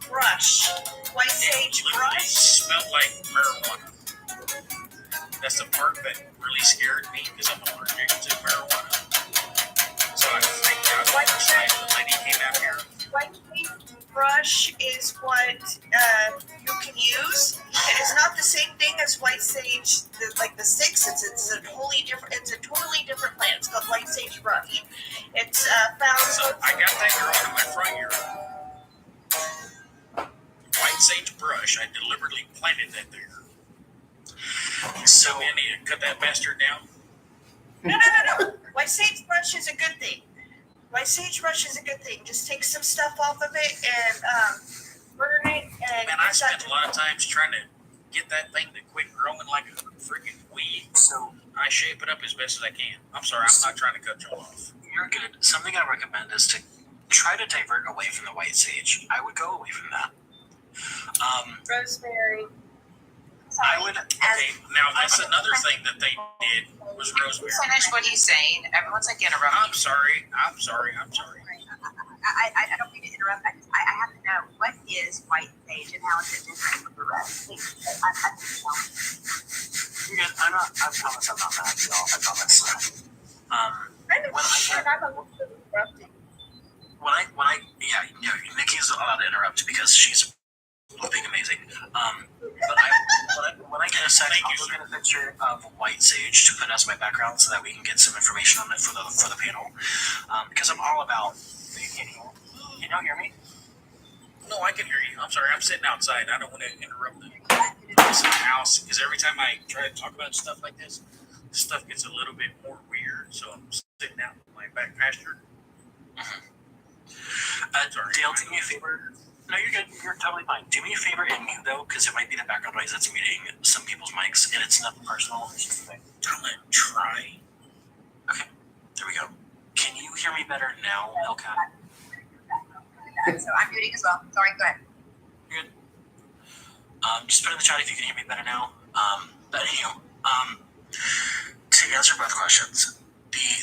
Brush, white sage brush.
Smelled like marijuana. That's the part that really scared me, because I'm allergic to marijuana. So I think that was the first time the lady came out here.
White sage brush is what you can use. It is not the same thing as white sage, like the sticks. It's a totally different. It's a totally different plant. It's called white sage brush. It's found.
So I got that growing in my front yard. White sage brush. I deliberately planted that there. So I need to cut that bastard down.
No. White sage brush is a good thing. White sage brush is a good thing. Just take some stuff off of it and burn it. And
man, I spent a lot of times trying to get that thing to quit growing like a freaking weed. So I shape it up as best as I can. I'm sorry, I'm not trying to cut you off.
You're good. Something I recommend is to try to divert away from the white sage. I would go away from that.
Rosemary.
I would. Okay, now that's another thing that they did was rosemary.
Finish what he's saying. Everyone's like interrupting.
I'm sorry.
I don't mean to interrupt. I have to know, what is white sage and how is it different from the rest? Please,
You're good. I promise I'm not mad at y'all. I promise. Nikki's allowed to interrupt because she's being amazing. When I get a second, I'll look at a picture of white sage to put as my background so that we can get some information on it for the panel. Because I'm all about. Can you hear me?
No, I can hear you. I'm sorry. I'm sitting outside. I don't want to interrupt the house because every time I try to talk about stuff like this stuff gets a little bit more weird. So I'm sitting out in my back pasture.
Dale, do me a favor. No, you're good. You're totally fine. Do me a favor and mute though, because it might be the background noise that's muting some people's mics, and it's nothing personal. It's just like,
I'm gonna try.
Okay, there we go. Can you hear me better now, Hellcat?
So I'm muting as well. Sorry, go ahead.
You're good. Just put in the chat if you can hear me better now. But anyhow, to answer both questions,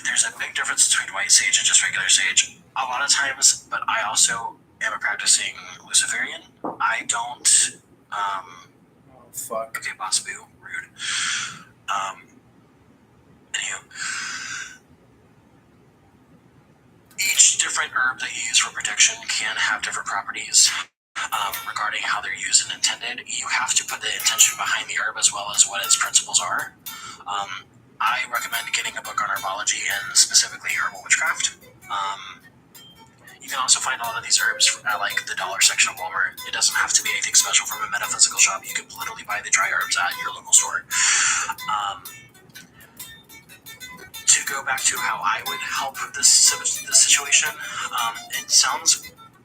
there's a big difference between white sage and just regular sage. A lot of times, but I also am a practicing Luciferian. I don't.
Fuck.
Okay, Boss Boo, rude. Anywho, each different herb that you use for protection can have different properties regarding how they're used and intended. You have to put the intention behind the herb as well as what its principles are. I recommend getting a book on herbology and specifically herbal witchcraft. You can also find a lot of these herbs at like the dollar section of Walmart. It doesn't have to be anything special from a metaphysical shop. You can literally buy the dry herbs at your local store. To go back to how I would help with this situation,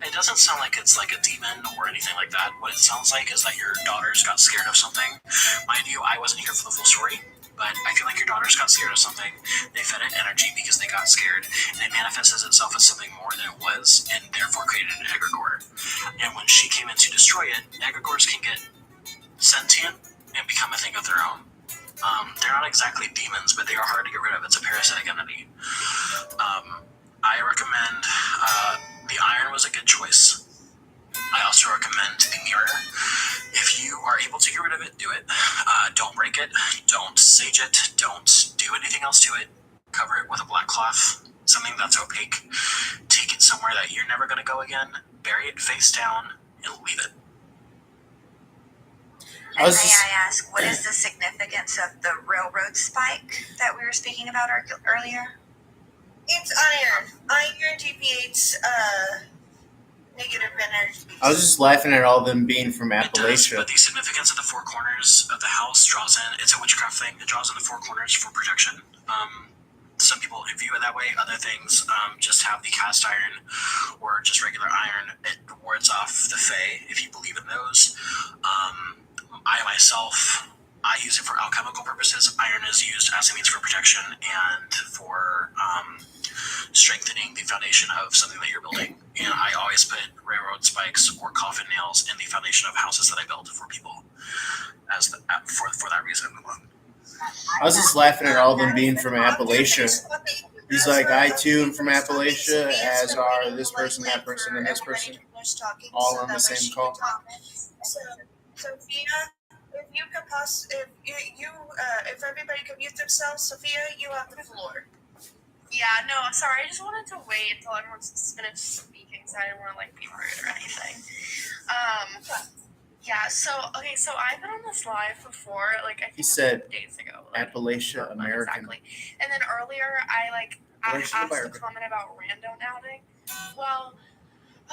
it doesn't sound like it's like a demon or anything like that. What it sounds like is that your daughters got scared of something. Mind you, I wasn't here for the full story, but I feel like your daughters got scared of something. They fed it energy because they got scared, and it manifested itself as something more than it was, and therefore created an egregore. And when she came in to destroy it, egregores can get sentient and become a thing of their own. They're not exactly demons, but they are hard to get rid of. It's a parasitic entity. I recommend the iron was a good choice. I also recommend the mirror. If you are able to get rid of it, do it. Don't break it. Don't sage it. Don't do anything else to it. Cover it with a black cloth, something that's opaque. Take it somewhere that you're never going to go again. Bury it face down and leave it.
And may I ask, what is the significance of the railroad spike that we were speaking about earlier?
It's iron. Iron deviates negative energy.
I was just laughing at all them being from
It does,
Appalachia.
but the significance of the four corners of the house draws in. It's a witchcraft thing. It draws in the four corners for protection. Some people view it that way. Other things just have the cast iron or just regular iron. It wards off the fae if you believe in those. I myself, I use it for alchemical purposes. Iron is used as a means for protection and for strengthening the foundation of something that you're building. And I always put railroad spikes or coffin nails in the foundation of houses that I build for people for that reason alone.
I was just laughing at all them being from Appalachia. He's like, I too am from Appalachia, as are this person, that person, and this person, all on the same call.
So, Sophia, if you could if everybody could mute themselves, Sophia, you have the floor.
Yeah, no, I'm sorry. I just wanted to wait until everyone's finished speaking, so I didn't want to be rude or anything. Yeah. So I've been on this live before, I think
He said,
days ago.
Appalachia American.
Exactly. And then earlier, I asked a
American.
comment about random outing. Well,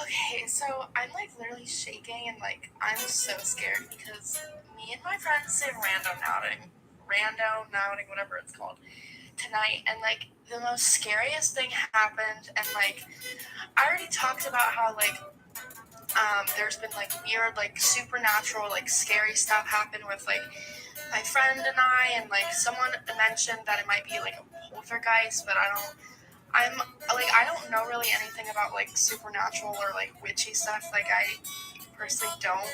okay, so I'm literally shaking and I'm so scared because me and my friends say random outing, whatever it's called, tonight, and the most scariest thing happened, and I already talked about how there's been weird supernatural scary stuff happen with my friend and I, and someone mentioned that it might be a poltergeist, but I don't know really anything about supernatural or witchy stuff. I personally don't.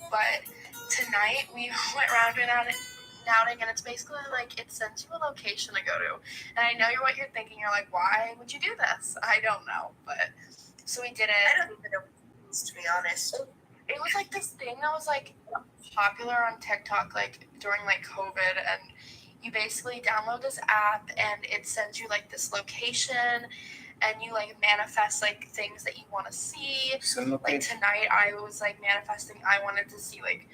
But tonight we went round and outing, and it's basically like it sends you a location to go to. And I know what you're thinking. You're like, why would you do this? I don't know, but so we did it.
I don't even know what it is, to be honest.
It was like this thing that was like popular on TikTok like during like COVID, and you basically download this app and it sends you like this location, and you like manifest like things that you want to see. Like tonight I was like manifesting I wanted to see like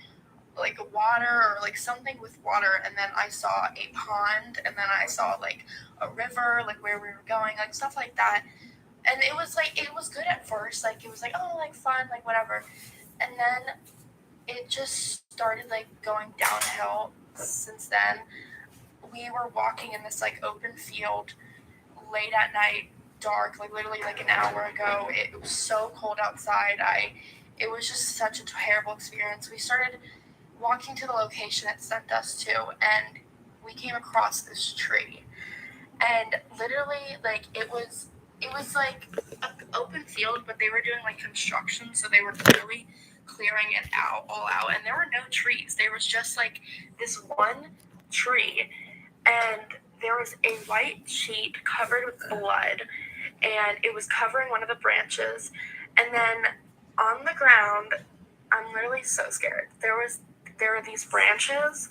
water or like something with water, and then I saw a pond, and then I saw like a river, like where we were going, like stuff like that. And it was like, it was good at first, like it was like, oh, like fun, like whatever. And then it just started like going downhill. Since then, we were walking in this like open field late at night, dark, like literally like an hour ago. It was so cold outside. It was just such a terrible experience. We started walking to the location it sent us to, and we came across this tree. And literally, like, it was like an open field, but they were doing like construction, so they were literally clearing it all out, and there were no trees. There was just like this one tree, and there was a white sheet covered with blood, and it was covering one of the branches. And then on the ground, I'm literally so scared. There were these branches,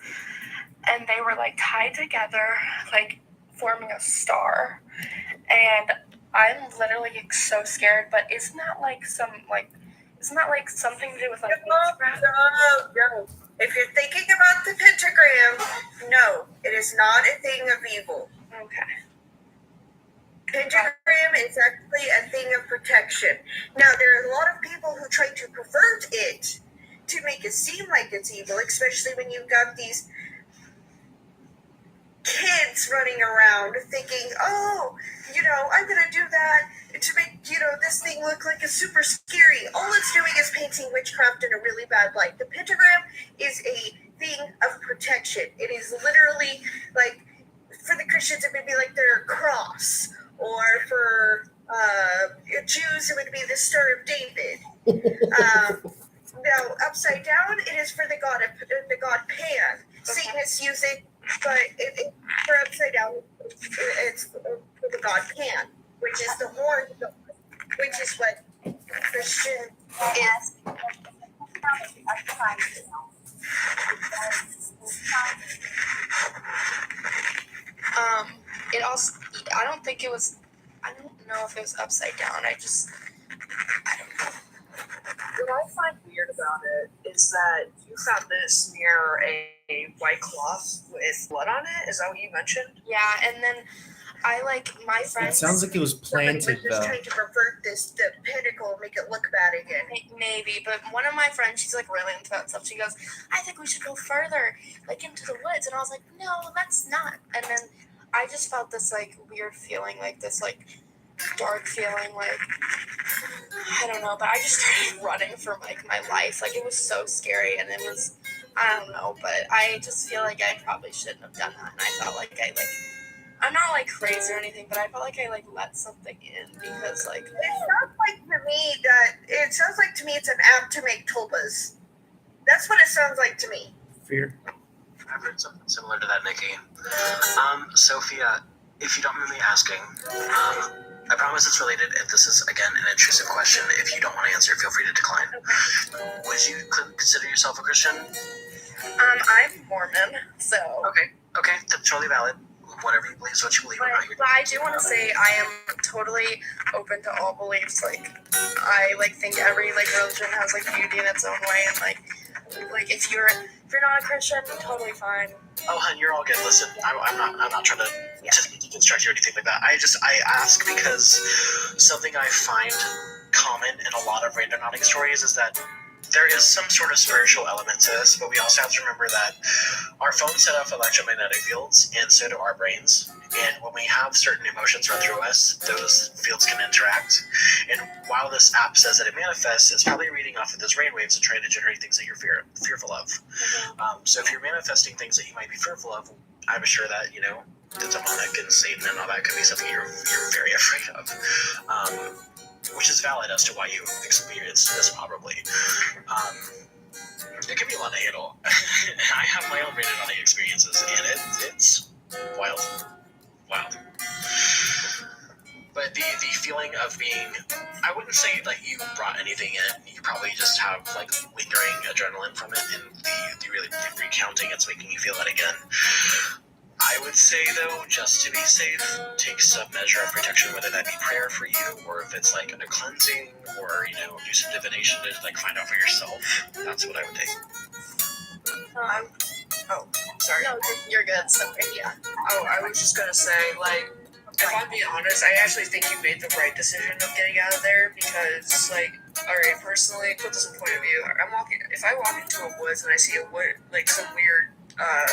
and they were like tied together, like forming a star. And I'm literally so scared, but isn't that like something to do with like witchcraft?
No. If you're thinking about the pentagram, no, it is not a thing of evil.
Okay.
Pentagram is actually a thing of protection. Now, there are a lot of people who try to pervert it to make it seem like it's evil, especially when you've got these kids running around thinking, oh, I'm going to do that to make, this thing look like it's super scary. All it's doing is painting witchcraft in a really bad light. The pentagram is a thing of protection. It is literally like, for the Christians, it would be like their cross, or for Jews, it would be the Star of David. Now, upside down, it is for the god Pan. Satanists use it, but for upside down, it's for the god Pan, which is the horn, which is what Christian is.
It also, I don't know if it was upside down. I don't know.
What I find weird about it is that you found this near a white cloth with blood on it. Is that what you mentioned?
Yeah, and then my friends.
It sounds like it was planted,
Somebody was just
though.
trying to pervert the pinnacle and make it look bad again.
Maybe, but one of my friends, she's like really into that stuff. She goes, I think we should go further, like into the woods. And I was like, no, let's not. And then I just felt this like weird feeling, like this like dark feeling, like I don't know, but I just started running for like my life. Like it was so scary, and it was, I don't know, but I just feel like I probably shouldn't have done that. And I felt like I'm not like crazy or anything, but I felt like I like let something in, because like
it sounds like to me it's an app to make tulpas. That's what it sounds like to me.
Fear.
I've heard something similar to that, Nikki. Sophia, if you don't mind me asking, I promise it's related. If this is, again, an intrusive question, if you don't want to answer, feel free to decline. Would you consider yourself a Christian?
I'm Mormon, so.
Okay, that's totally valid. Whatever you believe is what you believe.
But I do want to say I am totally open to all beliefs. Like, I like think every like religion has like beauty in its own way, and like if you're not a Christian, totally fine.
Oh, hun, you're all good. Listen, I'm not trying to deconstruct you or anything like that. I ask because something I find common in a lot of randonautic stories is that there is some sort of spiritual element to this, but we also have to remember that our phones set off electromagnetic fields, and so do our brains. And when we have certain emotions run through us, those fields can interact. And while this app says that it manifests, it's probably reading off of those brainwaves and trying to generate things that you're fearful of. So if you're manifesting things that you might be fearful of, I'm sure that, the demonic and Satan and all that could be something you're very afraid of. which is valid as to why you experienced this probably. It can be a lot to handle. I have my own rated on the experiences, and it's wild. But the feeling of being, I wouldn't say that you brought anything in. You probably just have like lingering adrenaline from it, and the recounting, it's making you feel that again. I would say though, just to be safe, take some measure of protection, whether that be prayer for you, or if it's like a cleansing, or do some divination to like find out for yourself. That's what I would take.
Sorry.
No, you're good. So yeah.
Oh, I was just gonna say, like, if I'm being honest, I actually think you made the right decision of getting out of there because, like, alright, personally, put this in point of view. If I walk into a woods and I see a wood, like some weird,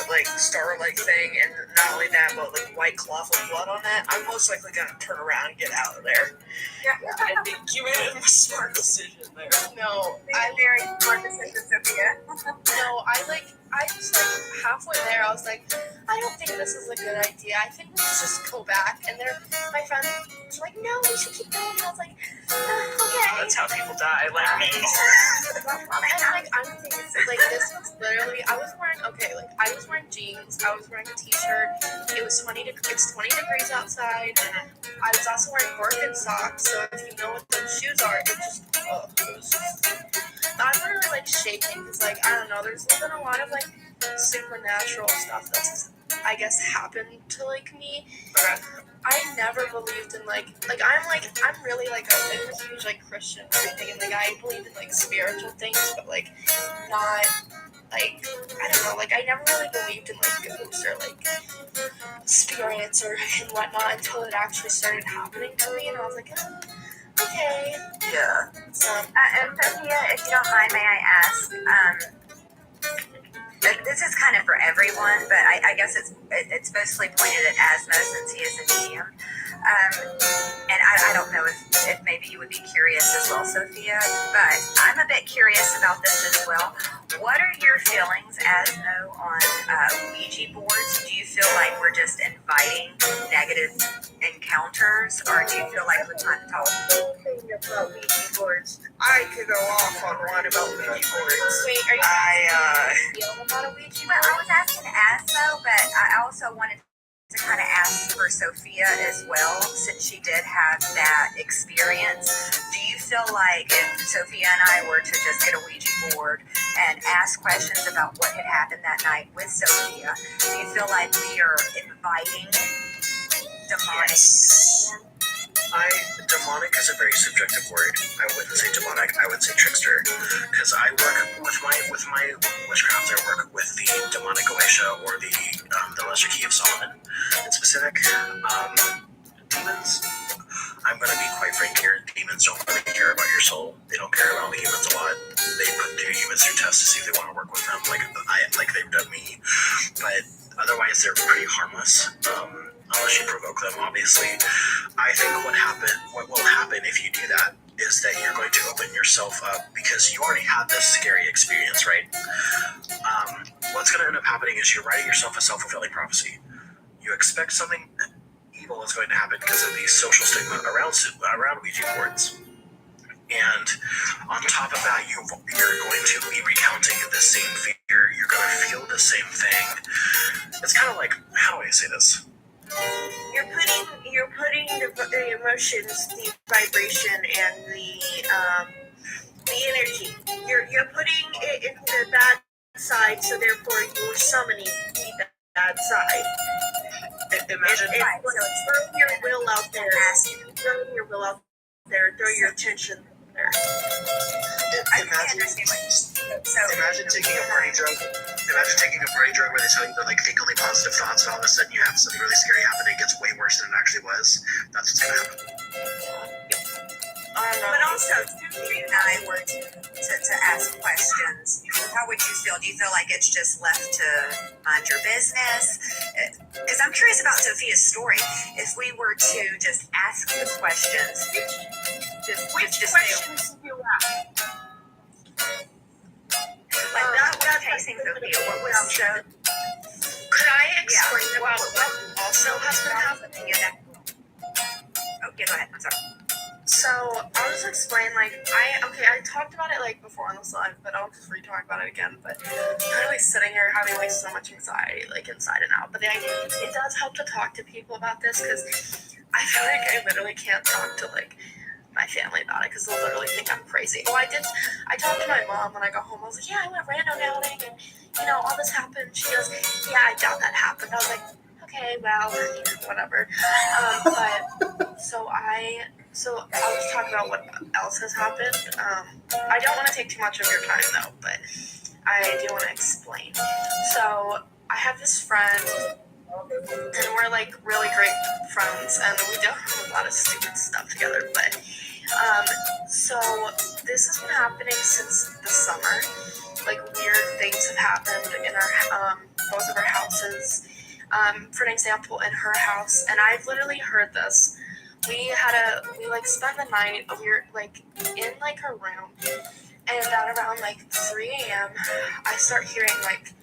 like star-like thing, and not only that, but like white cloth with blood on it, I'm most likely gonna turn around and get out of there.
Yeah.
I think you made a smart decision there.
No,
I'm very smart decision, Sophia.
No, I was like halfway there. I was like, I don't think this is a good idea. I think let's just go back. And my friend was like, no, we should keep going. And I was like, okay.
That's how people die, like me.
And like I'm thinking, like this was literally, I was wearing jeans. I was wearing a t-shirt. It's 20 degrees outside. I was also wearing Birkenstocks. So if you know what those shoes are, it was just. I'm really like shaking because like I don't know. There's been a lot of like supernatural stuff that's I guess happened to like me. I never believed in like I'm really like a huge like Christian and everything, and like I believe in like spiritual things, but like not like I don't know. Like I never really believed in like ghosts or like spirits or and whatnot until it actually started happening to me, and I was like. Okay.
Yeah.
So, and Sophia, if you don't mind, may I ask, this is kind of for everyone, but I guess it's mostly pointed at Asmo since he is a medium. And I don't know if maybe you would be curious as well, Sophia, but I'm a bit curious about this as well. What are your feelings, Asmo, on Ouija boards? Do you feel like we're just inviting negative encounters, or do you feel like we're trying to talk about Ouija boards?
I could go off on one about Ouija boards.
Wait, are you feel about a Ouija board? Well, I was asking Asmo, but I also wanted to kind of ask for Sophia as well, since she did have that experience. Do you feel like if Sophia and I were to just get a Ouija board and ask questions about what had happened that night with Sophia, do you feel like we are inviting demonic?
Yes. Demonic is a very subjective word. I wouldn't say demonic. I would say trickster, because I work with my witchcraft. I work with the demonic Oesha or the Lesser Key of Solomon in specific. Demons. I'm gonna be quite frank here. Demons don't really care about your soul. They don't care about humans a lot. They put their humans through tests to see if they want to work with them, like they've done me. But otherwise, they're pretty harmless. Unless you provoke them, obviously. I think what will happen if you do that is that you're going to open yourself up because you already had this scary experience, right? What's going to end up happening is you're writing yourself a self-fulfilling prophecy. You expect something evil is going to happen because of the social stigma around Ouija boards. And on top of that, you're going to be recounting the same fear. You're going to feel the same thing. It's kind of like, how do I say this?
You're putting the emotions, the vibration, and the energy. You're putting it in the bad side, so therefore you're summoning the bad side.
Imagine
throw your will out there. Throw your will out there. Throw your attention there.
Imagine taking a party drug. Imagine taking a party drug where they tell you to think only positive thoughts, and all of a sudden you have something really scary happen. And it gets way worse than it actually was. That's what's gonna happen.
But also, if you and I were to ask questions, how would you feel? Do you feel like it's just left to mind your business? Because I'm curious about Sophia's story. If we were to just ask the questions, which questions do you ask? Like that tasting Sophia, what was the...
Could I explain what also has been happening?
Oh, yeah, go ahead. I'm sorry.
So I'll just explain, like, I talked about it, like, before on this live, but I'll just re-talk about it again, but I'm literally sitting here having, like, so much anxiety, like, inside and out, but it does help to talk to people about this, because I feel like I literally can't talk to, like, my family about it, because they'll literally think I'm crazy. Well, I talked to my mom when I got home. I was like, yeah, I went random outing, and, you know, all this happened. She goes, yeah, I doubt that happened. I was like, okay, well, whatever. So I'll just talk about what else has happened. I don't want to take too much of your time, though, but I do want to explain. So I have this friend, and we're, like, really great friends, and we do a lot of stupid stuff together, but so this has been happening since the summer. Like, weird things have happened in our both of our houses. For an example, in her house, and I've literally heard this. We spent the night. We were, like, in, like, her room, and at around, like, 3 a.m., I start hearing, like,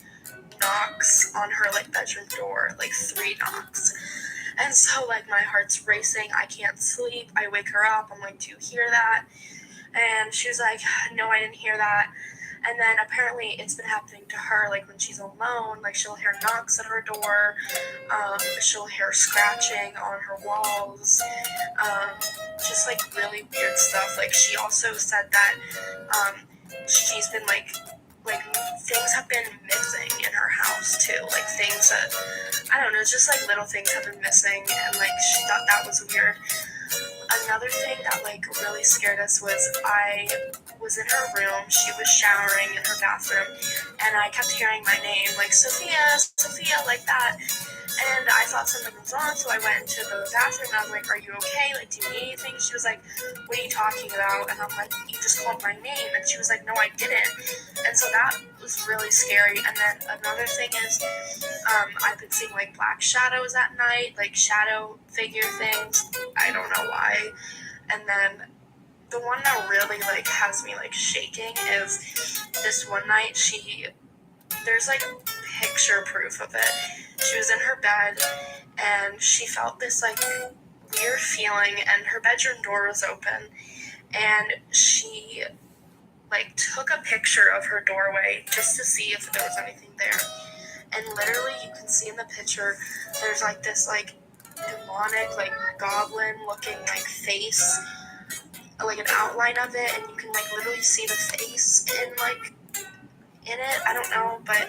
knocks on her, like, bedroom door, like, 3 knocks. And so, like, my heart's racing. I can't sleep. I wake her up. I'm like, do you hear that? And she was like, no, I didn't hear that. And then apparently it's been happening to her, like, when she's alone, like, she'll hear knocks at her door, she'll hear scratching on her walls, just, like, really weird stuff. Like, she also said that, she's been, like, things have been missing in her house, too. Like, things that, I don't know, just, like, little things have been missing, and, like, she thought that was weird. Another thing that, like, really scared us was I was in her room, she was showering in her bathroom, and I kept hearing my name, like, Sophia, like that. And I thought something was wrong, so I went into the bathroom, and I was like, are you okay? Like, do you need anything? She was like, what are you talking about? And I'm like, you just called my name. And she was like, no, I didn't. And so that was really scary. And then another thing is, I've been seeing, like, black shadows at night, like, shadow figure things. I don't know why. And then the one that really, like, has me, like, shaking is this one night there's, like, picture proof of it. She was in her bed, and she felt this, like, weird feeling, and her bedroom door was open, and she, like, took a picture of her doorway just to see if there was anything there. And literally, you can see in the picture, there's, like, this, like, demonic, like, goblin-looking, like, face, like, an outline of it, and you can, like, literally see the face in it. I don't know, but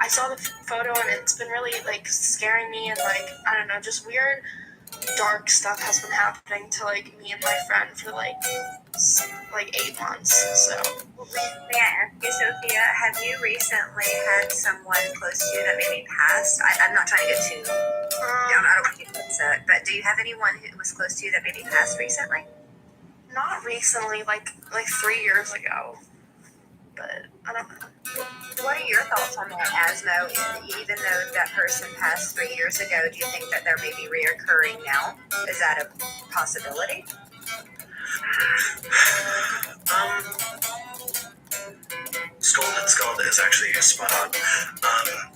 I saw the photo, and it's been really, like, scaring me, and, like, I don't know, just weird, dark stuff has been happening to, like, me and my friend for, like 8 months, so.
May I ask you, Sophia, have you recently had someone close to you that maybe passed? I'm not trying to get too down, I don't want you to get upset, but do you have anyone who was close to you that maybe passed recently?
Not recently, like 3 years ago, but I don't know.
What are your thoughts on that, Asmo? Even though that person passed 3 years ago, do you think that they're maybe reoccurring now? Is that a possibility?
Skull is actually spot on.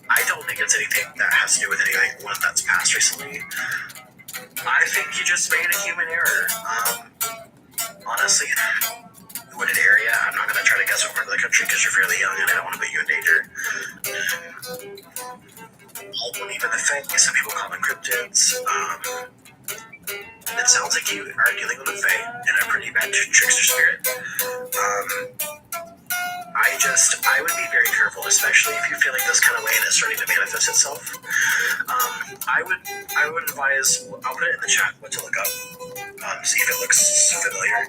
I don't think it's anything that has to do with anyone that's passed recently. I think you just made a human error. Honestly, wooded area, I'm not going to try to guess what part of the country because you're fairly young and I don't want to put you in danger. I believe in the Fae. Some people call them cryptids. It sounds like you are dealing with a Fae and a pretty bad trickster spirit. I would be very careful, especially if you're feeling this kind of way and it's starting to manifest itself. I would advise, I'll put it in the chat what to look up. See if it looks familiar.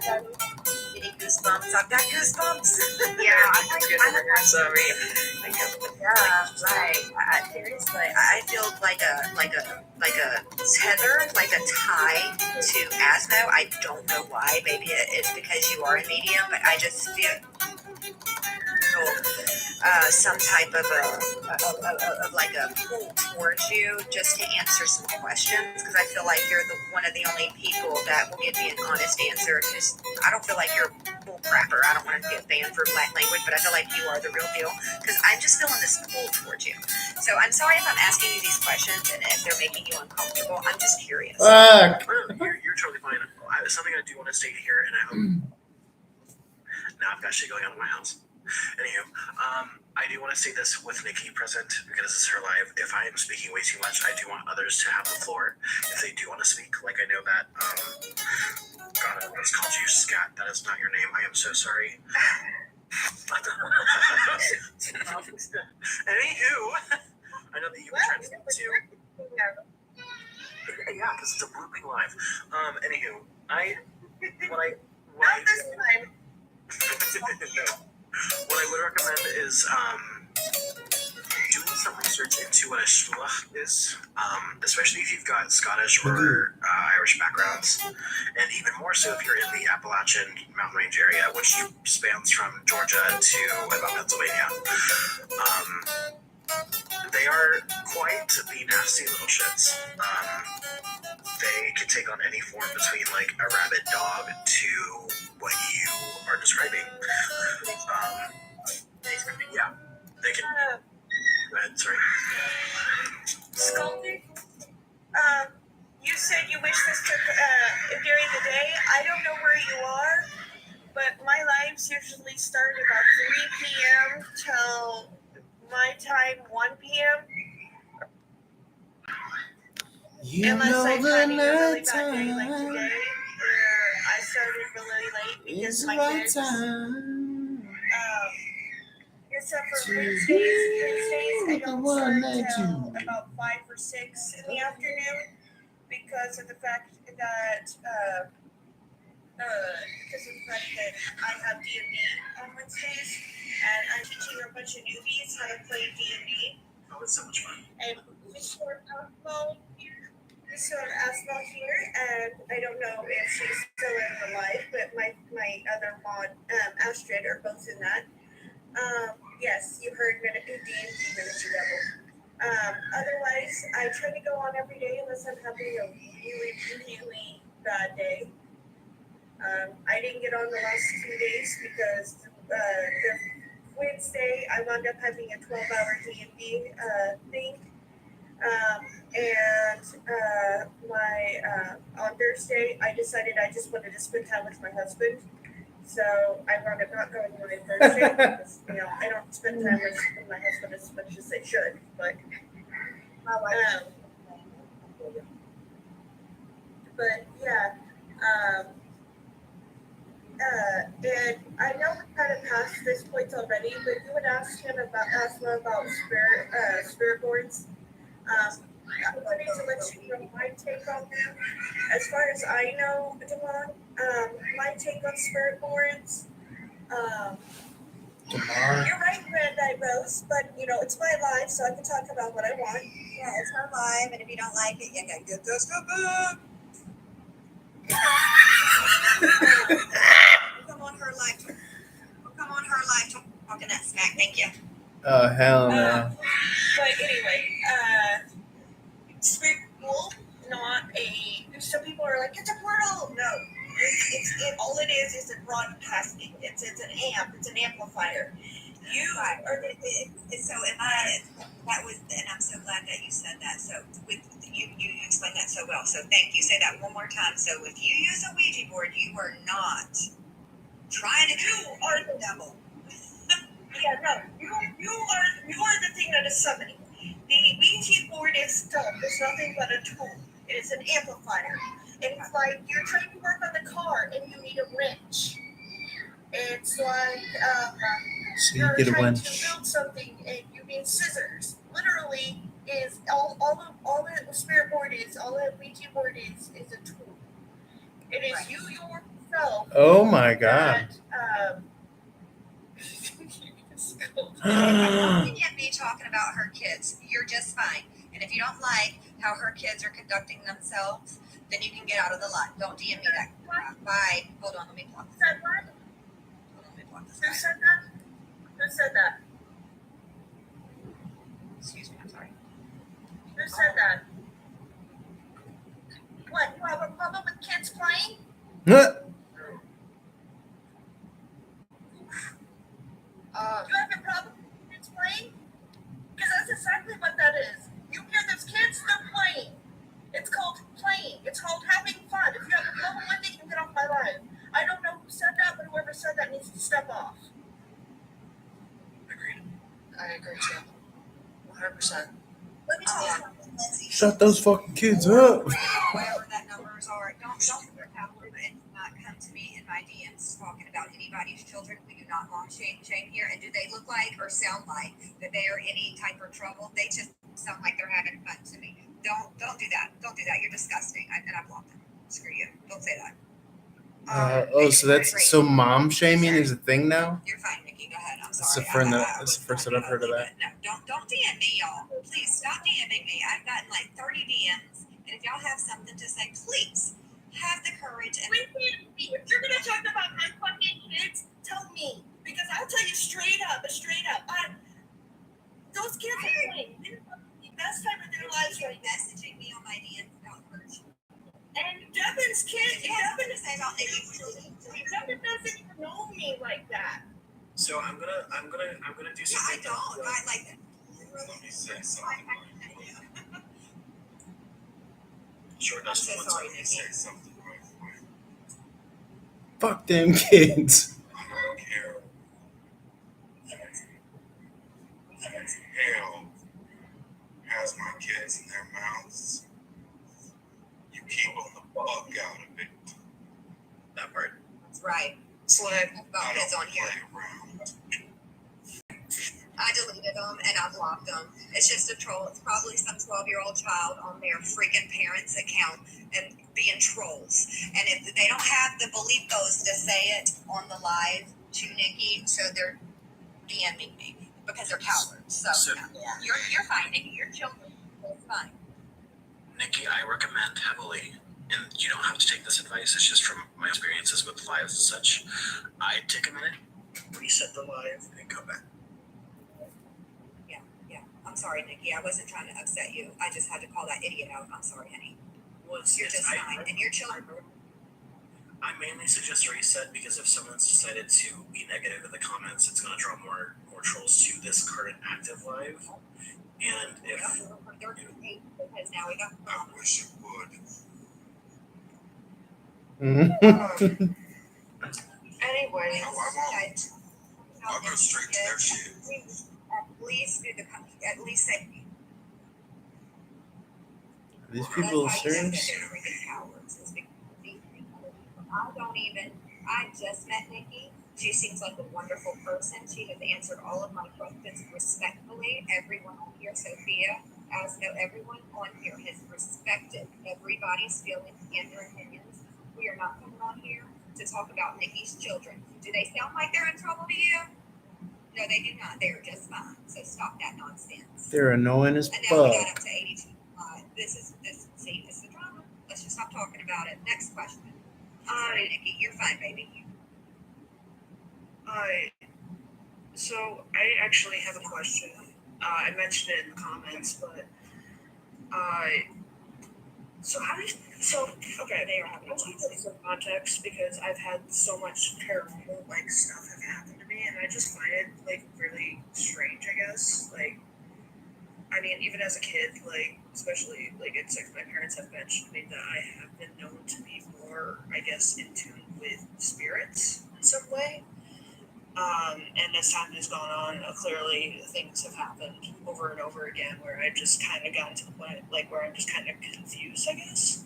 Getting goosebumps. I've got goosebumps.
Yeah, I'm sorry.
Yeah, right. Seriously, I feel like a tether, like a tie to Asmo. I don't know why. Maybe it's because you are a medium, but I just feel some type of like a pull towards you just to answer some questions, because I feel like you're one of the only people that will give me an honest answer. Because I don't feel like you're a bull crapper. I don't want to get banned for black language, but I feel like you are the real deal, because I'm just feeling this pull towards you. So I'm sorry if I'm asking you these questions and if they're making you uncomfortable. I'm just curious.
You're totally fine. something I do want to state here, and I hope now I've got shit going on in my house. Anywho, I do want to say this with Nikki present because this is her live. If I am speaking way too much, I do want others to have the floor if they do want to speak. Like I know that, God, I almost called you Scat. That is not your name. I am so sorry. Anywho, I know that you were trying to speak too. Yeah, because it's a blooping live. Anywho, what I would recommend is doing some research into what a shluch is, especially if you've got Scottish or Irish backgrounds, and even more so if you're in the Appalachian mountain range area, which spans from Georgia to about Pennsylvania. They are quite the nasty little shits. They can take on any form between like a rabid dog to what you are describing. Yeah, they can. Go ahead, sorry.
Sculpting, you said you wish this took during the day. I don't know where you are, but my lives usually start about 3 p.m. till my time 1 p.m. Unless I'm having a really bad day like today, where I started really late because my kids. Except for Wednesdays, I don't start until about 5 or 6 in the afternoon because of the fact that I have D&D on Wednesdays, and I'm teaching a bunch of newbies how to play D&D.
Oh, it's so much fun.
And Miss Asma here, and I don't know if she's still in her life, but my other mod, Astrid, are both in that. Yes, you heard D&D Miniature Devil. Otherwise, I try to go on every day unless I'm having a really, really bad day. I didn't get on the last 2 days because the Wednesday I wound up having a 12-hour D&D thing. On Thursday, I decided I just wanted to spend time with my husband. So I wound up not going on Thursday because, I don't spend time with my husband as much as I should. But, yeah. And I know we kind of passed this point already, but you would ask Asma about spirit boards. I wanted to let you know my take on them. As far as I know, Devon, my take on spirit boards. You're right, Red Eye Rose, but it's my life, so I can talk about what I want. Yeah, it's her life, and if you don't like it, you gotta get this stuff up. Come on her life. Talking that smack. Thank you.
Oh, hell no.
But anyway, spirit pool, not a. Some people are like, it's a portal. No, all it is a broadcasting. It's an amp. It's an amplifier. You are
and I'm so glad that you said that. So you explained that so well. So thank you. Say that one more time. So if you use a Ouija board, you are not trying to.
You are the devil. Yeah, no, you are the thing that is summoning. The Ouija board is dumb. It's nothing but a tool. It is an amplifier. It's like you're trying to work on the car and you need a wrench. It's like
So
you're
you get a
trying
wrench.
to build something and you need scissors. Literally, is all the spirit board is, all the Ouija board is a tool. It is you yourself.
Oh my God.
Don't get me talking about her kids. You're just fine. And if you don't like how her kids are conducting themselves, then you can get out of the lot. Don't DM me that. Bye. Hold on, let me block this.
Who said that? Who said that?
Excuse me, I'm sorry.
Who said that? What? You have a problem with kids playing? You have a problem with kids playing? Because that's exactly what that is. You hear those kids, they're playing. It's called playing. It's called having fun. If you have a problem with it, you can
Shut those fucking kids up.
Whatever that numbers are, don't and not come to me in my DMs talking about anybody's children. We do not launch shame here. And do they look like or sound like that they are any type of trouble? They just sound like they're having fun to me. Don't do that. Don't do that. You're disgusting. And I blocked them. Screw you. Don't say that.
So mom shaming is a thing now?
You're fine, Nikki. Go ahead. I'm
That's
sorry.
the first that I've heard of that.
No, don't DM me, y'all. Please stop DMing me. I've gotten like 30 DMs, and if y'all have something to say, please have the courage. And
If you're gonna talk about my fucking kids, tell me, because I'll tell you straight up. Those kids are playing the best time of their lives right now.
Messaging me on my DMs about courage.
And Devin's kid,
Devin to say about Nikki.
Devin doesn't even know me like that.
So I'm gonna do
Yeah,
something.
I don't. I like that.
Let me say something.
Jordan
I'm so sorry,
Let me
Nikki.
say something right quick.
Fuck them kids.
I don't care that hell has my kids in their mouths. You keep them the fuck out of it.
That part.
That's right.
Slip.
About kids on here.
Play around.
I deleted them and I blocked them. It's just a troll. It's probably some 12-year-old child on their freaking parents' account and being trolls. And if they don't have the believos to say it on the live to Nikki, so they're DMing me because they're cowards. So you're fine, Nikki. You're children. It's fine.
Nikki, I recommend heavily, and you don't have to take this advice, it's just from my experiences with lives and such. I take a minute, reset the live, and come back.
Yeah. I'm sorry, Nikki. I wasn't trying to upset you. I just had to call that idiot out. I'm sorry, honey. You're just fine. And your children.
I mainly suggest a reset because if someone's decided to be negative in the comments, it's going to draw more trolls to this current active live. And if
Because now we got.
I wish it would.
Anyway,
No, I won't. I'll go straight to their shit.
At least do the. At least say.
These people are serious?
I just met Nikki. She seems like a wonderful person. She has answered all of my questions respectfully. Everyone on here, Sophia, as know everyone on here has respected everybody's feelings and their opinions. We are not coming on here to talk about Nikki's children. Do they sound like they're in trouble to you? No, they do not. They are just fine. So stop that nonsense.
They're annoying as
And now we
fuck.
got up to 82. This is the drama. Let's just stop talking about it. Next question. Sorry, Nikki, you're fine, baby.
So I actually have a question. I mentioned it in the comments, but so how do you, okay,
They are having a
I'll put some context because I've had so much paranormal like stuff have happened to me, and I just find it like really strange. I guess I mean, even as a kid, like especially like it's like my parents have mentioned to me that I have been known to be more, I guess, in tune with spirits in some way. And as time has gone on, clearly things have happened over and over again where I've just kind of gotten to the point like where I'm just kind of confused, I guess.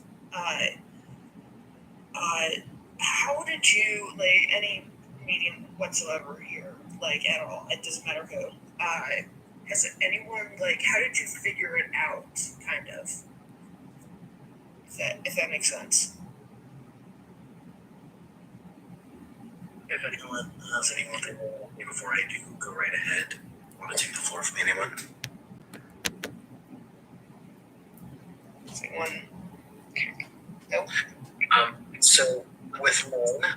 How did you, like, any medium whatsoever here, like, at all, it doesn't matter who, has anyone, like, how did you figure it out, kind of, if that makes sense?
If anyone has anyone to say before I do, go right ahead. Want to take the floor from anyone?
Anyone? Nope.
So with men,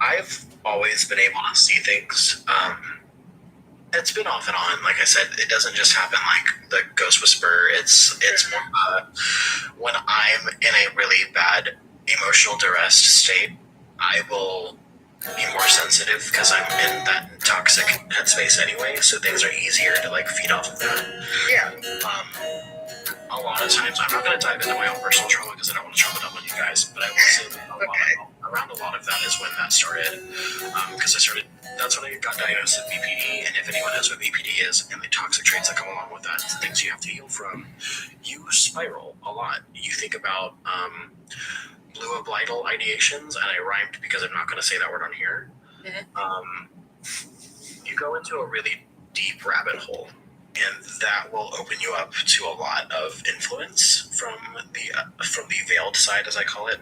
I've always been able to see things. It's been off and on. Like I said, it doesn't just happen like the ghost whisperer. It's more when I'm in a really bad emotional duress state, I will be more sensitive because I'm in that toxic headspace anyway. So things are easier to like feed off of that.
Yeah.
A lot of times, I'm not going to dive into my own personal trauma because I don't want to trauma dump on you guys, but I will say that a around a lot of that is when that started. Because that's when I got diagnosed with BPD, and if anyone knows what BPD is and the toxic traits that come along with that, things you have to heal from, you spiral a lot. You think about bluoblital ideations, and I rhymed because I'm not going to say that word on here. You go into a really deep rabbit hole, and that will open you up to a lot of influence from the veiled side, as I call it.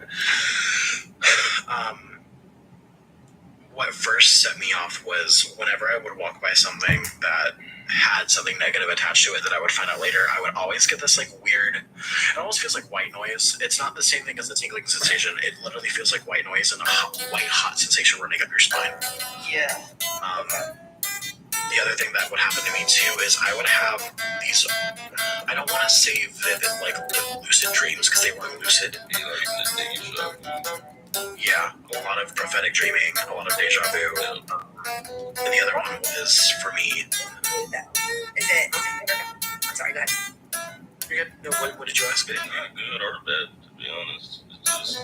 What first set me off was whenever I would walk by something that had something negative attached to it that I would find out later, I would always get this like weird, it almost feels like white noise. It's not the same thing as the tingling sensation. It literally feels like white noise and a hot sensation running up your spine.
Yeah.
The other thing that would happen to me too is I would have these, I don't want to say vivid like lucid dreams because they weren't lucid. Yeah, a lot of prophetic dreaming, a lot of deja vu. And the other one was, for me...
Is it I'm sorry, go ahead.
You're good. No, what did you ask me?
Not good or bad, to be honest. It's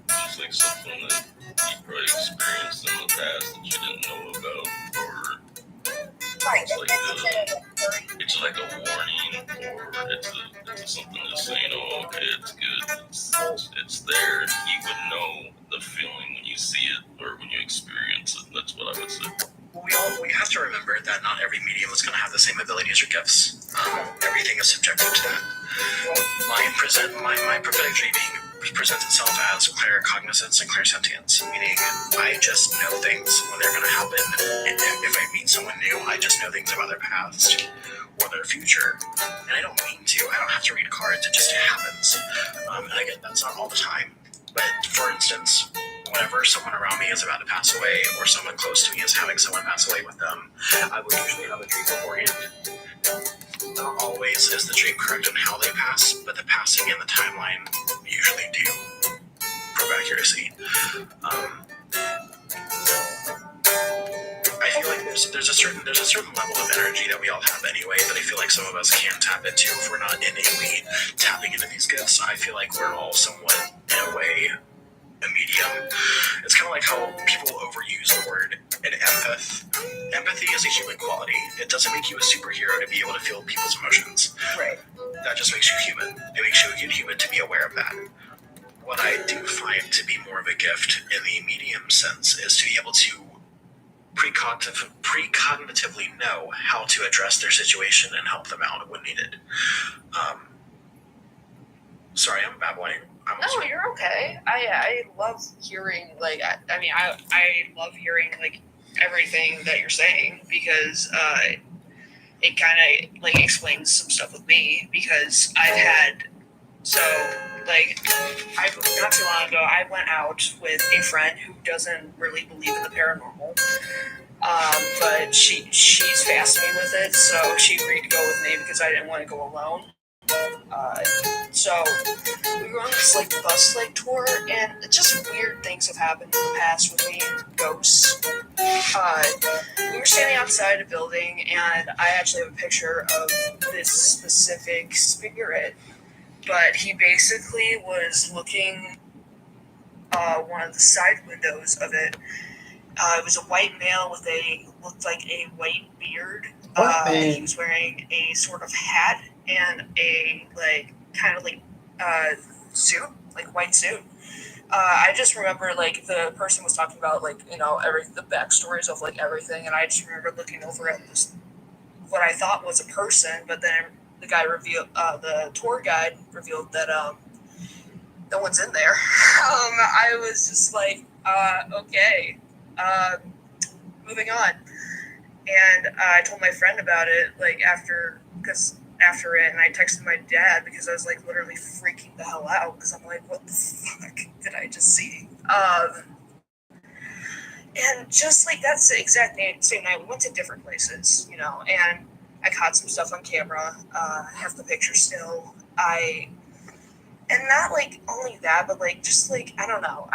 just like something that you probably experienced in the past that you didn't know about, or it's like a warning, or it's something just saying, oh, okay, it's good, it's there. You would know the feeling when you see it or when you experience it. That's what I would say.
We have to remember that not every medium is going to have the same abilities or gifts. Everything is subjective to that. My prophetic dreaming presents itself as claircognizance and clairsentience, meaning I just know things when they're going to happen. And if I meet someone new, I just know things about their past or their future. And I don't mean to. I don't have to read cards. It just happens. And again, that's not all the time. But for instance, whenever someone around me is about to pass away or someone close to me is having someone pass away with them, I will usually have a dream beforehand. Not always is the dream correct on how they pass, but the passing and the timeline usually do prove accuracy. I feel like there's a certain level of energy that we all have anyway that I feel like some of us can tap into if we're not innately tapping into these gifts. I feel like we're all somewhat, in a way, a medium. It's kind of like how people overuse the word an empath. Empathy is a human quality. It doesn't make you a superhero to be able to feel people's emotions.
Right.
That just makes you human. It makes you a good human to be aware of that. What I do find to be more of a gift in the medium sense is to be able to precognitively know how to address their situation and help them out when needed. Sorry, I'm babbling.
No, you're okay. I love hearing I love hearing like everything that you're saying because it kind of like explains some stuff with me because I've had not too long ago I went out with a friend who doesn't really believe in the paranormal, but she's fascinated me with it, so she agreed to go with me because I didn't want to go alone. So we were on this bus tour, and just weird things have happened in the past with me and ghosts. We were standing outside a building, and I actually have a picture of this specific spirit, but he basically was looking one of the side windows of it. It was a white male with looked like a white beard. He was wearing a sort of hat and a suit, white suit. I just remember the person was talking about the backstories of everything, and I just remember looking over at this what I thought was a person, but then the guy the tour guide revealed that no one's in there. I was just okay, moving on. And I told my friend about it after it, and I texted my dad because I was literally freaking the hell out because I'm what the fuck did I just see? And just that's the exact same night, we went to different places, and I caught some stuff on camera, have the picture still. And not only that, but I don't know,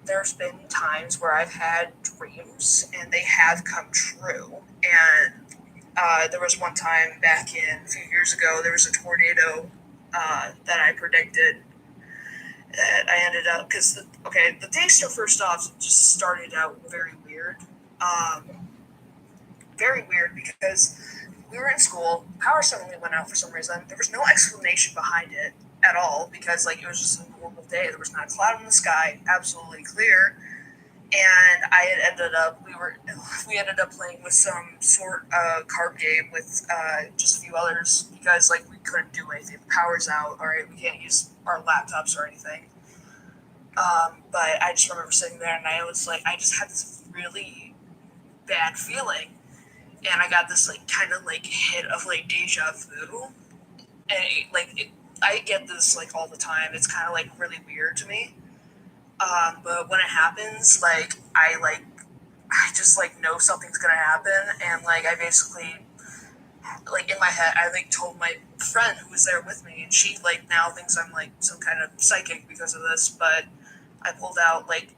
there's been times where I've had dreams and they have come true. And there was one time back a few years ago, there was a tornado that I predicted. that I ended up, because, okay, the gangster first off just started out very weird. Very weird because we were in school, power suddenly went out for some reason. There was no explanation behind it at all because, like, it was just a normal day. There was not a cloud in the sky, absolutely clear. And we ended up playing with some sort of card game with just a few others because, like, we couldn't do anything. The power's out, all right, we can't use our laptops or anything. But I just remember sitting there and I was like, I just had this really bad feeling. And I got this, like, kind of, like, hit of, like, deja vu. And, I get this, like, all the time. It's kind of, like, really weird to me. But when it happens, like, I just, like, know something's gonna happen. And, like, I basically, like, in my head, I, like, told my friend who was there with me. And she, like, now thinks I'm, like, some kind of psychic because of this. But I pulled out, like,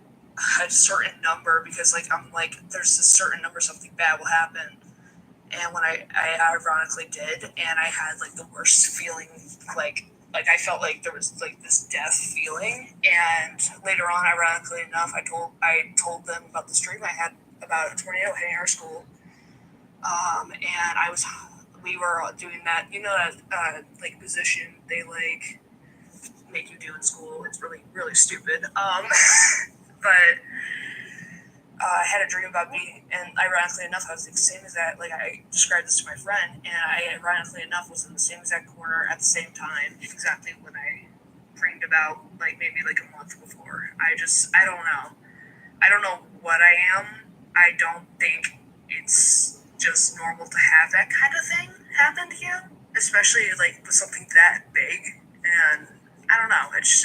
a certain number because, like, I'm, like, there's this certain number, something bad will happen. And when I ironically did, and I had, like, the worst feeling, like I felt like there was, like, this death feeling. And later on, ironically enough, I told them about this dream I had about a tornado hitting our school. And we were doing that, you know, that, like, position they, like, make you do in school. It's really, really stupid. But I had a dream about being, and ironically enough, I was the same exact, like, I described this to my friend, and I, ironically enough, was in the same exact corner at the same time, exactly when I dreamed about, like, maybe, like, a month before. I don't know. I don't know what I am. I don't think it's just normal to have that kind of thing happen to you, especially, like, with something that big, and I don't know, it's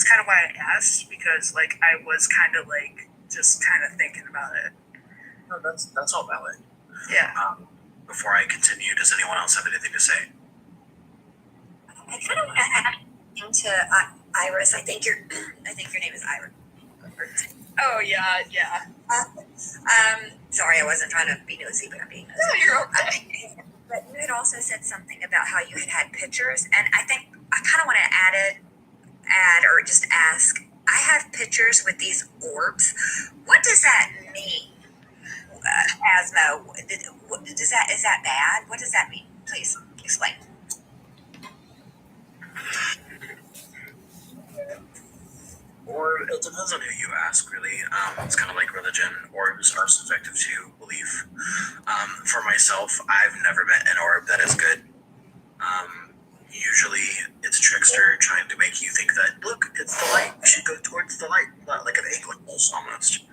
kind of why I asked, because, like, I was kind of, like, just kind of thinking about it.
No, that's all valid.
Yeah.
Before I continue, does anyone else have anything to say?
I kind of want to add into Iris. I think your name is Iris.
Oh yeah.
Sorry, I wasn't trying to be nosy, but I'm being nosy.
No, you're okay.
But you had also said something about how you had pictures, and I think I kind of want to add or just ask. I have pictures with these orbs. What does that mean, Asmo? Is that bad? What does that mean? Please explain.
Or it depends on who you ask, really. It's kind of like religion. Orbs are subjective to belief. For myself, I've never met an orb that is good. Usually, it's a trickster trying to make you think that, look, it's the light. You should go towards the light. Like an angel almost.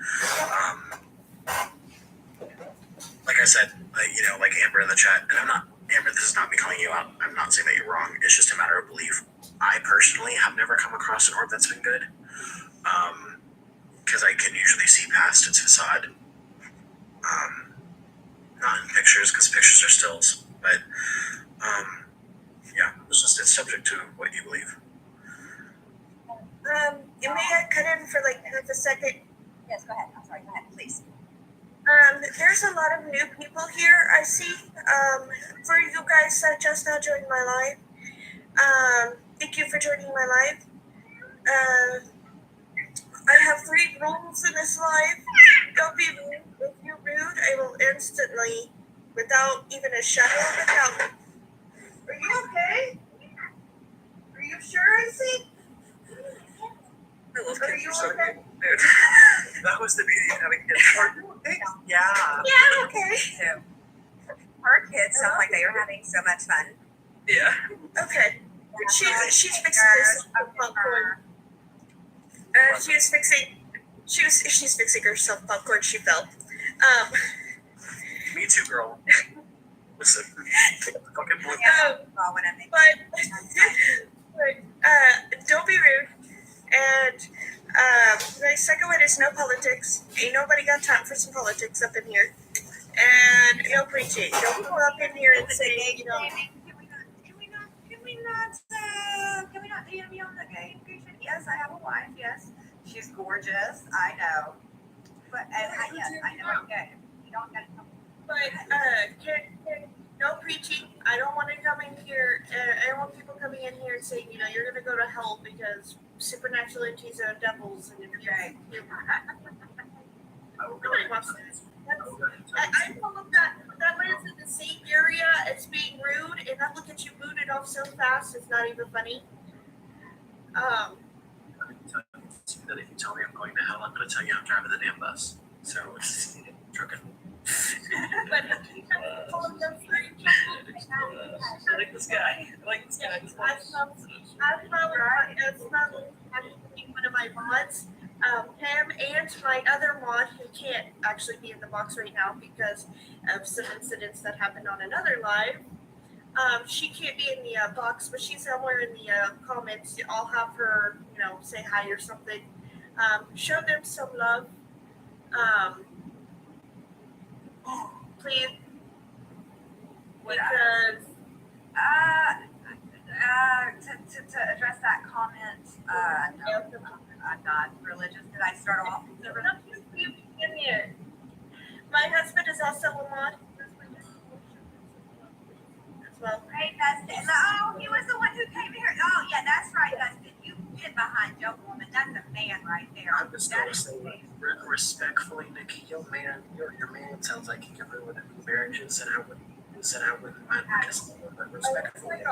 Like I said, like Amber in the chat, and Amber, this is not me calling you out. I'm not saying that you're wrong. It's just a matter of belief. I personally have never come across an orb that's been good. Because I can usually see past its facade. Not in pictures, because pictures are stills. But, yeah, it's subject to what you believe.
You may I cut in for like half a second?
Yes, go ahead. I'm sorry. Go ahead, please.
There's a lot of new people here, I see. For you guys that just now joined my live, thank you for joining my live. I have 3 rules in this live. Don't be rude. If you're rude, I will instantly, without even a shadow of a doubt. Are you okay? Are you sure, I see? Are you okay?
Dude, that was the beauty of having kids. Yeah.
Yeah, I'm okay. Too. Our kids sound like they are having so much fun.
Yeah.
Okay. She's fixing this popcorn. She's fixing herself popcorn. She fell.
Me too, girl. Listen. Fucking boy.
But don't be rude. And my second one is no politics. Ain't nobody got time for some politics up in here. And no preaching. Don't come up in here and say, you know.
Can we not be on the game? Yes, I have a wife. Yes, she's gorgeous. I know. But yes, I know. Okay, you don't get.
But no preaching. I don't want to come in here. I don't want people coming in here and saying, you're gonna go to hell because supernatural entities are devils, and if you nobody wants this. I know that lives in the same area as being rude, and I look at you booted off so fast, it's not even funny.
That if you tell me I'm going to hell, I'm going to tell you I'm driving the damn bus. So it's joking.
But
I like this guy. I like this guy.
I probably one of my mods, him and my other mod who can't actually be in the box right now because of some incidents that happened on another live. She can't be in the box, but she's somewhere in the comments. I'll have her, say hi or something. Show them some love. Please. Because
to address that comment, no, I'm not religious. Did I start off?
My husband is also a mod. Well,
hey, Dustin. Oh, he was the one who came here. Oh, yeah, that's right, Dustin. You get behind Joe Woman. That's a man right there.
I'm just going to say, respectfully, Nikki, your man sounds like he can ruin marriages, and I wouldn't mind participating, but respectfully.
The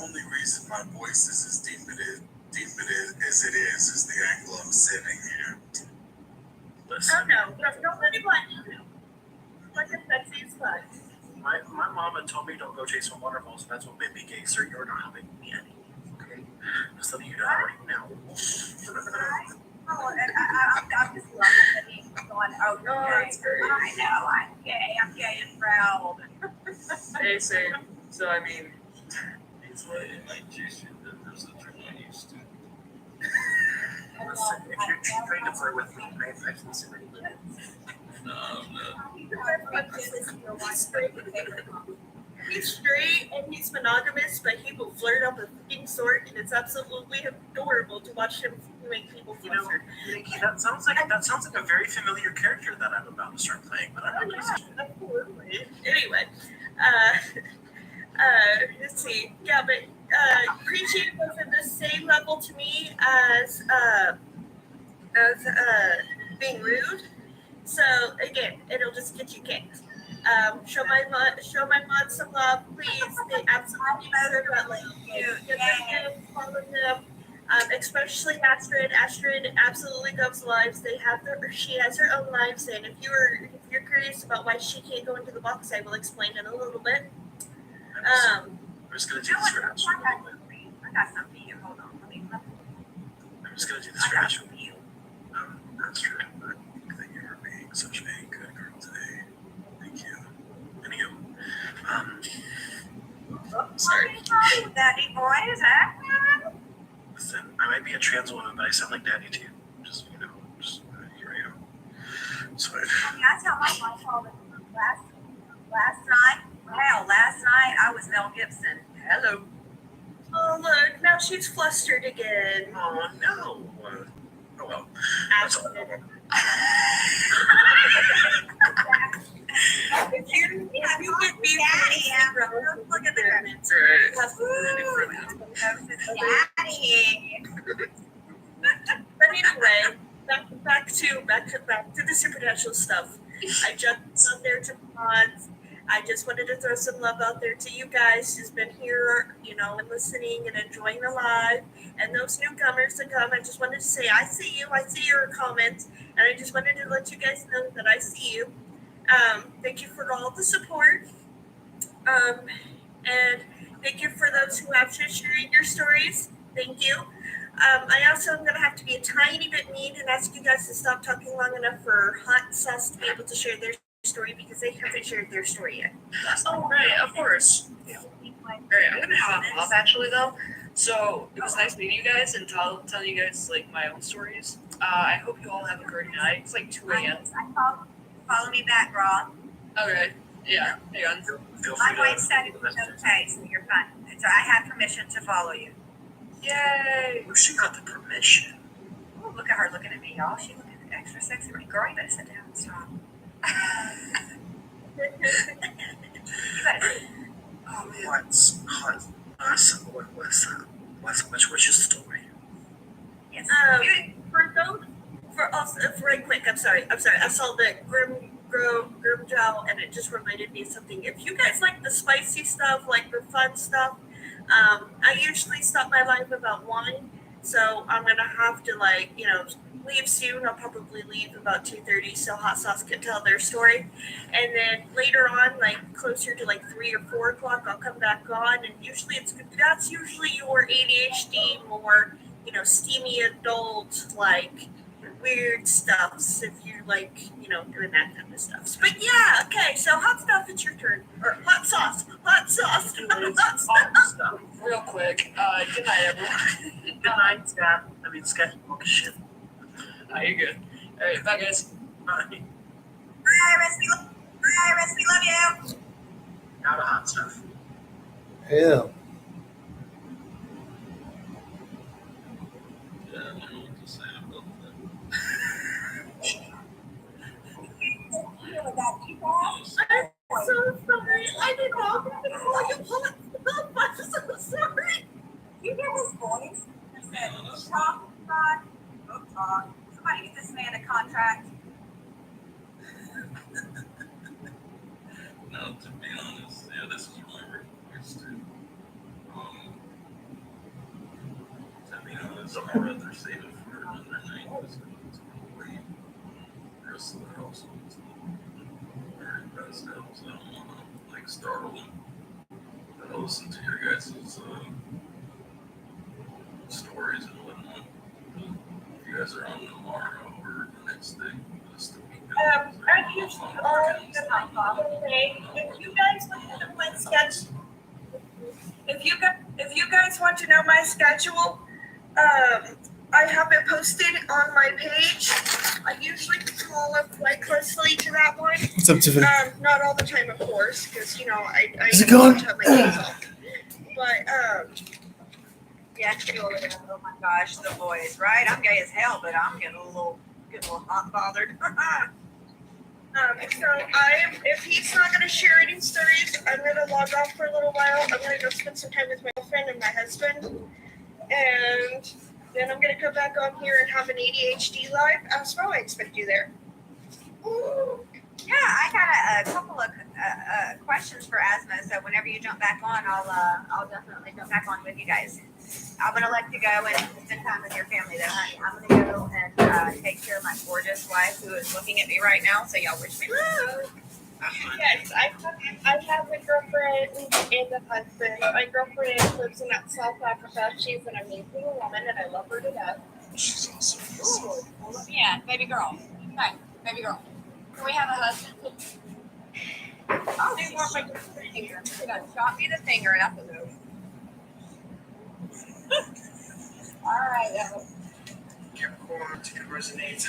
only reason my voice is as deep as it is the angle I'm sitting here.
Listen.
Oh no, nobody wants you. Like a sexy as fuck.
My mama told me don't go chasing waterfalls, and that's what made me gay, sir. You're not helping me any. Okay? Just letting you know right now.
Oh, and I'm just loving that he's going, oh,
that's great.
I know, I'm gay and proud.
Hey, same. So, I mean,
It's what it like Jason, there's a term I used to. Listen, if you're trying to flirt with me, I can see what you
No.
He's straight and he's monogamous, but he will flirt up a fucking sort, and it's absolutely adorable to watch him make people flustered.
Nikki, that sounds like a very familiar character that I'm about to start playing, but I'm not going to say it.
Absolutely. Anyway, let's see. Yeah, but preaching was at the same level to me as being rude. So again, it'll just get you kicked. Show my mod some love, please. They absolutely deserve that. Like, get them, follow them. Especially Astrid. Astrid absolutely loves lives. She has her own lives, and if you're curious about why she can't go into the box, I will explain in a little bit.
I'm just gonna do this for Astrid.
I got something for you. Hold on.
I'm just gonna do this for Astrid. Astrid, I think you are being such a good girl today. Thank you. Sorry.
Daddy boys, huh?
Listen, I might be a trans woman, but I sound like daddy too. Just, here I am. So
I tell my wife all the last night. Hell, last night I was Mel Gibson. Hello.
Oh look, now she's flustered again.
Oh no. Oh well. That's all.
If you get me, look at the comments. Daddy. But anyway, back to the supernatural stuff. I jumped on there to mods. I just wanted to throw some love out there to you guys who's been here, and listening and enjoying the live. And those newcomers to come, I just wanted to say, I see you. I see your comments. And I just wanted to let you guys know that I see you. Thank you for all the support. And thank you for those who have shared your stories. Thank you. I also am going to have to be a tiny bit mean and ask you guys to stop talking long enough for Hot Sauce to be able to share their story because they haven't shared their story yet.
Oh, right, of course. Alright, I'm gonna hop off actually though. So it was nice meeting you guys and telling you guys like my own stories. I hope you all have a great night. It's like 2 a.m.
Follow me back, Rob.
Okay. Yeah. Hang on.
My wife said it was okay, so you're fine. So I have permission to follow you.
Yay!
She got the permission.
Oh, look at her looking at me, y'all. She looking at me. extra sexy. Girl, you better sit down and stop. You better sit.
Oh man. What's your story?
Yes.
For us, right quick, I'm sorry. I saw the Grim Jowl, and it just reminded me of something. If you guys like the spicy stuff, like the fun stuff, I usually stop by live about 1, so I'm gonna have to leave soon. I'll probably leave about 2:30, so Hot Sauce can tell their story, and then later on, closer to 3 or 4 o'clock, I'll come back on, and that's usually your ADHD, more steamy adult weird stuffs if you doing that kind of stuff. But yeah, okay, so Hot Stuff, it's your turn. Or Hot Sauce. Hot Stuff.
Real quick. Good night, everyone.
Good night, Scott. Sketchbook shit.
You're good. Alright, bye guys.
Bye.
Bye, Recipe. Love you.
Not a Hot Stuff.
Yeah.
Yeah, I don't know what to say about that.
I'm so sorry. I did not mean to call you Hot Stuff. I'm so sorry.
You hear his voice? He said, talk, God, go talk. Somebody get this man a contract.
No, to be honest, yeah, this is my request too. To be honest, I'd rather save it for another night because it's gonna wait. The rest of the household is very passed out, so I don't want to startle them. I'll listen to your guys' stories and whatnot. If you guys are on tomorrow or the next day, just the weekend.
I used if you guys want to know my schedule, if you guys want to know my schedule, I have it posted on my page. I usually follow quite closely to that one.
What's up, Tiffany?
Not all the time, of course, because I
Is it going?
have my days off. But
Yeah, oh my gosh, the boys, right? I'm gay as hell, but I'm getting a little hot bothered.
So if he's not gonna share any stories, I'm gonna log off for a little while. I'm gonna go spend some time with my girlfriend and my husband, and then I'm gonna come back on here and have an ADHD live. Asmo, I expect you there.
Yeah, I got a couple of questions for Asma. So whenever you jump back on, I'll definitely jump back on with you guys. I'm gonna let you go and spend time with your family, though, honey. I'm gonna go and take care of my gorgeous wife, who is looking at me right now. So y'all wish me love.
Yes, I have a girlfriend and a husband. My girlfriend lives in South Africa. She's an amazing woman, and I love her to death.
She's awesome.
Ooh, yeah, baby girl. Hi, baby girl. Can we have a husband? Oh, you want my finger? You got shot me the finger, and that's a move. All right,
Capricorn, to resonate.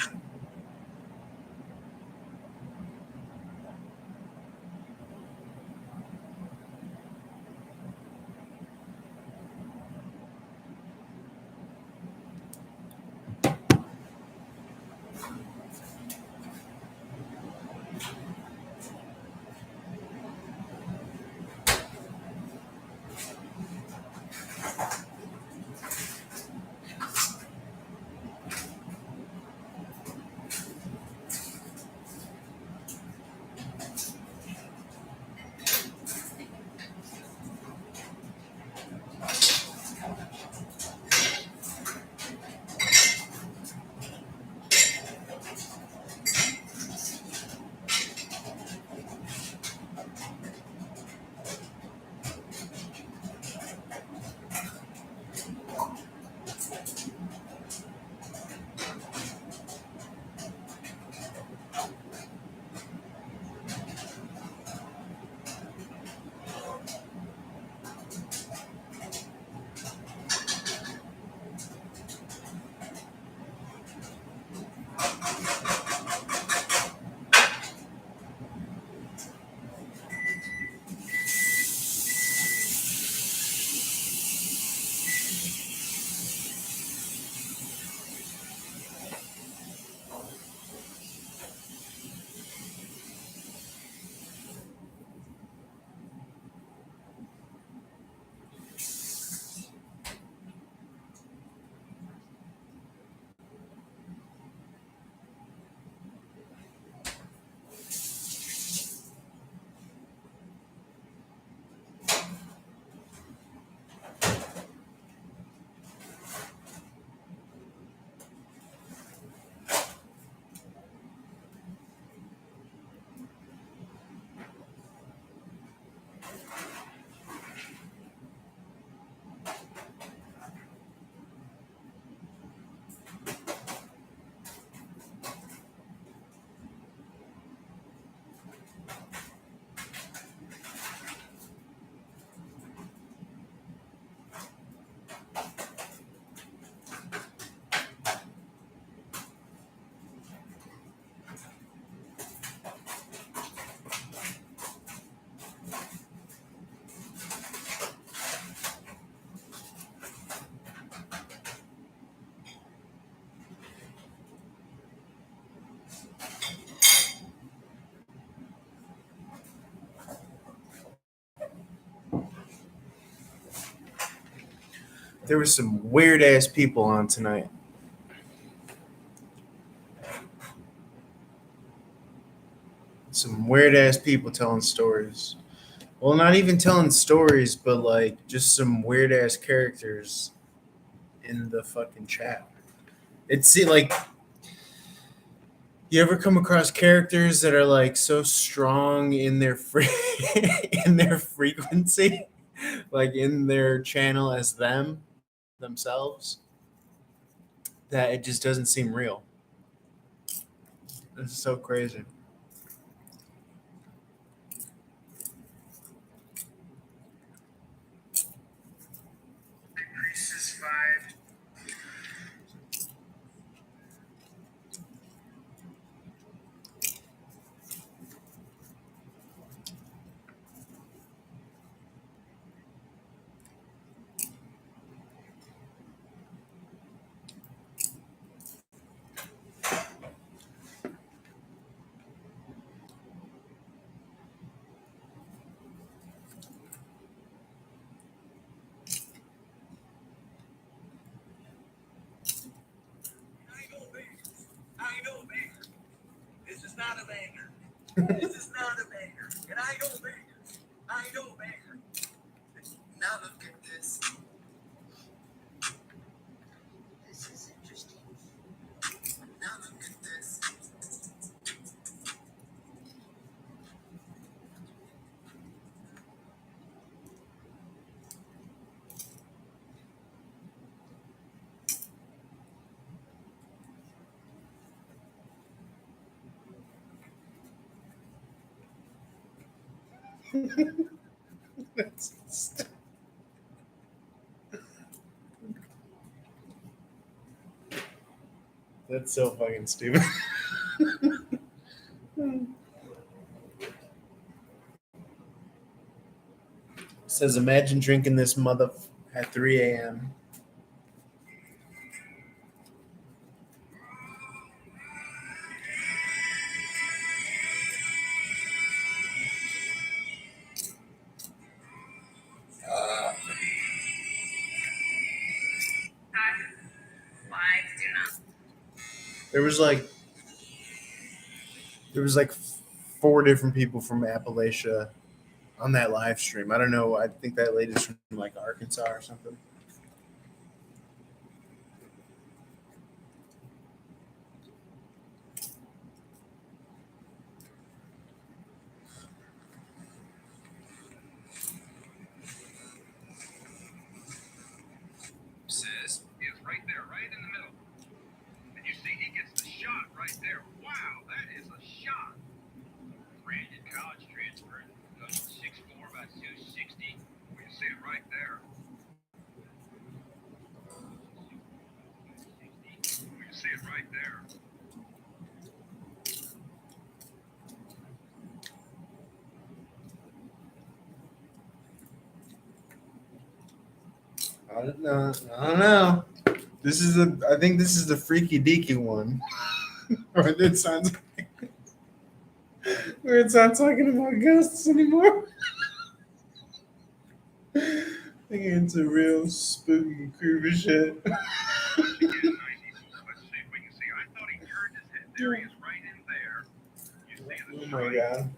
There were some weird ass people on tonight. Some weird ass people telling stories. Well, not even telling stories, but like just some weird ass characters in the fucking chat. It's like, you ever come across characters that are like so strong in their in their frequency, like in their channel as themselves, that it just doesn't seem real. It's so crazy. Increases 5.
I know, banger. This is not a banger. This is not a banger. And I know banger. I know banger. Now look at this. This is interesting. Now look at this.
That's so fucking stupid. Says, imagine drinking this mother at 3 a.m. There was like 4 different people from Appalachia on that live stream. I don't know. I think that lady's from like Arkansas or something.
Says is right there, right in the middle. And you see he gets the shot right there. Wow, that is a shot. Brandon college transfer, goes 6'4", about 260. We can see it right there. We can see it right there.
I don't know. I think this is the freaky deaky one. Where it sounds where it's not talking about ghosts anymore. I think it's a real spooky, creepy shit.
Let's see if we can see. I thought he turned his head. There he is, right in there. You see the
Oh my god.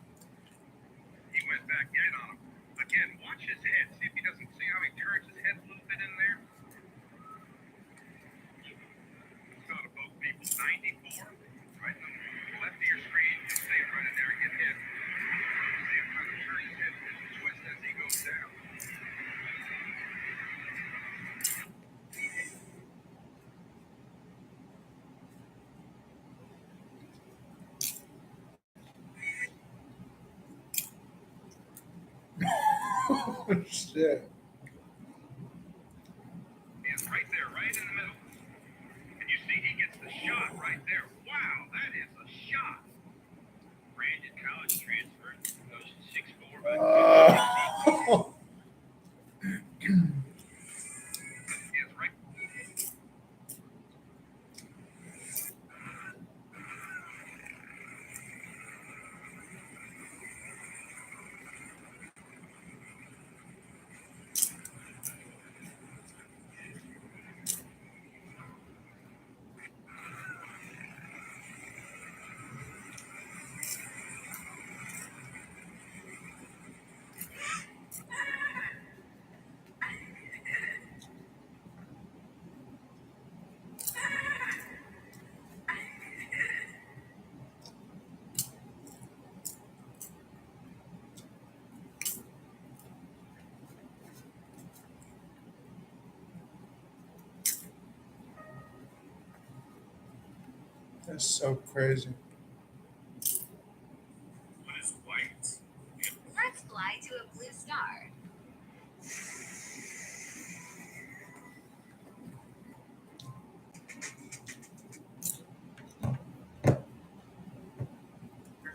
He went back in on him. Again, watch his head. See if he doesn't see how he turns his head a little bit in there. It's not a boat, people. 94. Right in the left of your screen. You'll see him right in there and get hit. See him trying to turn his head and twist as he goes down.
Oh shit.
Is right there, right in the middle. And you see he gets the shot right there. Wow, that is a shot. Brandon college transfer, goes 6'4", about 260. Is right.
That's so crazy.
What is white?
Let's fly to a blue star.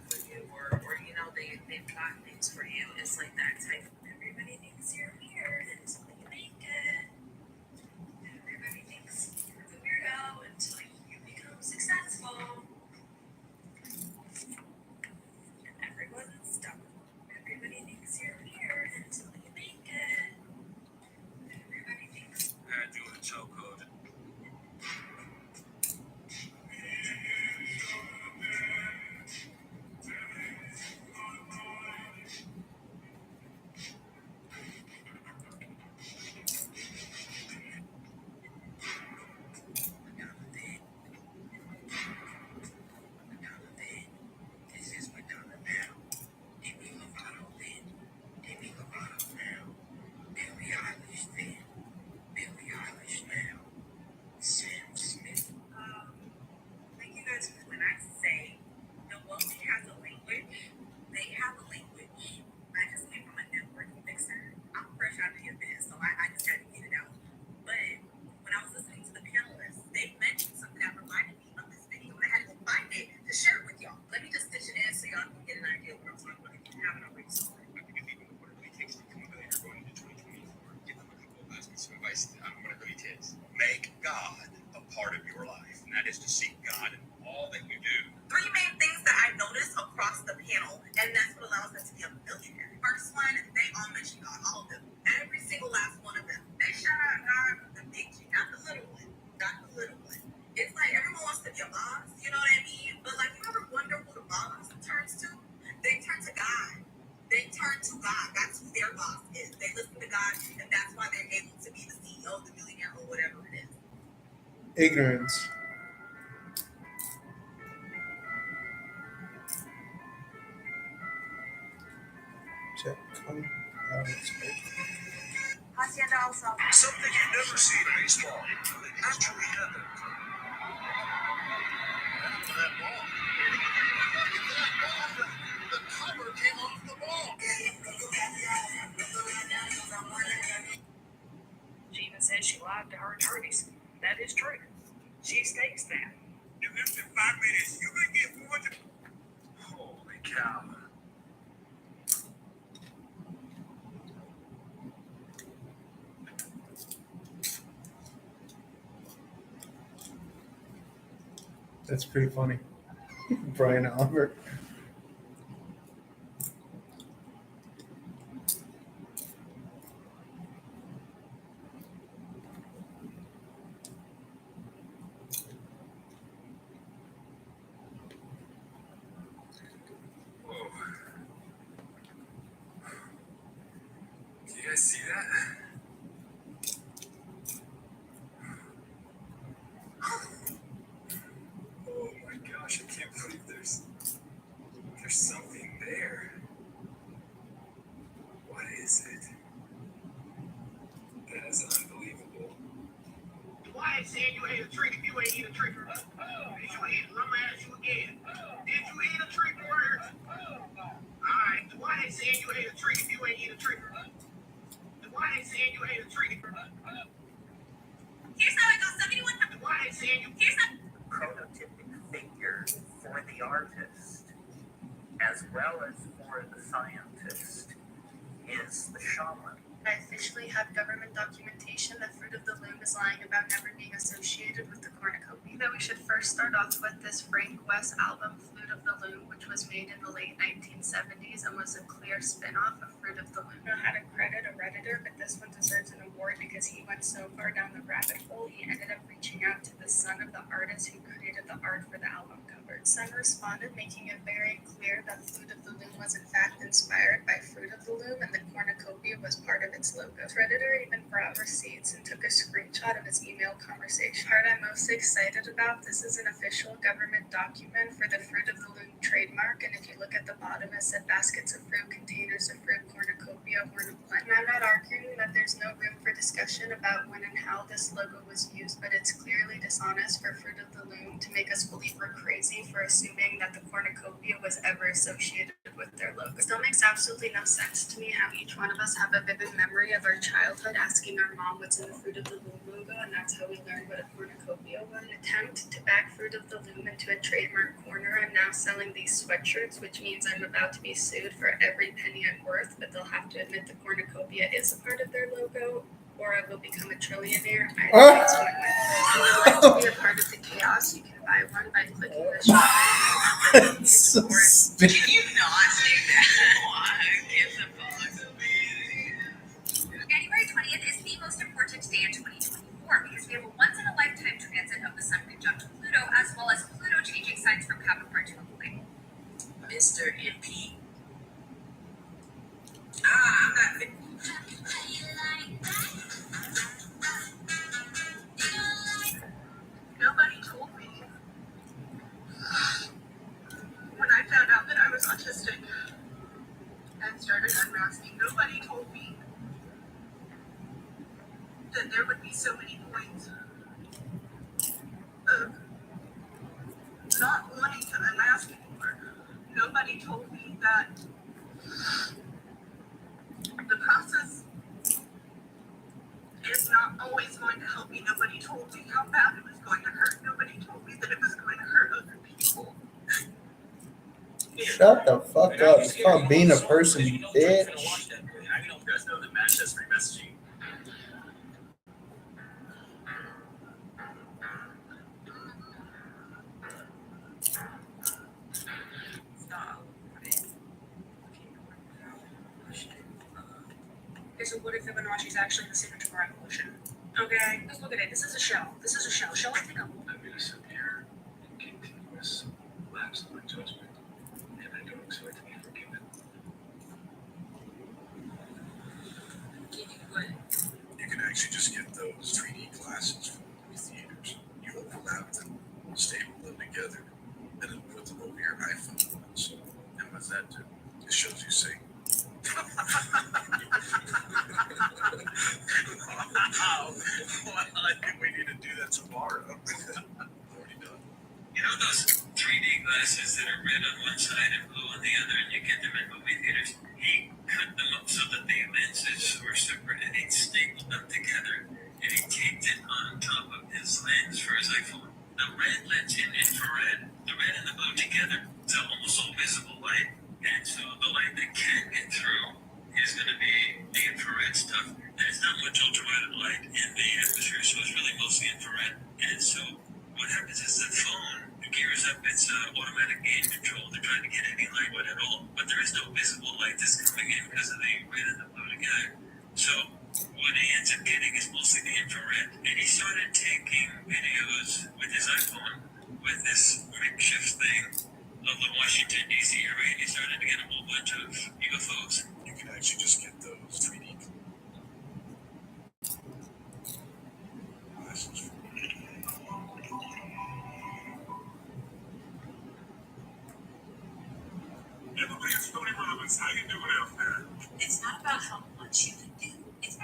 For you, or you know, they've got things for you. It's like that type. Everybody thinks you're weird until you make it. Everybody thinks you're the weirdo until you become successful. And everyone's dumb. Everybody thinks you're weird until you make it. Everybody thinks.
I do a chokehold.
This is Madonna now. Demi Lovato then. Demi Lovato now. Billie Eilish then. Billie Eilish now. Sam Smith. Thank you guys for when I say Milwaukee has a language, they have a language. I just came from a networking mixer. I'm fresh out of the event, so I just had to get it out. But when I was listening to the panelists, they mentioned something that reminded me of this video, and I had to find it to share it with y'all. Let me just stitch it in so y'all can get an idea of what I'm talking about if you haven't already saw it.
I think even what it really takes to become a millionaire going into 2024, give them a couple of pieces of advice on what it really takes. Make God a part of your life, and that is to seek God in all that you do.
3 main things that I noticed across the panel, and that's what allows them to be a millionaire. First one, they all mention God, all of them. Every single last one of them. They shout out God, the big G, not the little one. Not the little one. It's like everyone wants to be a boss, you know what I mean? But like, you ever wonder who the boss turns to? They turn to God. They turn to God. That's who their boss is. They listen to God, and that's why they're able to be the CEO, the millionaire, or whatever it is.
Ignorance. Check. Come out.
Hacienda also.
Something you never see in baseball. It actually happened. That ball. The cover came off the ball.
She even says she lied to her attorneys. That is true. She states that.
In less than 5 minutes, you could get 400. Holy cow.
That's pretty funny. Brian Albert.
Whoa. Do you guys see that? Oh my gosh, I can't believe there's something there. What is it? That is unbelievable.
Why is saying you ate a treat if you ain't eat a treat? Did you eat? I'm gonna ask you again. Did you eat a treat, Warriors? Alright, why is saying you ate a treat if you ain't eat a treat? Why is saying you ate a treat?
Here's how it goes. Somebody wants to.
Why is saying you.
Here's how.
Prototypic figure for the artist as well as for the scientist is the shaman.
I officially have government documentation that Fruit of the Loom is lying about never being associated with the cornucopia. That we should first start off with this Frank West album, Fruit of the Loom, which was made in the late 1970s and was a clear spin-off of Fruit of the Loom. I don't know how to credit a Redditor, but this one deserves an award because he went so far down the rabbit hole, he ended up reaching out to the son of the artist who created the art for the album cover. Son responded, making it very clear that Fruit of the Loom was in fact inspired by Fruit of the Loom, and the cornucopia was part of its logo. Redditor even brought receipts and took a screenshot of his email conversation. Part I'm most excited about, this is an official government document for the Fruit of the Loom trademark, and if you look at the bottom, it said baskets of fruit, containers of fruit, cornucopia, horn of plenty. And I'm not arguing that there's no room for discussion about when and how this logo was used, but it's clearly dishonest for Fruit of the Loom to make us believe we're crazy for assuming that the cornucopia was ever associated with their logo. It still makes absolutely no sense to me how each one of us have a vivid memory of our childhood asking our mom what's in the Fruit of the Loom logo, and that's how we learned what a cornucopia was. In an attempt to back Fruit of the Loom into a trademark corner, I'm now selling these sweatshirts, which means I'm about to be sued for every penny I'm worth, but they'll have to admit the cornucopia is a part of their logo, or I will become a trillionaire. I think it's one way. If you would like to be a part of the chaos, you can buy one by clicking the shop.
So stupid.
Can you not do that? Who gives a fuck? January 20th is the most important day in 2024 because we have a once-in-a-lifetime transit of the Sun conjunct Pluto, as well as Pluto changing signs from Capricorn to Aquarius.
Mr. MP.
I'm not fit.
Nobody told me when I found out that I was autistic and started unmasking. Nobody told me that there would be so many points of not wanting to unmask anymore. Nobody told me that the process is not always going to help me. Nobody told me how bad it was going to hurt. Nobody told me that it was going to hurt other people.
Shut the fuck up. It's called being a person, you bitch.
I don't know if you guys know that manifest free messaging.
Okay, so what if Fibonacci is actually the signature for evolution? Okay, let's look at it. This is a shell. This is a shell. Shall I take a
I'm going to sit here in continuous lapse of my judgment, and I don't expect to be forgiven. You can actually just get those 3D glasses from movie theaters. You overlap them, staple them together, and then put them over your iPhone console. And what's that do? It shows you sing.
Wow. Well, I think we need to do that tomorrow.
Already done.
You know those 3D glasses that are red on one side and blue on the other, and you get them in movie theaters? He cut them up so that the lenses were separate, and he stapled them together, and he taped it on top of his lens for his iPhone. The red lens in infrared, the red and the blue together, it's almost all visible light, and so the light that can get through is going to be the infrared stuff. There's not much ultraviolet light in the atmosphere, so it's really mostly infrared. And so what happens is the phone gears up its automatic gain control to try to get any light at all. But there is no visible light that's coming in because of the red and the blue together. So what he ends up getting is mostly the infrared. And he started taking videos with his iPhone with this makeshift thing of the Washington, D.C. area. He started to get a whole bunch of UFOs.
You can actually just get those 3D glasses.
Everybody at Stony Relevance, how you doing out there?
It's not about how much you can do. It's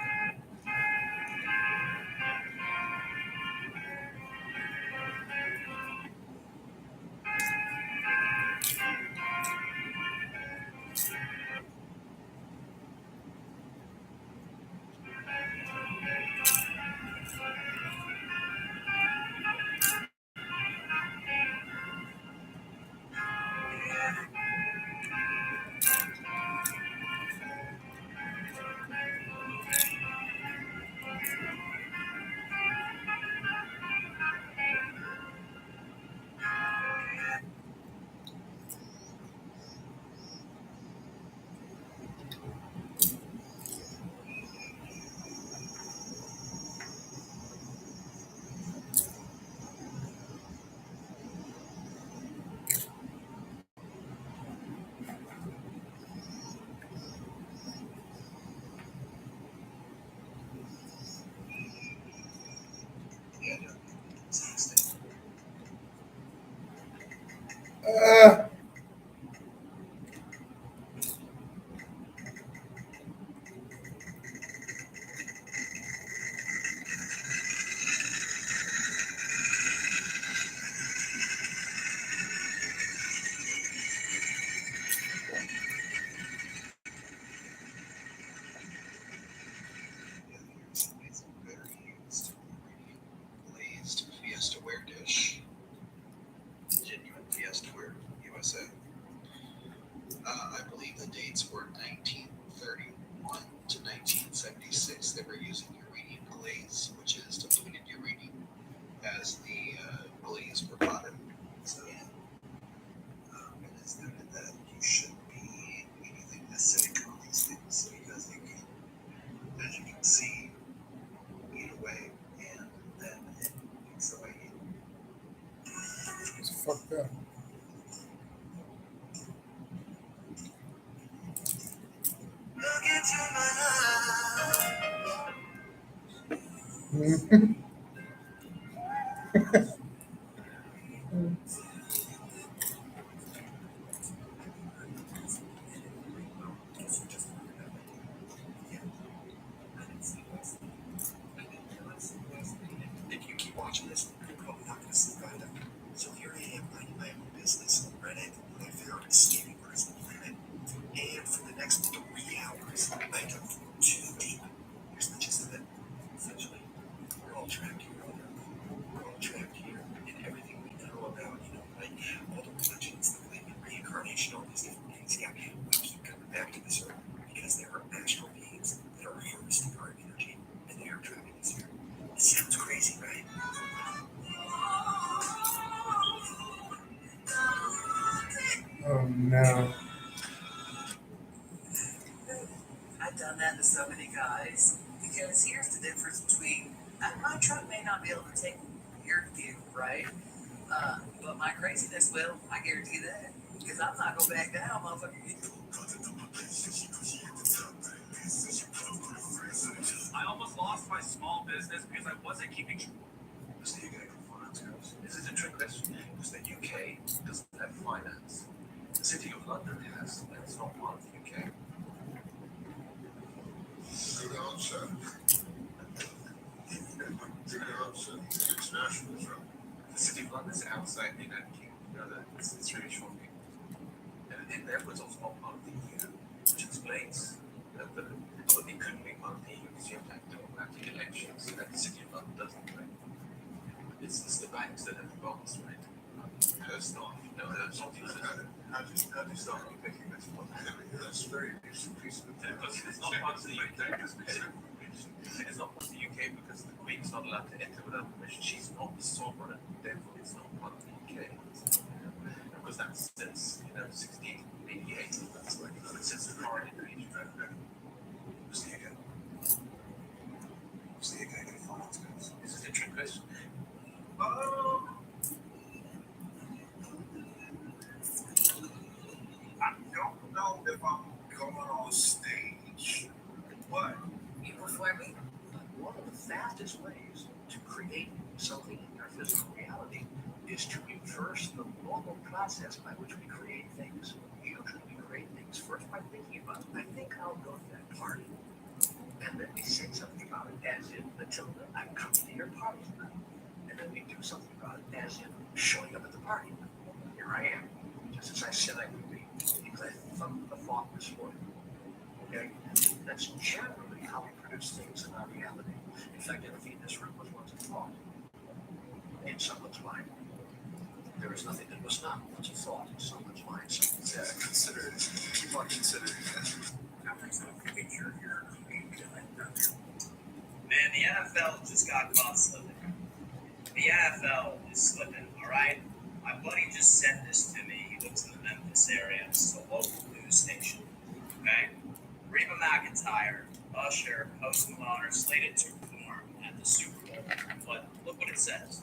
see, eat away, and then it eats away you.
It's fucked up.
Look into my If you keep watching this, you're probably not going to sleep either. So here I am minding my own business on Reddit, and I found escaping prison planet. And for the next 3 hours, I dove too deep. Here's the gist of it. Essentially, we're all trapped here. We're all trapped here, and everything we know about, like all the religions, the belief in reincarnation, all these different things, yeah, we keep coming back to this earth because there are astral beings that are harvesting our energy, and they are trapping us here. It sounds crazy, right?
Oh no.
I've done that to so many guys because here's the difference between my truck may not be able to take your view, right? But my craziness will. I guarantee that because I'm not going back down, motherfucker.
I almost lost my small business because I wasn't keeping.
Does the UK have finance, guys?
This is a trick question.
Because the UK doesn't have finance. The City of London has, and it's not part of the UK.
Good answer. Good answer. International travel.
The City of London is outside the United Kingdom. It's really shocking. And the airport's also not part of the EU, which explains that they couldn't be part of the EU because you have to have democratic elections, so that the City of London doesn't, right? It's the banks that have the bonds, right? It's not, it's not
How do you start picking this one? That's very interesting piece of
Because it's not part of the UK.
It's not part of the UK because the Queen's not allowed to enter without permission. She's not the sovereign, therefore it's not part of the UK. Because that's since 1688. That's like since the foreign invasion. Who's the UK? Who's the UK going to finance guys? This is a trick question.
I don't know if I'm going on stage. What?
You before me?
One of the fastest ways to create something in our physical reality is to reverse the normal process by which we create things. Usually we create things first by thinking about it. I think I'll go to that party. And then we say something about it as in, Matilda, I'm coming to your party tonight. And then we do something about it as in showing up at the party. Here I am, just as I said I would be, because I thought the thought was for it. Okay? That's generally how we produce things in our reality. In fact, everything in this room was once a thought in someone's mind. There is nothing that was not once a thought in someone's mind. So
Consider it. Keep on considering it.
Man, the NFL just got caught slipping. The NFL is slipping, alright? My buddy just sent this to me. He lives in the Memphis area. It's a local news station. Okay? Reba McEntire, Usher, Post Malone are slated to perform at the Super Bowl. But look what it says.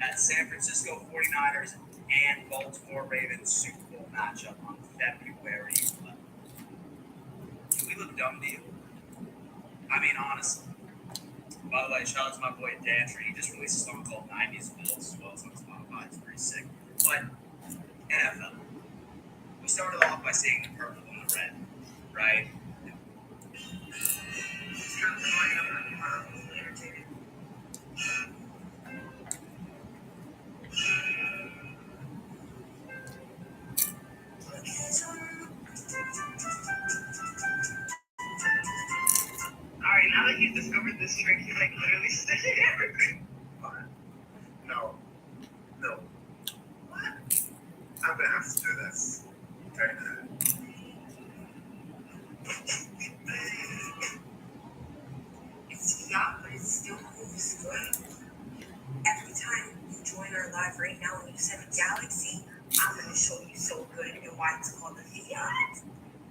At San Francisco 49ers and Baltimore Ravens Super Bowl matchup on February 11th. Do we look dumb to you? I mean, honestly. By the way, shout out to my boy Dantry. He just released a song called 90s Bills as well as on Spotify. It's pretty sick. But NFL. We started off by seeing the purple and the red, right?
Alright, now that you've discovered this trick, you like literally sitting everything.
No. What? I'm gonna have to do this. Okay.
It's yacht, but it still moves good. Every time you join our live right now and you said Galaxy, I'm gonna show you so good and why it's called the Fiat.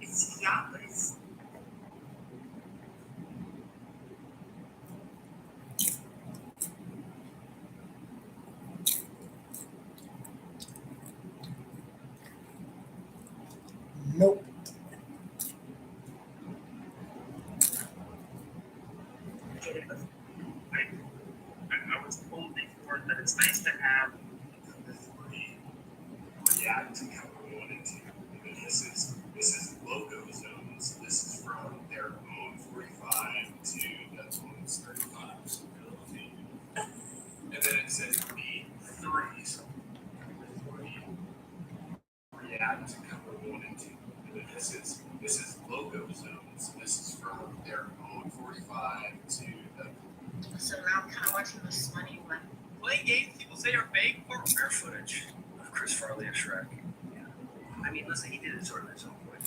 It's Fiat, but it's
dated before. I was told before that it's nice to have the three react to cover one and two. This is logo zones. This is from their own 45 to the own's 35. So and then it says the threes. React to cover one and two. And then this is logo zones. This is from their own 45 to the.
So now I'm kind of watching the smutty one.
Playing games people say are fake or rare footage of Chris Farley of Shrek. Yeah. I mean, listen, he did it sort of his own way.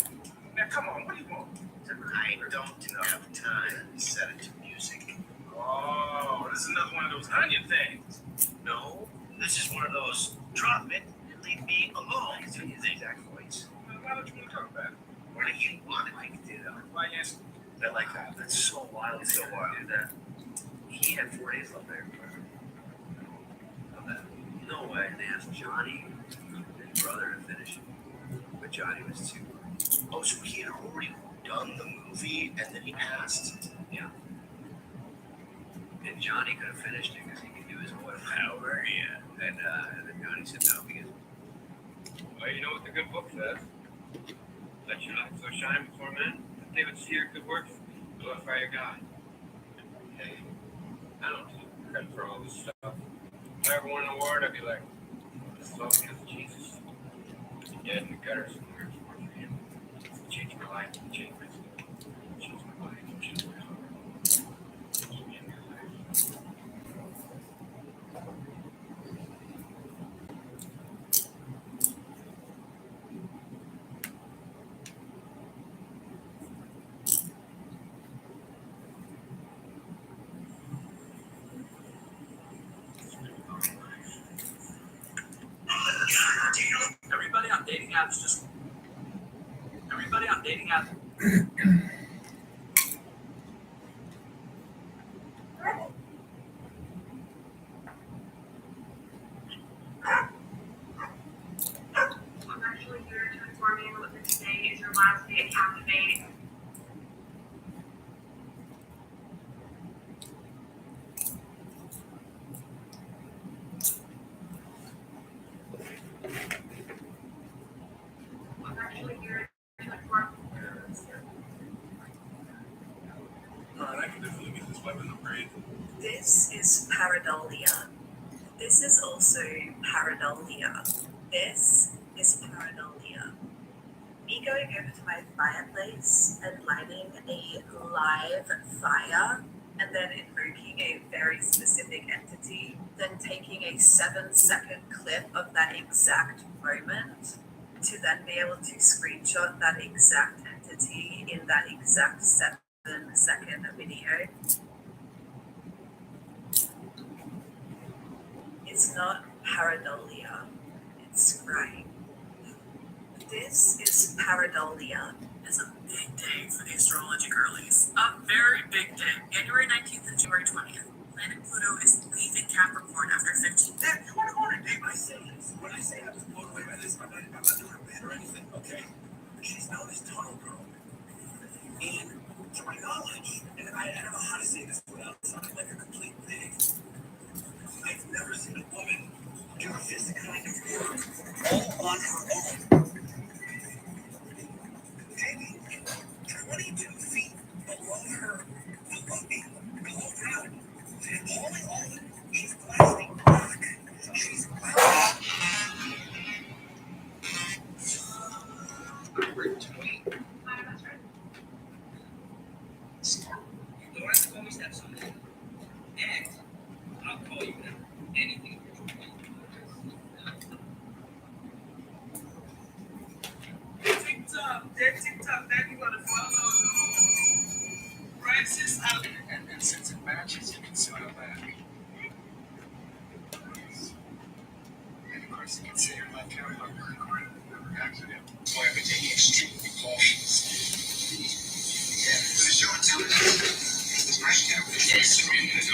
Now, come on, what do you want? I don't have time to set it to music. Oh, this is another one of those onion things. No, this is one of those drop it and leave me alone. It's his exact voice. Why don't you want to talk about it? What do you want to make do that? Why, yes. I like that. That's so wild. It's so wild. Do that. He had 4 days left there. No way. And they asked Johnny, his brother, to finish it. But Johnny was too. Oh, so he had already done the movie and then he asked? Yeah. And Johnny could have finished it because he could do his own power. Yeah. And then Johnny said no because. Well, you know what the good book says? Let your light so shine before men that they would see your good works, glorify your God. Hey, I don't take credit for all this stuff. If I ever won an award, I'd be like, this is all because of Jesus. Dead in the gutter somewhere for him. Changed my life, changed my soul, changed my life, changed my heart. Changed me in my life. Everybody on dating apps just. Everybody on dating apps.
I'm actually here to inform you that today is your last day at Captivate. I'm actually here to inform
Alright, I can definitely get this weapon upgrade.
This is pareidolia. This is also pareidolia. This is pareidolia. Me going over to my fireplace and lighting a live fire and then invoking a very specific entity, then taking a 7-second clip of that exact moment to then be able to screenshot that exact entity in that exact 7-second video. It's not pareidolia, it's scrying. This is pareidolia.
It's a big day for the astrology girlies. A very big day. January 19th and January 20th. Planet Pluto is leaving Capricorn after 15 days. You want to go on a date? I say this. When I say I was blown away by this, I'm not doing a bit or anything, okay? She's known as Tunnel Girl. And to my knowledge, and I don't know how to say this without sounding like a complete pig, I've never seen a woman do this kind of work all on her own. Taking 22 feet below her, below ground, and hauling all of it. She's blasting rock. She's great to me. You don't have to call me stepson. And I'll call you anything. TikTok, that you want to follow. Francis out. And since it matches, you can see all that. And of course, you can see your left hand on your recording. Accident. Why am I taking extreme precautions? Yeah, for the show and tell this right now, it's really good.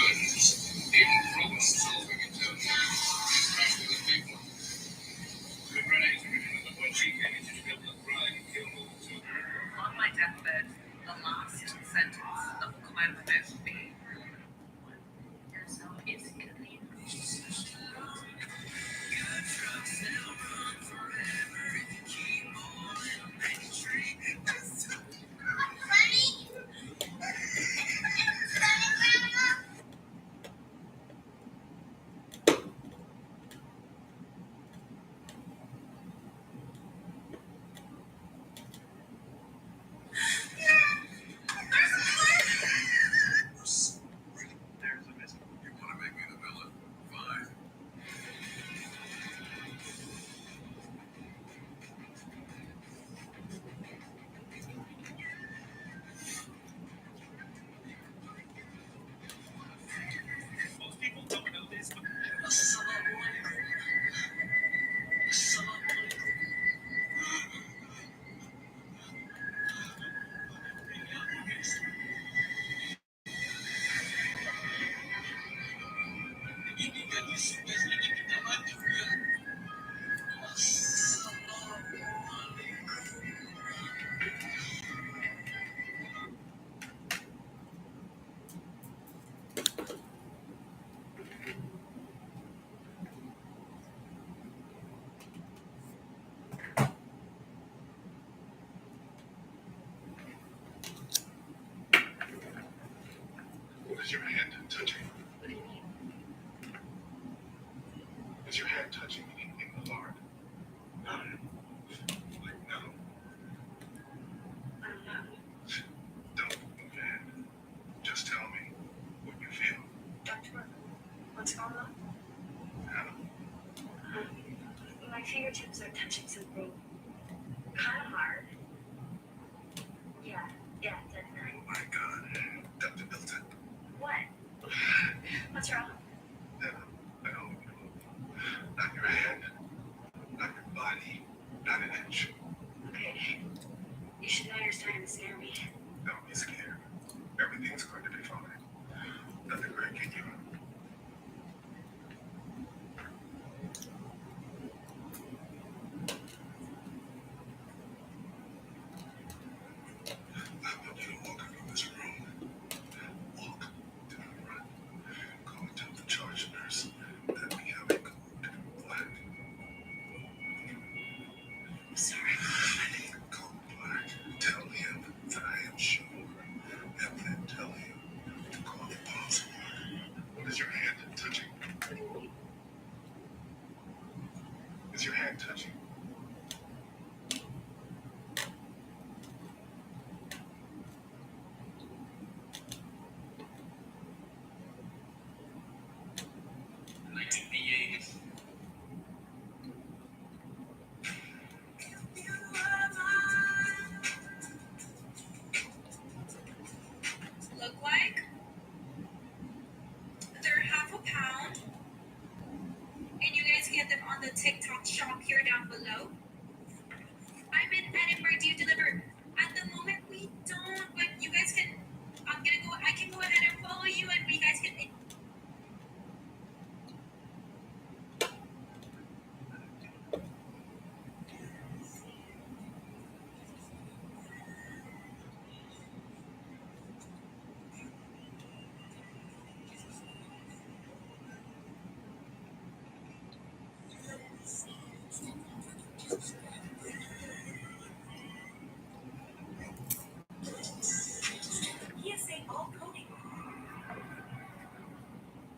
Even problem solving it too. Especially with people. Good running is original, but when she came in, she built a bride and killed all the children.
On my deathbed, the last sentence of the quote would be,
What is your hand touching?
What do you mean?
Is your hand touching anything hard? No. Like no.
I don't know.
Don't move your hand. Just tell me what you feel.
Doctor, what's going on?
Hannah.
My fingertips are touching something kind of hard. Yeah, definitely.
Oh my God. Dr. Milton.
What? What's wrong?
Hannah, I don't know. Not your hand. Not your body. Not an inch.
Okay. You should know you're starting to scare me.
Don't be scared. Everything's going to be fine. Nothing breaking you. I want you to walk from this room. Walk. Do not run. Go and tell the charge nurse that we have a code black.
Sorry.
Code black. Tell him that I am sure. And then tell him to call the police. What is your hand touching? Is your hand touching?
Look like they're half a pound, and you guys get them on the TikTok shop here down below. I'm in Edinburgh. Do you deliver? At the moment, we don't, but you guys can. I can go ahead and follow you, and we guys can. Yes, they all coding.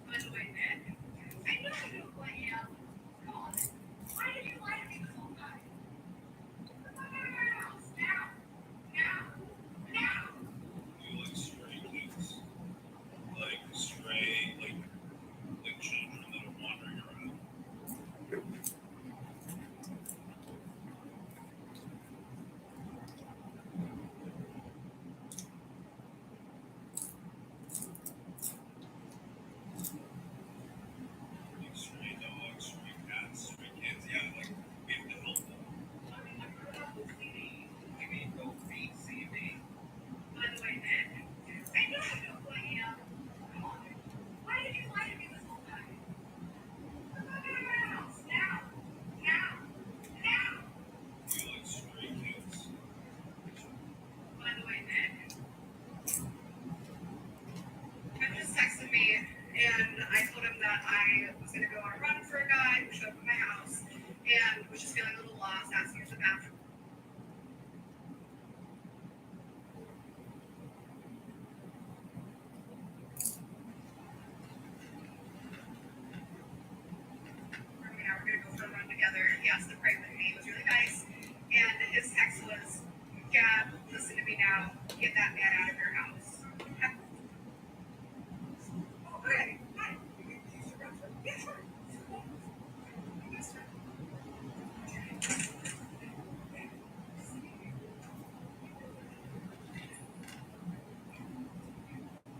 By the way, Nick, I know you who I am. Come on. Why did you lie to me this whole time? I'm out of your house now. Now.
You like stray kids. Like stray, like children that are wandering around. Like stray dogs, stray cats, stray kids. Yeah, like we have to help them.
I mean, I heard about the CD.
You mean go BCD?
By the way, Nick, I know you know who I am. Come on. Why did you lie to me this whole time? I'm out of your house now.
You like stray kids.
By the way, Nick, Ben just texted me, and I told him that I was going to go on a run for a guy who showed up at my house and was just feeling a little lost, asked me to use the bathroom. We're going to go for a run together. He asked to pray with me. It was really nice. And his text was, Gab, listen to me now. Get that man out of your house. Okay. Hi. Yeah, sure.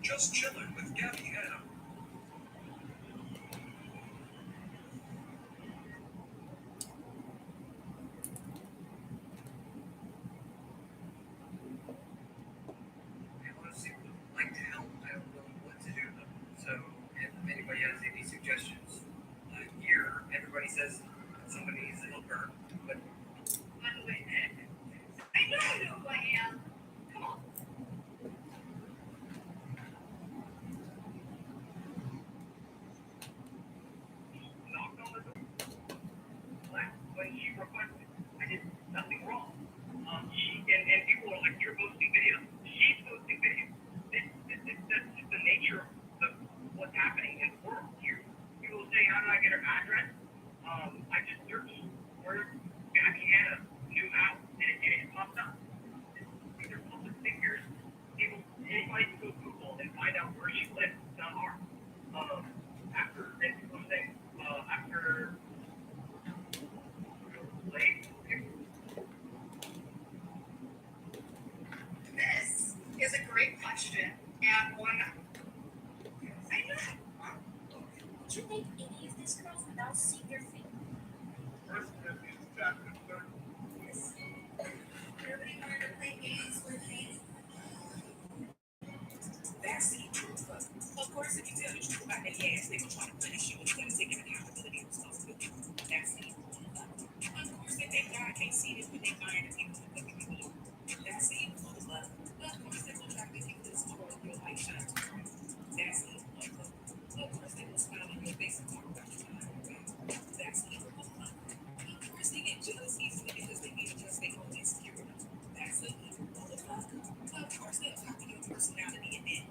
Just chilling with Gabby Adam.
I honestly would like to help. I don't know what to do though. So if anybody has any suggestions, here everybody says somebody needs to help her, but
By the way, Nick, I know you know who I am. Come on.
knocked on the door. When she requested, I did nothing wrong. And people are like, you're posting videos. She's posting videos. That's just the nature of
and one.
Did you make any of these girls without seeing your face?
First Corinthians chapter 13.
Nobody wanted to play games with me. That's the truth. Of course, if you tell the truth about that ass, they gonna try to punish you and you're gonna take accountability and responsibility. That's the evil. Of course, they think God can't see this, but they find the people who look at you. That's the evil of love. Of course, they will try to give this world your light shines bright. That's the evil of love. Of course, they will smile on your face and talk about you behind your back. That's the evil of love. Of course, they get jealous easily because they need to trust their own insecurity. That's the evil of love. Of course, they'll copy your personality and then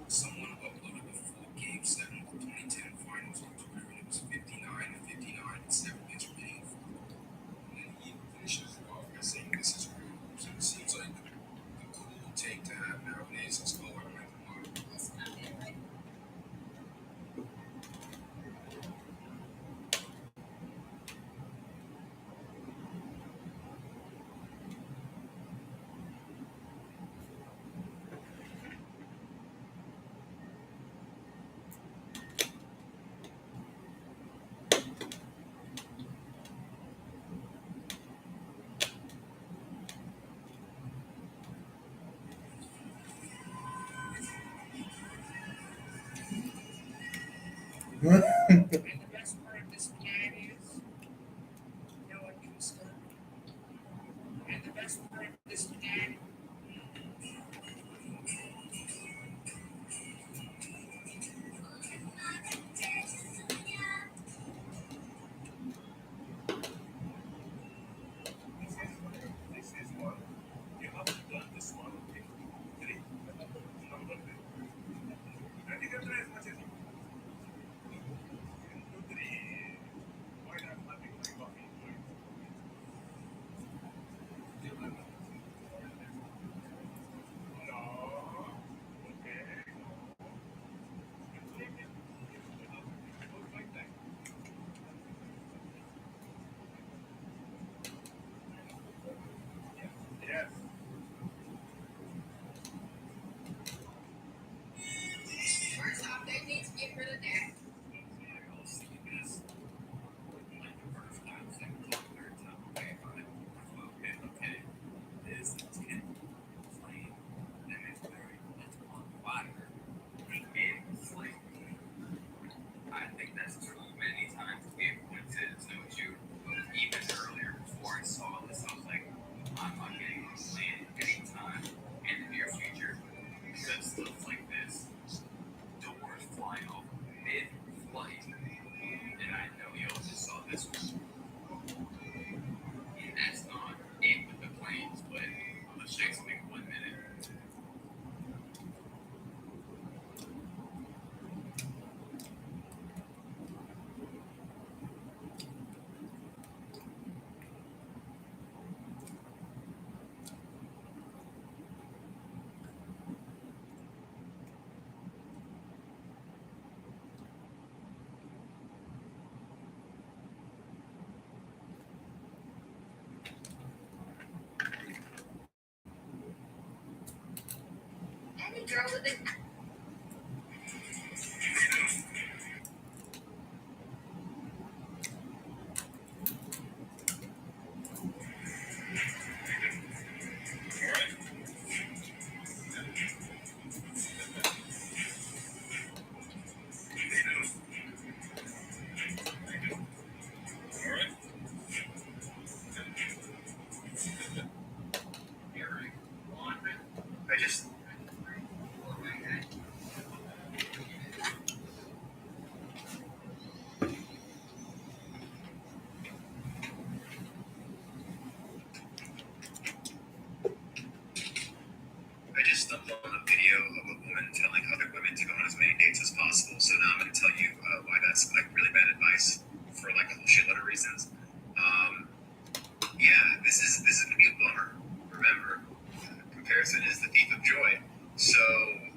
Someone uploaded the full game 7 of the 2010 finals on Twitter, and it was 59-59 and 7 minutes remaining. And then he finishes it off by saying, "This is real." So it seems like the cool take to have nowadays is, "Oh, I went to mine."
That's not it, right?
And the best part of this game is no one can stop me. And the best part of this game this is one. You haven't done this one. Three. Number three. And you can try as much as you want. Two, three. Why not? Nothing like coffee.
girl with the
I just stumbled on a video of a woman telling other women to go on as many dates as possible. So now I'm going to tell you why that's like really bad advice for like a shitload of reasons. Yeah, this is going to be a bummer. Remember, comparison is the thief of joy. So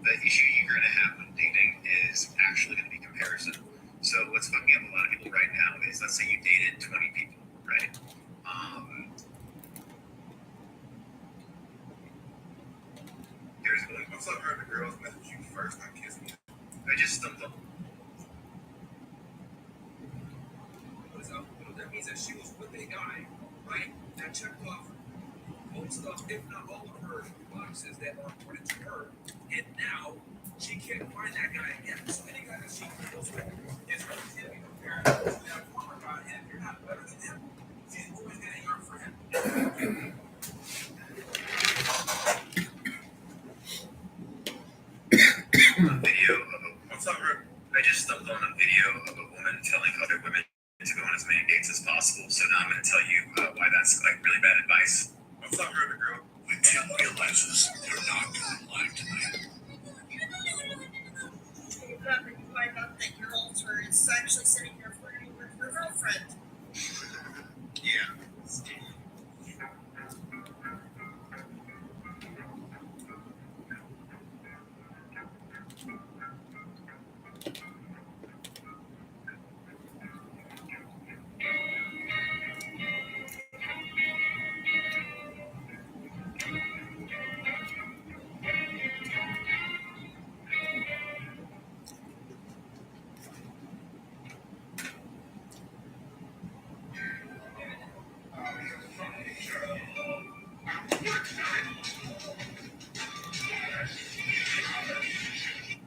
the issue you're going to have with dating is actually going to be comparison. So what's fucking up a lot of people right now is, let's say you dated 20 people, right? Here's one. What's up, her? The girls message you first, not kiss me. I just stumbled on.
What that means that she was with a guy, right? That checked off most of, if not all of her boxes that were important to her. And now she can't find that guy again. So any guy that she deals with is going to be compared to that former guy. And if you're not better than him, she's always going to yearn for him.
I just stumbled on a video of a woman telling other women to go on as many dates as possible. So now I'm going to tell you why that's like really bad advice. What's up, Ruby girl?
When Tim realizes they're not going live tonight.
You find out that your alter is actually sitting here flirting with your girlfriend.
Yeah.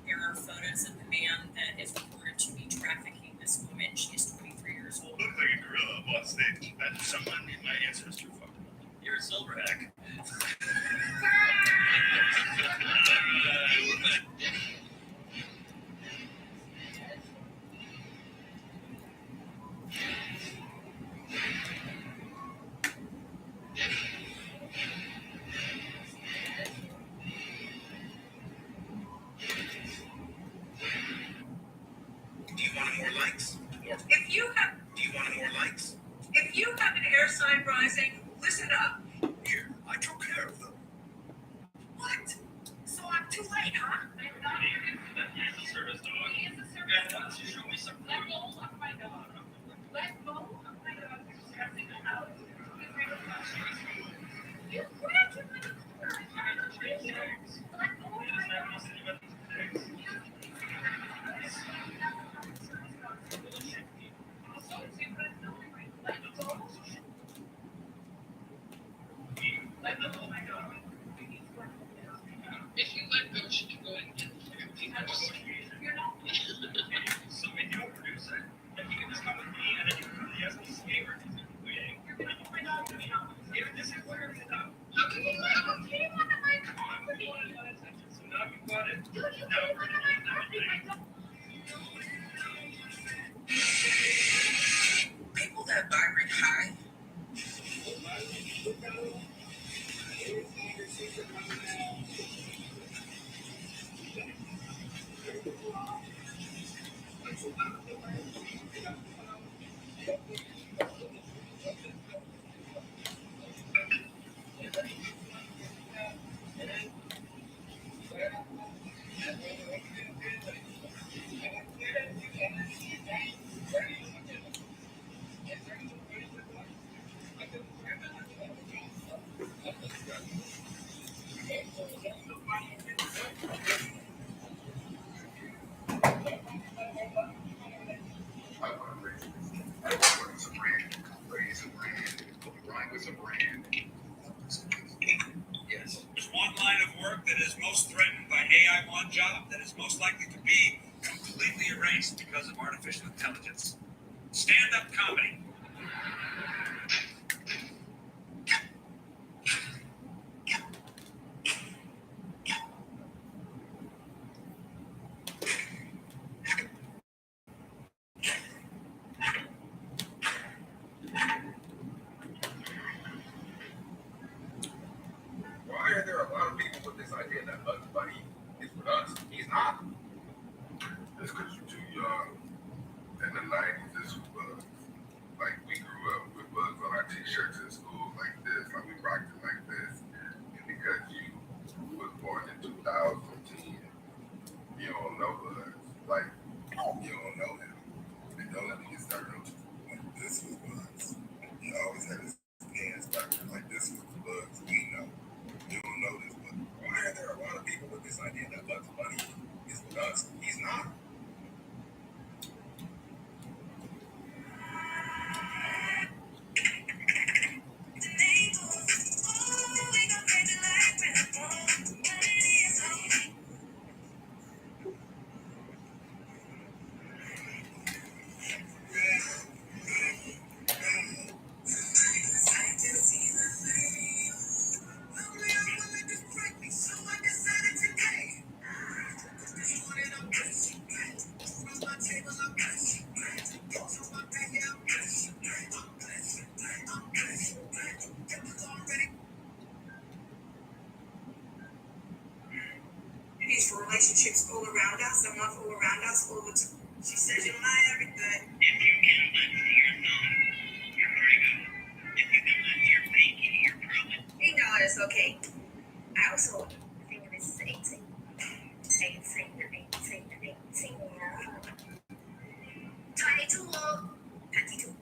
There are photos of the man that is reported to be trafficking this woman. She is 23 years old.
Look like a gorilla up on stage. That's someone need my ancestors fucking. You're a silverback.
Do you want more likes?
If you have,
Do you want more likes?
if you have an air sign rising, listen up.
Here, I took care of them.
What? So I'm too late, huh?
He's a service dog.
He is a service
Guys, why
dog.
don't you show me something?
Let go of my dog. Let go of my dog. Stressing out. You grabbed him in the corner. Let go of my dog.
If you let go, she can go and get 15 hours. So maybe you'll produce it, and he can just come with me, and then you can really ask me to skate or do waiting. You're gonna put my dog to me. Even this is where it's up.
How can you let him? Can you let him like
I'm
for me?
wanting that attention, so now you've got it.
Dude, you can't let him like for me.
People that vibrate high.
Rhyme with a brand.
Yes. There's one line of work that is most threatened by AI, one job that is most likely to be completely erased because of artificial intelligence. Stand-up comedy.
Why are there a lot of people with this idea that Bugs Bunny is with us? He's not. It's because you're too young. In the 90s, this was Bugs. Like, we grew up with Bugs on our t-shirts in school like this. Like, we rocked it like this. And because you was born in 2010, you don't know Bugs. Like, you don't know him. And don't let me get started on like, this was Bugs. He always had his hands back there like this was the Bugs we know. You don't know this, but why are there a lot of people with this idea that Bugs Bunny is with us? He's not.
These for relationships all around us and one all around us all the time. She says you're my everything. If you can let your thumb, you're pregnant. If you can let your pinky, you're pregnant. Hey, no, it's okay. I also think this is 18. 18. 22. 22.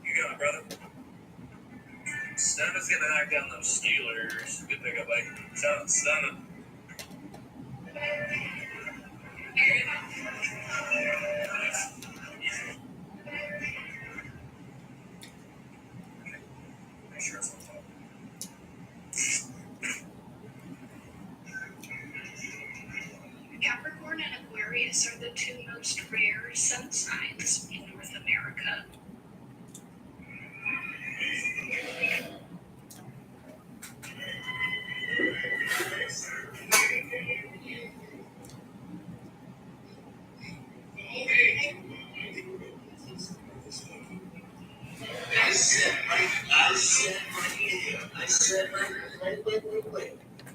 You got it, brother. Stunner's gonna knock down those Steelers. Good pickup, like Stunner. Make sure it's on top.
Capricorn and Aquarius are the two most rare sun signs in North America.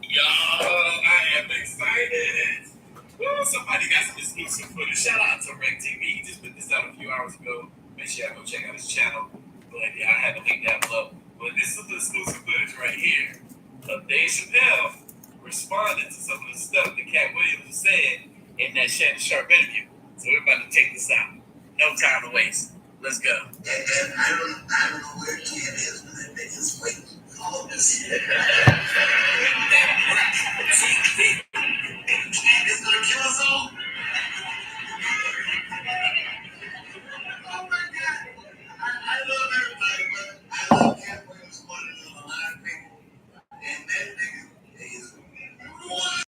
Yo, I am excited. Woo, somebody got some exclusive footage. Shout out to Rec TV. He just put this out a few hours ago. Make sure y'all go check out his channel. But yeah, I had to link down below. But this is the exclusive footage right here of Dave Chappelle responding to some of the stuff that Cat Williams was saying in that Shannon Sharp interview. So we're about to take this out. No time to waste. Let's go.
And I don't know where Ken is, but that nigga's waiting all this. It's gonna kill us all. Oh my God. I love everybody, but I love Ken Williams more than a lot of people. And that nigga is one.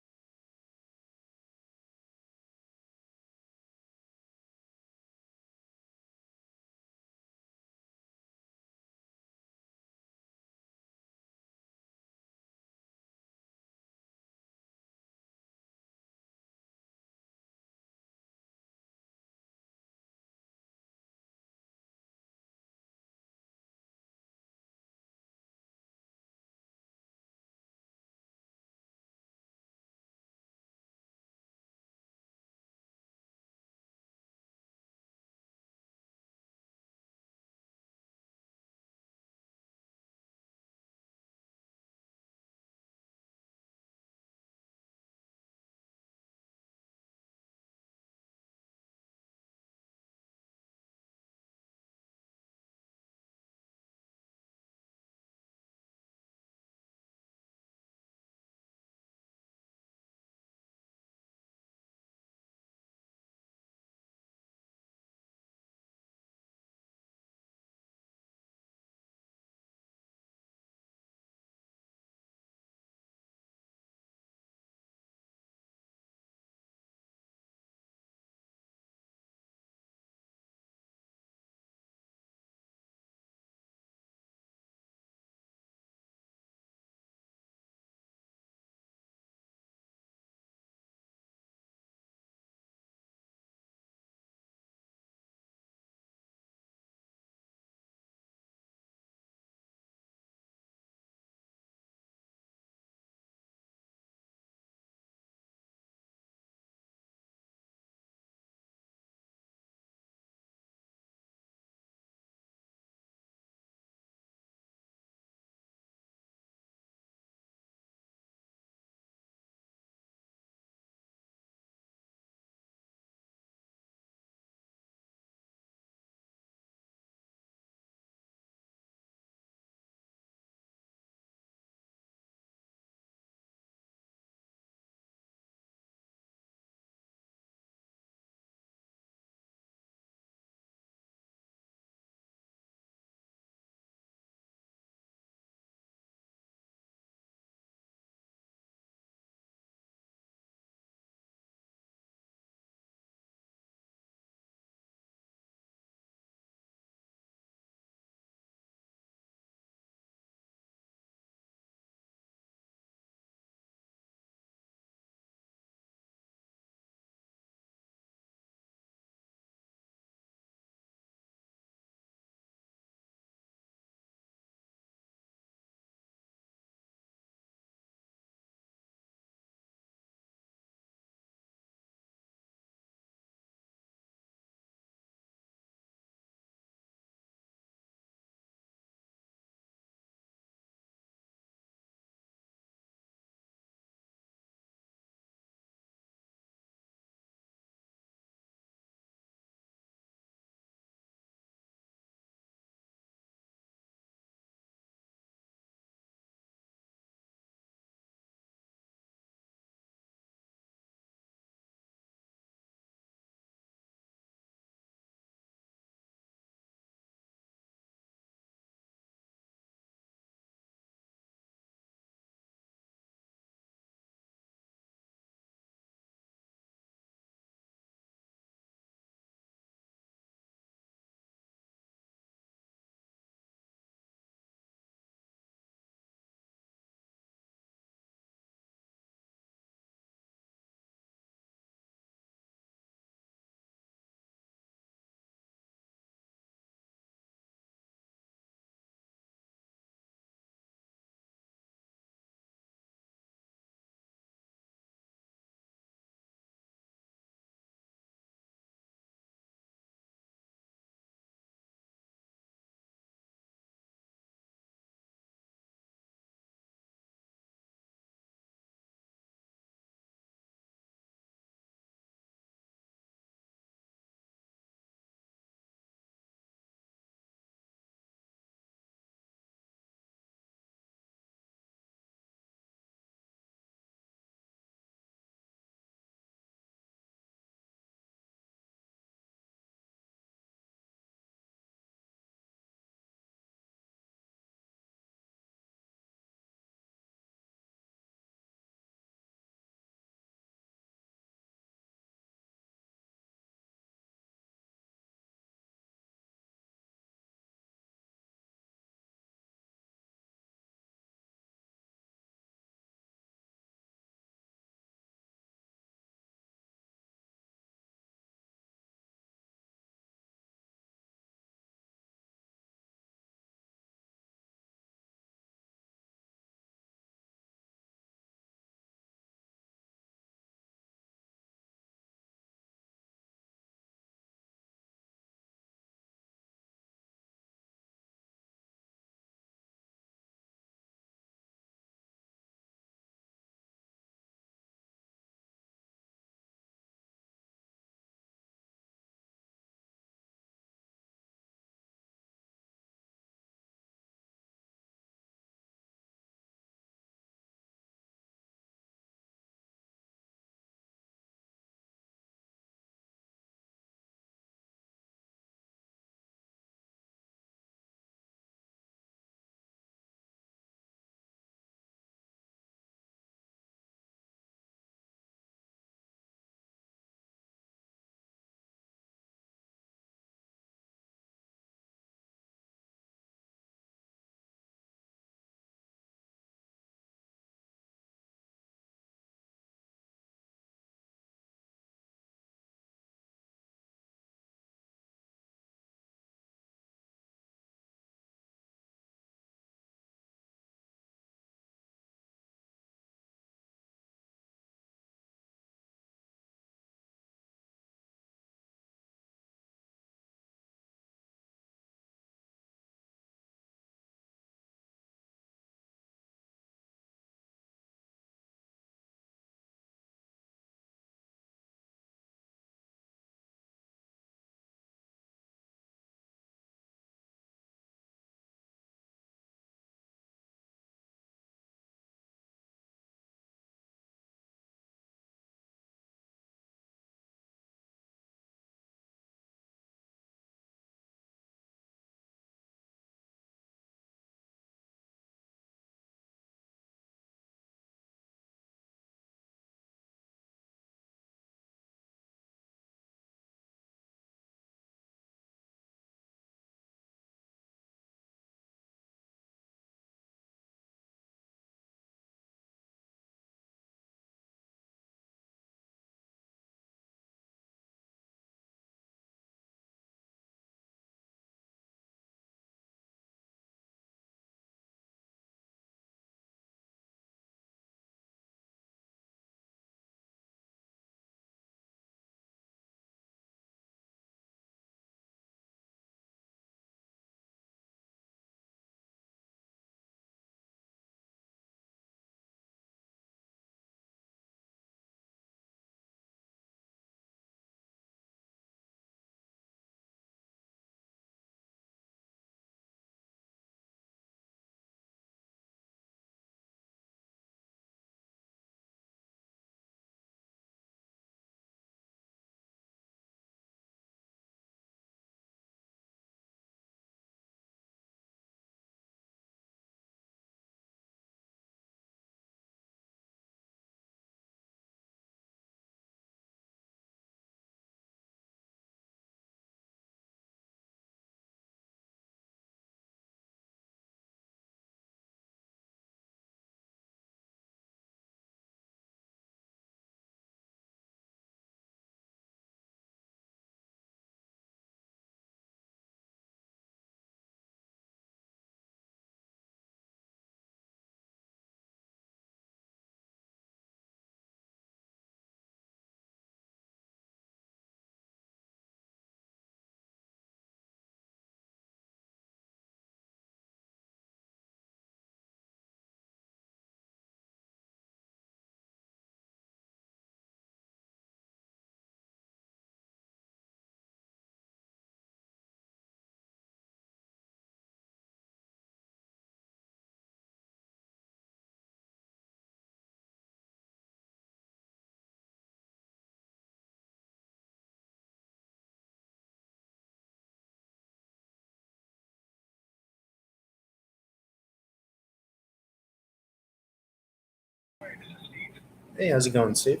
Hey, how's it going, Steve?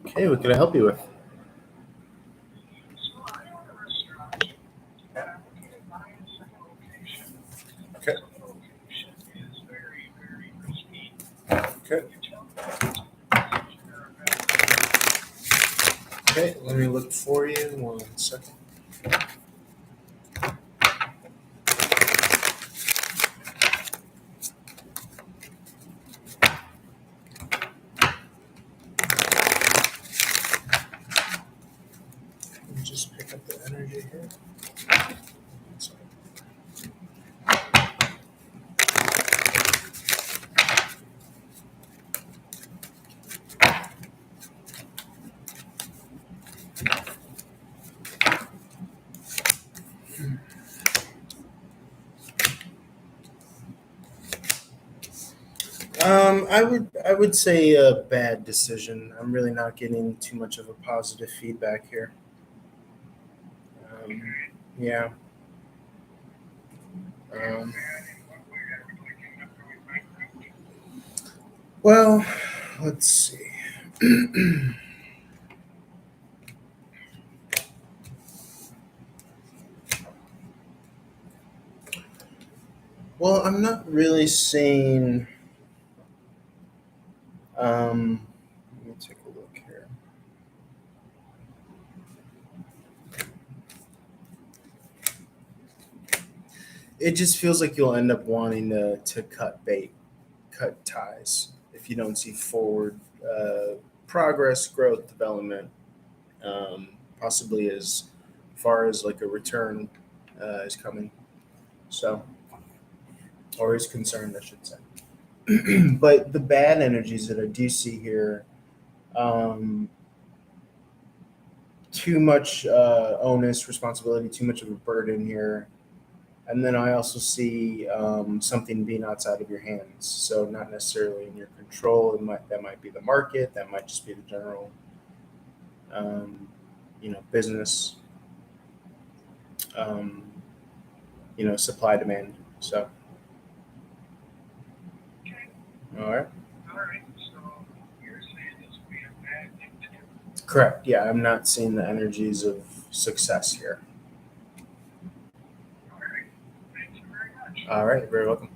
Okay, what can I help you with? Okay. Okay. Okay, let me look for you. 1 second. Let me just pick up the energy here. I would say a bad decision. I'm really not getting too much of a positive feedback here. Yeah. Well, let's see. Well, I'm not really seeing. Let me take a look here. It just feels like you'll end up wanting to cut ties if you don't see forward progress, growth, development, possibly as far as like a return is coming. So, or is concerned, I should say. But the bad energies that I do see here, too much onus, responsibility, too much of a burden here. And then I also see something being outside of your hands. So not necessarily in your control. That might be the market. That might just be the general, business, supply demand. So. All right.
So you're saying this would be a bad thing to do?
Correct. Yeah, I'm not seeing the energies of success here.
All right. Thank you very much.
All right. Very welcome.